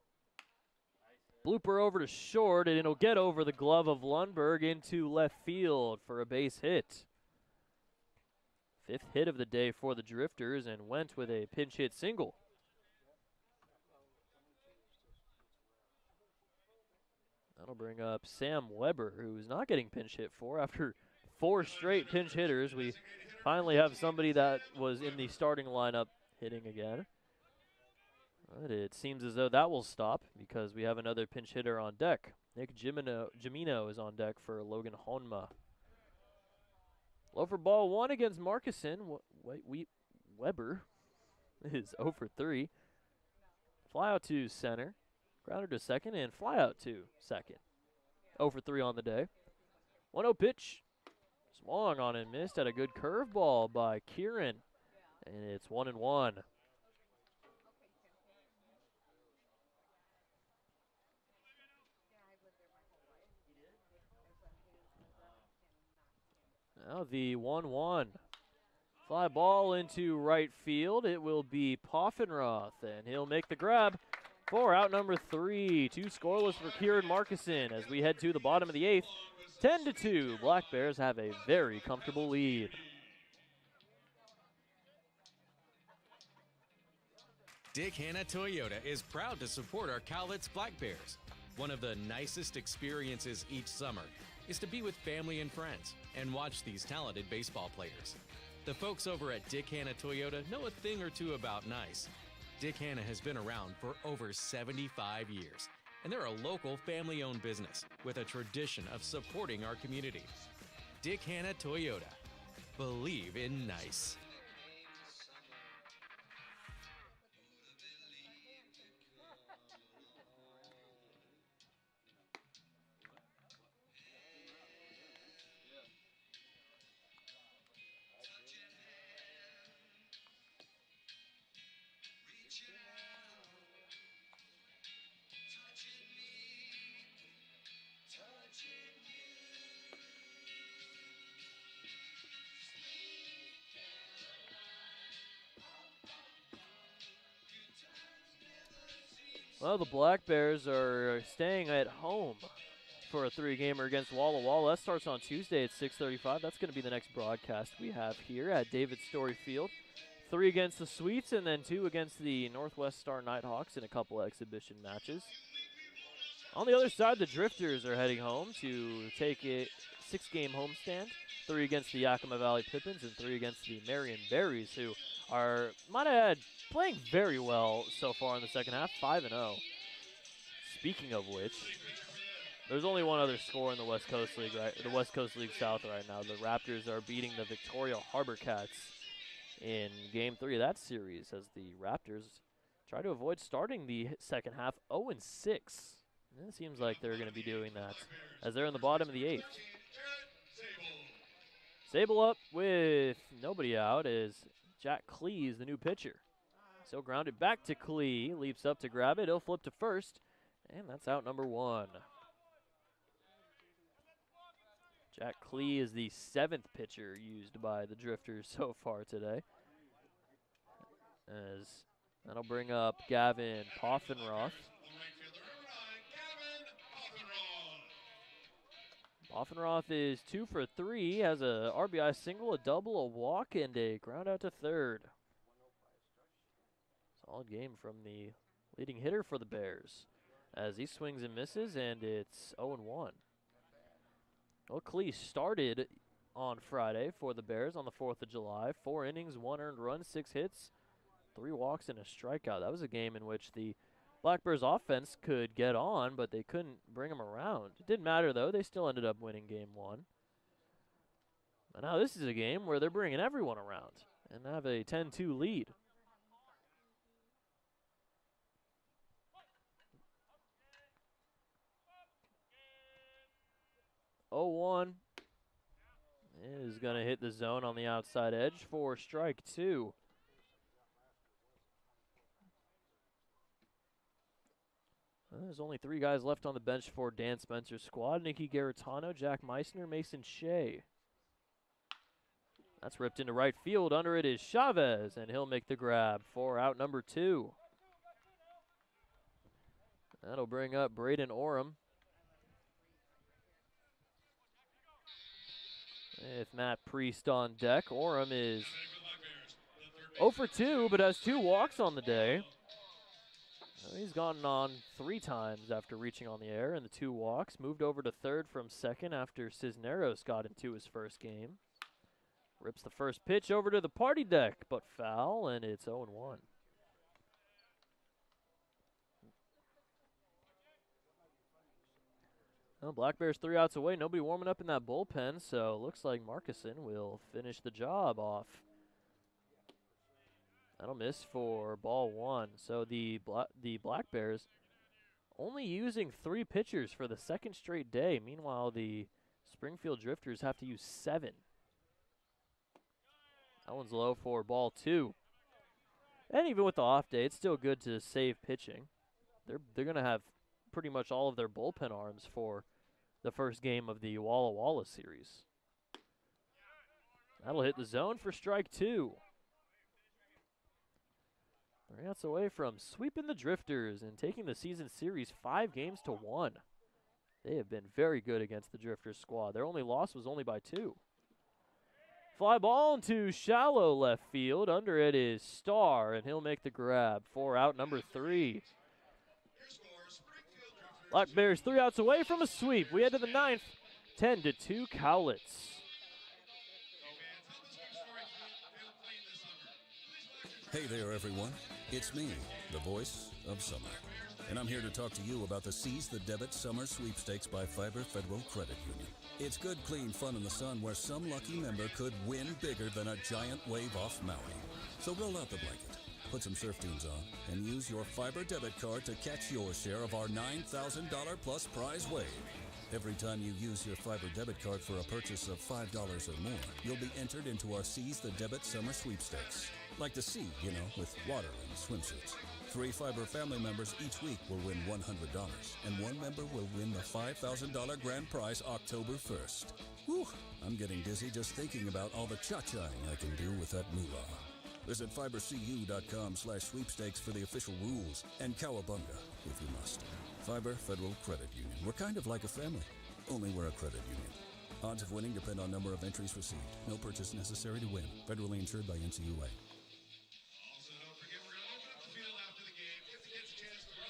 Blooper over to short, and it'll get over the glove of Lundberg into left field for a base hit. 5th hit of the day for the Drifters, and went with a pinch hit single. That'll bring up Sam Weber, who's not getting pinch hit for after 4 straight pinch hitters. We finally have somebody that was in the starting lineup hitting again. But it seems as though that will stop because we have another pinch hitter on deck. Nick Gimino is on deck for Logan Honma. Low for ball 1 against Markison. Weber is 0 for 3. Fly out to center. Grounder to second and fly out to second. 0 for 3 on the day. 1-0 pitch. Swung on and missed at a good curveball by Kieran. And it's 1-1. Now the 1-1. Fly ball into right field. It will be Poffenroth, and he'll make the grab for out number 3. 2 scoreless for Kieran Markison as we head to the bottom of the 8th. 10-2. Black Bears have a very comfortable lead. Dick Hanna Toyota is proud to support our Cowlitz Black Bears. One of the nicest experiences each summer is to be with family and friends and watch these talented baseball players. The folks over at Dick Hanna Toyota know a thing or two about nice. Dick Hanna has been around for over 75 years, and they're a local family-owned business with a tradition of supporting our community. Dick Hanna Toyota. Believe in nice. Well, the Black Bears are staying at home for a 3-gamer against Walla Walla. That starts on Tuesday at 6:35. That's going to be the next broadcast we have here at David Story Field. 3 against the Sweets and then 2 against the Northwest Star Nighthawks in a couple of exhibition matches. On the other side, the Drifters are heading home to take a 6-game homestand. 3 against the Yakima Valley Pippins and 3 against the Marion Berries, who are, might add, playing very well so far in the second half, 5-0. Speaking of which, there's only one other score in the West Coast League, the West Coast League South right now. The Raptors are beating the Victoria Harbor Cats in Game 3 of that series as the Raptors try to avoid starting the second half 0-6. And it seems like they're going to be doing that as they're in the bottom of the 8th. Sable up with nobody out as Jack Klee is the new pitcher. So grounded back to Klee, leaps up to grab it. He'll flip to first, and that's out number 1. Jack Klee is the 7th pitcher used by the Drifters so far today. As that'll bring up Gavin Poffenroth. Poffenroth is 2 for 3, has a RBI single, a double, a walk, and a ground out to third. Solid game from the leading hitter for the Bears as he swings and misses, and it's 0-1. Well, Klee started on Friday for the Bears on the 4th of July. 4 innings, 1 earned run, 6 hits, 3 walks, and a strikeout. That was a game in which the Black Bears offense could get on, but they couldn't bring them around. It didn't matter, though. They still ended up winning Game 1. But now this is a game where they're bringing everyone around and have a 10-2 lead. Oh, 1 is going to hit the zone on the outside edge for strike 2. There's only 3 guys left on the bench for Dan Spencer's squad. Nicky Garitano, Jack Meissner, Mason Shea. That's ripped into right field. Under it is Chavez, and he'll make the grab for out number 2. That'll bring up Braden Oram. With Matt Priest on deck, Oram is 0 for 2, but has 2 walks on the day. He's gotten on 3 times after reaching on the air, and the 2 walks. Moved over to third from second after Cisneros got into his first game. Rips the first pitch over to the party deck, but foul, and it's 0-1. Well, Black Bears 3 outs away. Nobody warming up in that bullpen, so looks like Marcuson will finish the job off. That'll miss for ball 1. So the Black Bears only using 3 pitchers for the second straight day. Meanwhile, the Springfield Drifters have to use 7. That one's low for ball 2. And even with the off day, it's still good to save pitching. They're going to have pretty much all of their bullpen arms for the first game of the Walla Walla series. That'll hit the zone for strike 2. 3 outs away from sweeping the Drifters and taking the season series 5-1. They have been very good against the Drifters squad. Their only loss was only by 2. Fly ball into shallow left field. Under it is Starr, and he'll make the grab for out number 3. Black Bears 3 outs away from a sweep. We head to the 9th, 10-2 Cowlitz. Hey there, everyone. It's me, the voice of summer. And I'm here to talk to you about the Seize the Debit Summer Sweepstakes by Fiber Federal Credit Union. It's good, clean fun in the sun where some lucky member could win bigger than a giant wave off Maui. So roll out the blanket, put some surf tunes on, and use your Fiber debit card to catch your share of our $9,000 plus prize wave. Every time you use your Fiber debit card for a purchase of $5 or more, you'll be entered into our Seize the Debit Summer Sweepstakes. Like the sea, you know, with water and swimsuits. 3 Fiber family members each week will win $100, and 1 member will win the $5,000 grand prize October 1st. Whew, I'm getting dizzy just thinking about all the cha-chaing I can do with that moolah. Visit fibercu.com/sweepstakes for the official rules, and cowabunga if you must. Fiber Federal Credit Union. We're kind of like a family, only we're a credit union. Odds of winning depend on number of entries received. No purchase necessary to win. Federally insured by NCUA.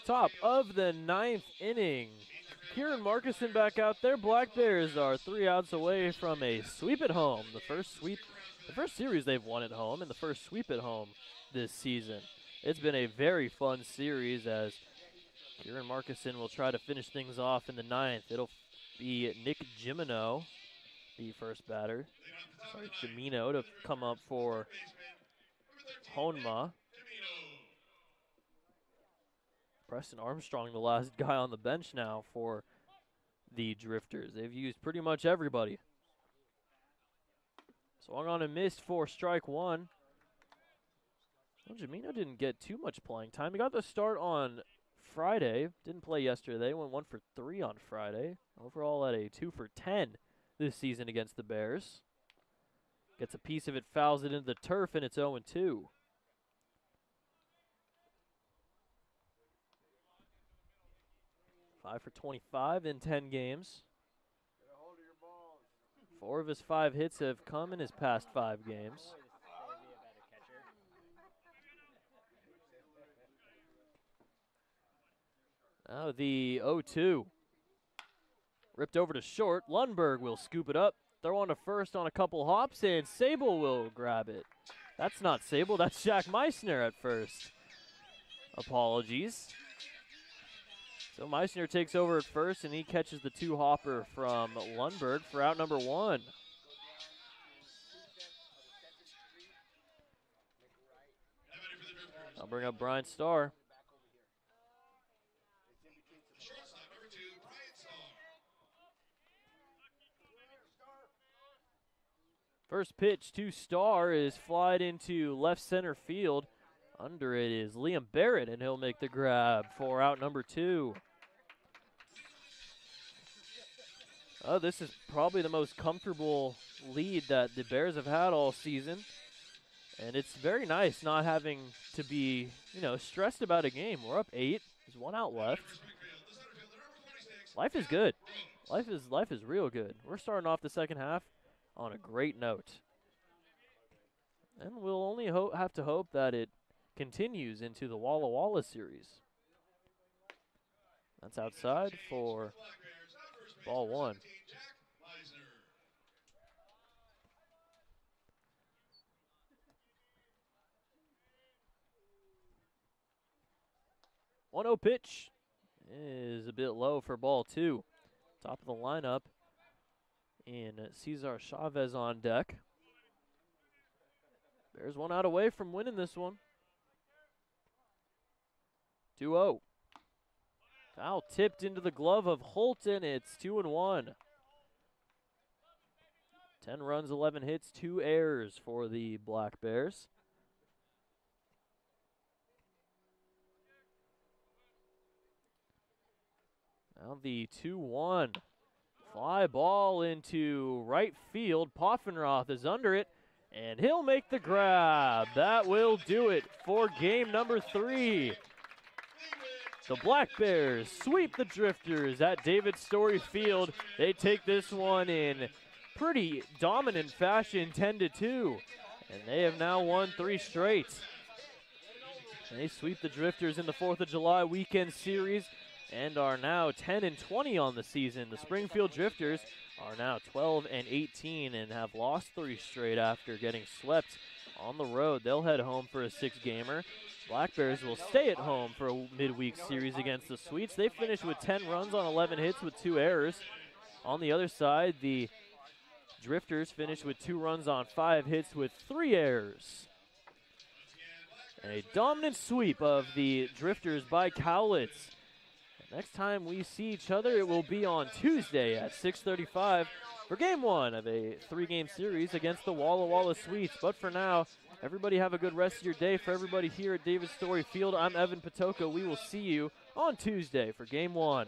Top of the 9th inning. Kieran Marcuson back out there. Black Bears are 3 outs away from a sweep at home. The first series they've won at home and the first sweep at home this season. It's been a very fun series as Kieran Marcuson will try to finish things off in the 9th. It'll be Nick Gimino, the first batter. Sorry, Gimino to come up for Honma. Preston Armstrong, the last guy on the bench now for the Drifters. They've used pretty much everybody. Swung on and missed for strike 1. Well, Gimino didn't get too much playing time. He got the start on Friday. Didn't play yesterday. Went 1 for 3 on Friday. Overall at a 2 for 10 this season against the Bears. Gets a piece of it, fouls it into the turf, and it's 0-2. Five for 25 in 10 games. 4 of his 5 hits have come in his past 5 games. Now the 0-2. Ripped over to short. Lundberg will scoop it up. Throw on to first on a couple hops, and Sable will grab it. That's not Sable, that's Jack Meissner at first. Apologies. So Meissner takes over at first, and he catches the 2-hopper from Lundberg for out number 1. I'll bring up Brian Starr. First pitch to Starr is flied into left center field. Under it is Liam Barrett, and he'll make the grab for out number 2. Oh, this is probably the most comfortable lead that the Bears have had all season. And it's very nice not having to be, stressed about a game. We're up 8. There's 1 out left. Life is good. Life is real good. We're starting off the second half on a great note. And we'll only have to hope that it continues into the Walla Walla series. That's outside for ball 1. One-0 pitch is a bit low for ball 2. Top of the lineup in Cesar Chavez on deck. Bears 1 out away from winning this one. 2-0. Foul tipped into the glove of Holton. It's 2-1. 10 runs, 11 hits, 2 errors for the Black Bears. Now the 2-1. Fly ball into right field. Poffenroth is under it, and he'll make the grab. That will do it for game number 3. The Black Bears sweep the Drifters at David Story Field. They take this one in pretty dominant fashion, 10-2. And they have now won 3 straight. They sweep the Drifters in the 4th of July weekend series and are now 10-20 on the season. The Springfield Drifters are now 12-18 and have lost 3 straight after getting swept on the road. They'll head home for a 6-gamer. Black Bears will stay at home for a midweek series against the Sweets. They finished with 10 runs on 11 hits with 2 errors. On the other side, the Drifters finished with 2 runs on 5 hits with 3 errors. A dominant sweep of the Drifters by Cowlitz. Next time we see each other, it will be on Tuesday at 6:35 for game 1 of a 3-game series against the Walla Walla Sweets. But for now, everybody have a good rest of your day. For everybody here at David Story Field, I'm Evan Patoka. We will see you on Tuesday for game 1.